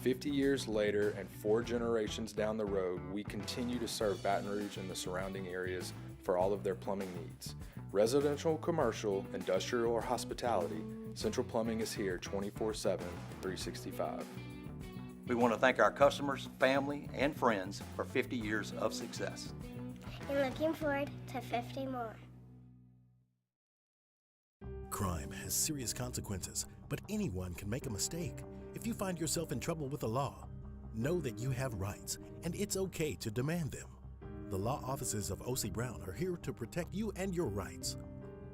50 years later and 4 generations down the road, we continue to serve Baton Rouge and the surrounding areas for all of their plumbing needs. Residential, commercial, industrial, or hospitality, Central Plumbing is here 24/7, 365. We want to thank our customers, family, and friends for 50 years of success. And looking forward to 50 more. crime has serious consequences, but anyone can make a mistake. If you find yourself in trouble with the law, know that you have rights, and it's okay to demand them. The law offices of O.C. Brown are here to protect you and your rights.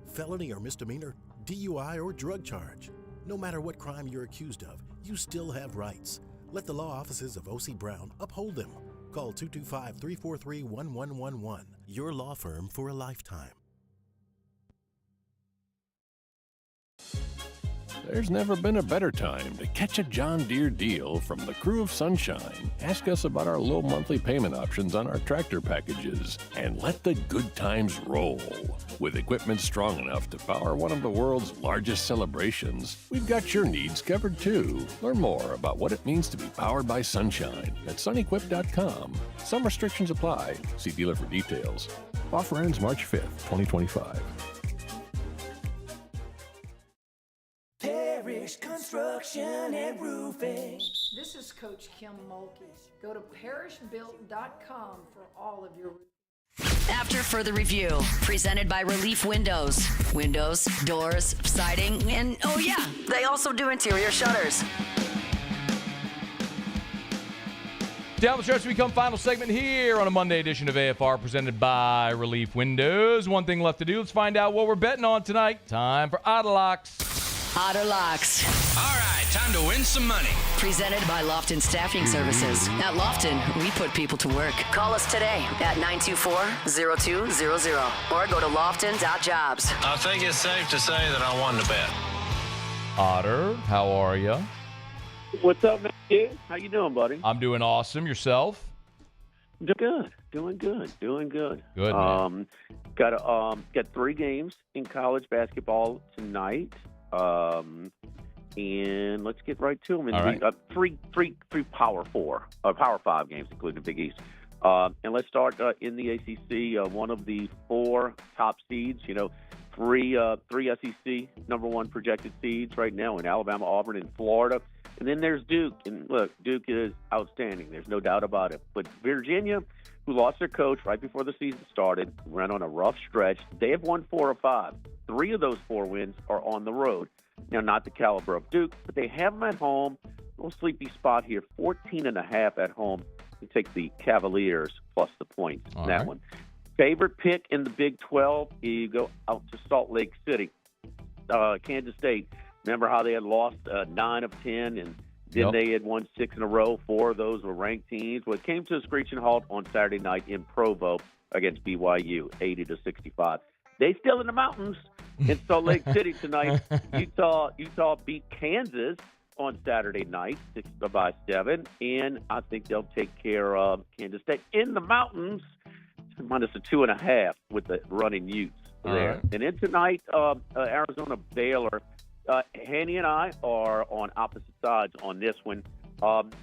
Felony or misdemeanor, DUI or drug charge. No matter what crime you're accused of, you still have rights. Let the law offices of O.C. Brown uphold them. Call 225-343-1111. Your law firm for a lifetime. There's never been a better time to catch a John Deere deal from the crew of Sunshine. Ask us about our low monthly payment options on our tractor packages and let the good times roll. With equipment strong enough to power one of the world's largest celebrations, we've got your needs covered too. Learn more about what it means to be powered by Sunshine at sunequip.com. Some restrictions apply. See dealer for details. Offer ends March 5th, 2025. Parish Construction and Roofing. This is Coach Kim Mulkey. Go to parishbuilt.com for all of your After further review, presented by Relief Windows. Windows, doors, siding, and oh yeah, they also do interior shutters. Down the stretch, we come final segment here on a Monday edition of AFR presented by Relief Windows. One thing left to do. Let's find out what we're betting on tonight. Time for Auto Locks. Auto Locks. All right, time to win some money. Presented by Lofton Staffing Services. At Lofton, we put people to work. Call us today at 924-0200 or go to lofton.jobs. I think it's safe to say that I won the bet. Otter, how are you? What's up, man? How you doing, buddy? I'm doing awesome. Yourself? Doing good. Good, man. Got 3 games in college basketball tonight. And let's get right to them. All right. Three Power 5 games, including the Big East. And let's start in the ACC. One of the 4 top seeds. Three SEC number 1 projected seeds right now in Alabama, Auburn, and Florida. And then there's Duke. And look, Duke is outstanding. There's no doubt about it. But Virginia, who lost their coach right before the season started, ran on a rough stretch. They have won 4 of 5. 3 of those 4 wins are on the road. Now, not the caliber of Duke, but they have them at home. A little sleepy spot here, 14.5 at home. You take the Cavaliers plus the points in that one. Favorite pick in the Big 12, you go out to Salt Lake City. Kansas State, remember how they had lost 9 of 10, and then they had won 6 in a row. 4 of those were ranked teams. Well, it came to a screeching halt on Saturday night in Provo against BYU, 80-65. They still in the mountains in Salt Lake City tonight. Utah beat Kansas on Saturday night, 6-7, and I think they'll take care of Kansas State in the mountains, minus a 2.5 with the running Utes there. Right. And then tonight, Arizona Baylor. Hanny and I are on opposite sides on this one.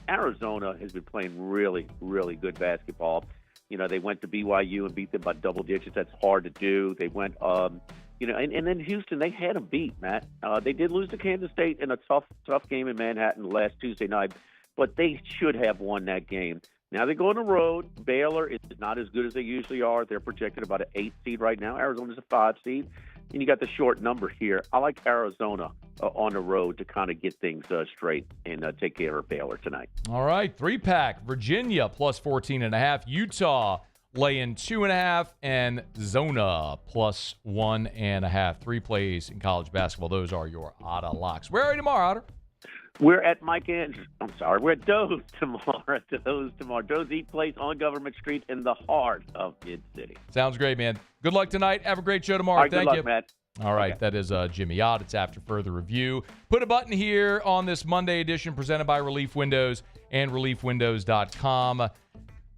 Arizona has been playing really, really good basketball. They went to BYU and beat them by double digits. That's hard to do. They went, and then Houston, they had them beat, Matt. They did lose to Kansas State in a tough game in Manhattan last Tuesday night, but they should have won that game. Now they go on the road. Baylor is not as good as they usually are. They're projected about an 8 seed right now. Arizona's a 5 seed. And you got the short number here. I like Arizona on the road to kind of get things straight and take care of Baylor tonight. All right, 3-pack. Virginia plus 14.5. Utah laying 2.5. And Zona plus 1.5. 3 plays in college basketball. Those are your Otter Locks. Where are you tomorrow, Otter? We're at we're at Doe's tomorrow. Doe's Eat Place on Government Street in the heart of Mid City. Sounds great, man. Good luck tonight. Have a great show tomorrow. All right, Thank good you. luck, Matt. All right, That is Jimmy Ott. It's after further review. Put a button here on this Monday edition presented by Relief Windows and reliefwindows.com.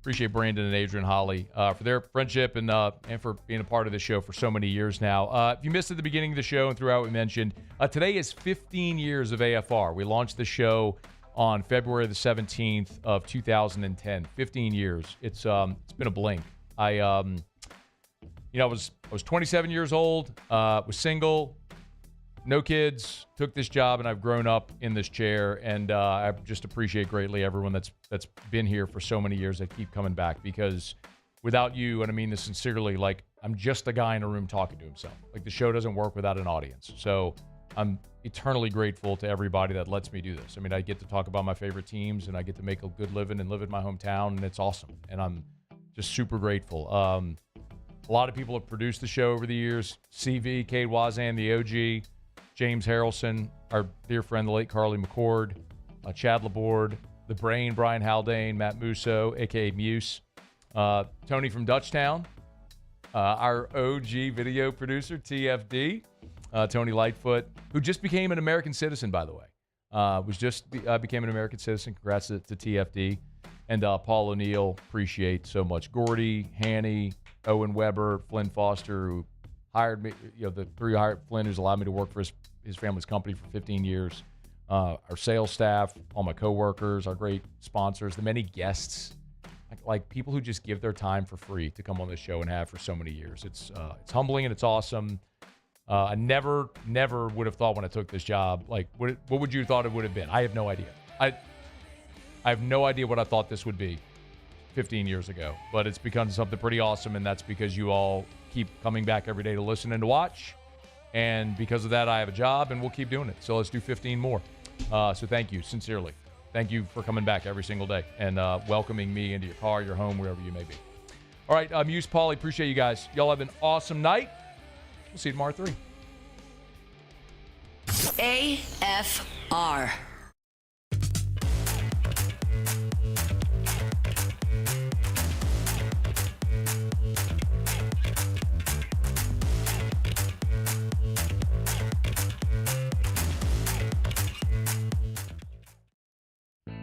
Appreciate Brandon and Adrian Holly for their friendship and for being a part of the show for so many years now. If you missed at the beginning of the show and throughout we mentioned, today is 15 years of AFR. We launched the show on February the 17th of 2010. 15 years. It's been a blink. I was 27 years old, was single, no kids, took this job, and I've grown up in this chair. And I just appreciate greatly everyone that's been here for so many years that keep coming back, because without you, and I mean this sincerely, like I'm just a guy in a room talking to himself. Like, the show doesn't work without an audience. So I'm eternally grateful to everybody that lets me do this. I mean, I get to talk about my favorite teams, and I get to make a good living and live in my hometown, and it's awesome. And I'm just super grateful. A lot of people have produced the show over the years. CV, Cade Wazan, the OG, James Harrelson, our dear friend, the late Carly McCord, Chad Laborde, the Brain, Brian Haldane, Matt Musso, a.k.a. Muse, Tony from Dutchtown, our OG video producer, TFD, Tony Lightfoot, who just became an American citizen, by the way. Became an American citizen. Congrats to TFD. And Paul O'Neill, appreciate so much. Gordy, Hanny, Owen Weber, Flynn Foster, who hired me, the three hired Flynn, who's allowed me to work for his family's company for 15 years. Our sales staff, all my coworkers, our great sponsors, the many guests, like people who just give their time for free to come on this show and have for so many years. It's humbling and it's awesome. I never would have thought when I took this job, like, what would you have thought it would have been? I have no idea. I have no idea what I thought this would be 15 years ago, but it's become something pretty awesome, and that's because you all keep coming back every day to listen and to watch, and because of that, I have a job, and we'll keep doing it. So let's do 15 more. So thank you, sincerely. Thank you for coming back every single day and welcoming me into your car, your home, wherever you may be. All right, Muse, Paulie, appreciate you guys. Y'all have an awesome night. We'll see you tomorrow at 3. AFR.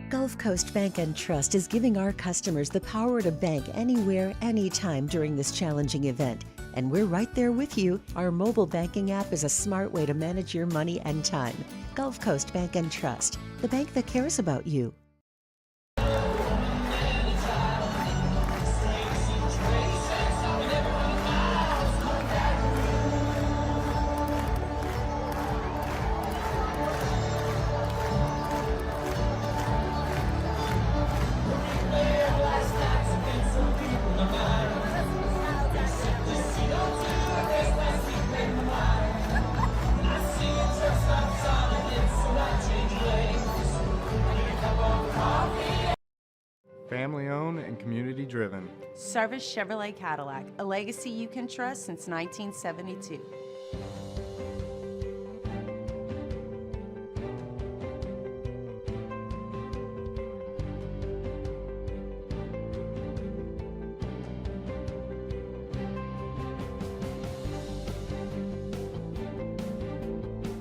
Gulf Coast Bank and Trust is giving our customers the power to bank anywhere, anytime during this challenging event. And we're right there with you. Our mobile banking app is a smart way to manage your money and time. Gulf Coast Bank and Trust, the bank that cares about you. Family owned and community driven. Service Chevrolet Cadillac, a legacy you can trust since 1972.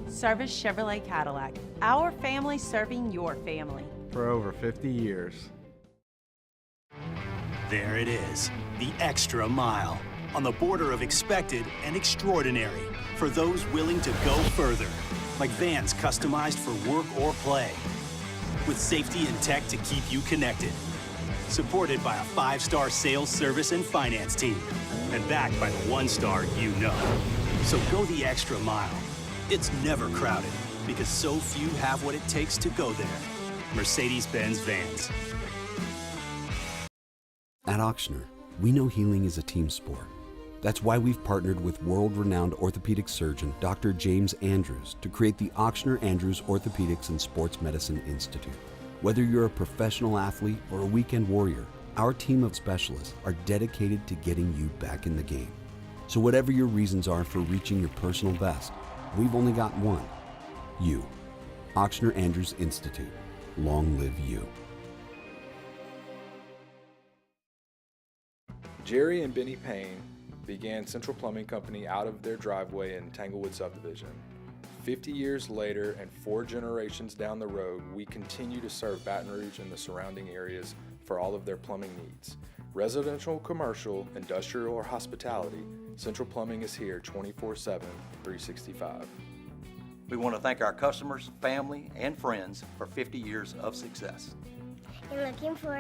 Service Chevrolet Cadillac, our family serving your family. For over 50 years. There it is, the extra mile, on the border of expected and extraordinary, for those willing to go further, like vans customized for work or play, with safety and tech to keep you connected, supported by a 5-star sales, service, and finance team, and backed by the 1-star you know. So go the extra mile. It's never crowded, because so few have what it takes to go there. Mercedes-Benz Vans. At Auctioner, we know healing is a team sport. That's why we've partnered with world-renowned orthopedic surgeon Dr. James Andrews to create the Auctioner Andrews Orthopedics and Sports Medicine Institute. Whether you're a professional athlete or a weekend warrior, our team of specialists are dedicated to getting you back in the game. So whatever your reasons are for reaching your personal best, we've only got one. You. Auctioner Andrews Institute. Long live you. Jerry and Benny Payne began Central Plumbing Company out of their driveway in Tanglewood subdivision. 50 years later and 4 generations down the road, we continue to serve Baton Rouge and the surrounding areas for all of their plumbing needs. Residential, commercial, industrial, or hospitality, Central Plumbing is here 24/7, 365. We want to thank our customers, family, and friends for 50 years of success. And looking forward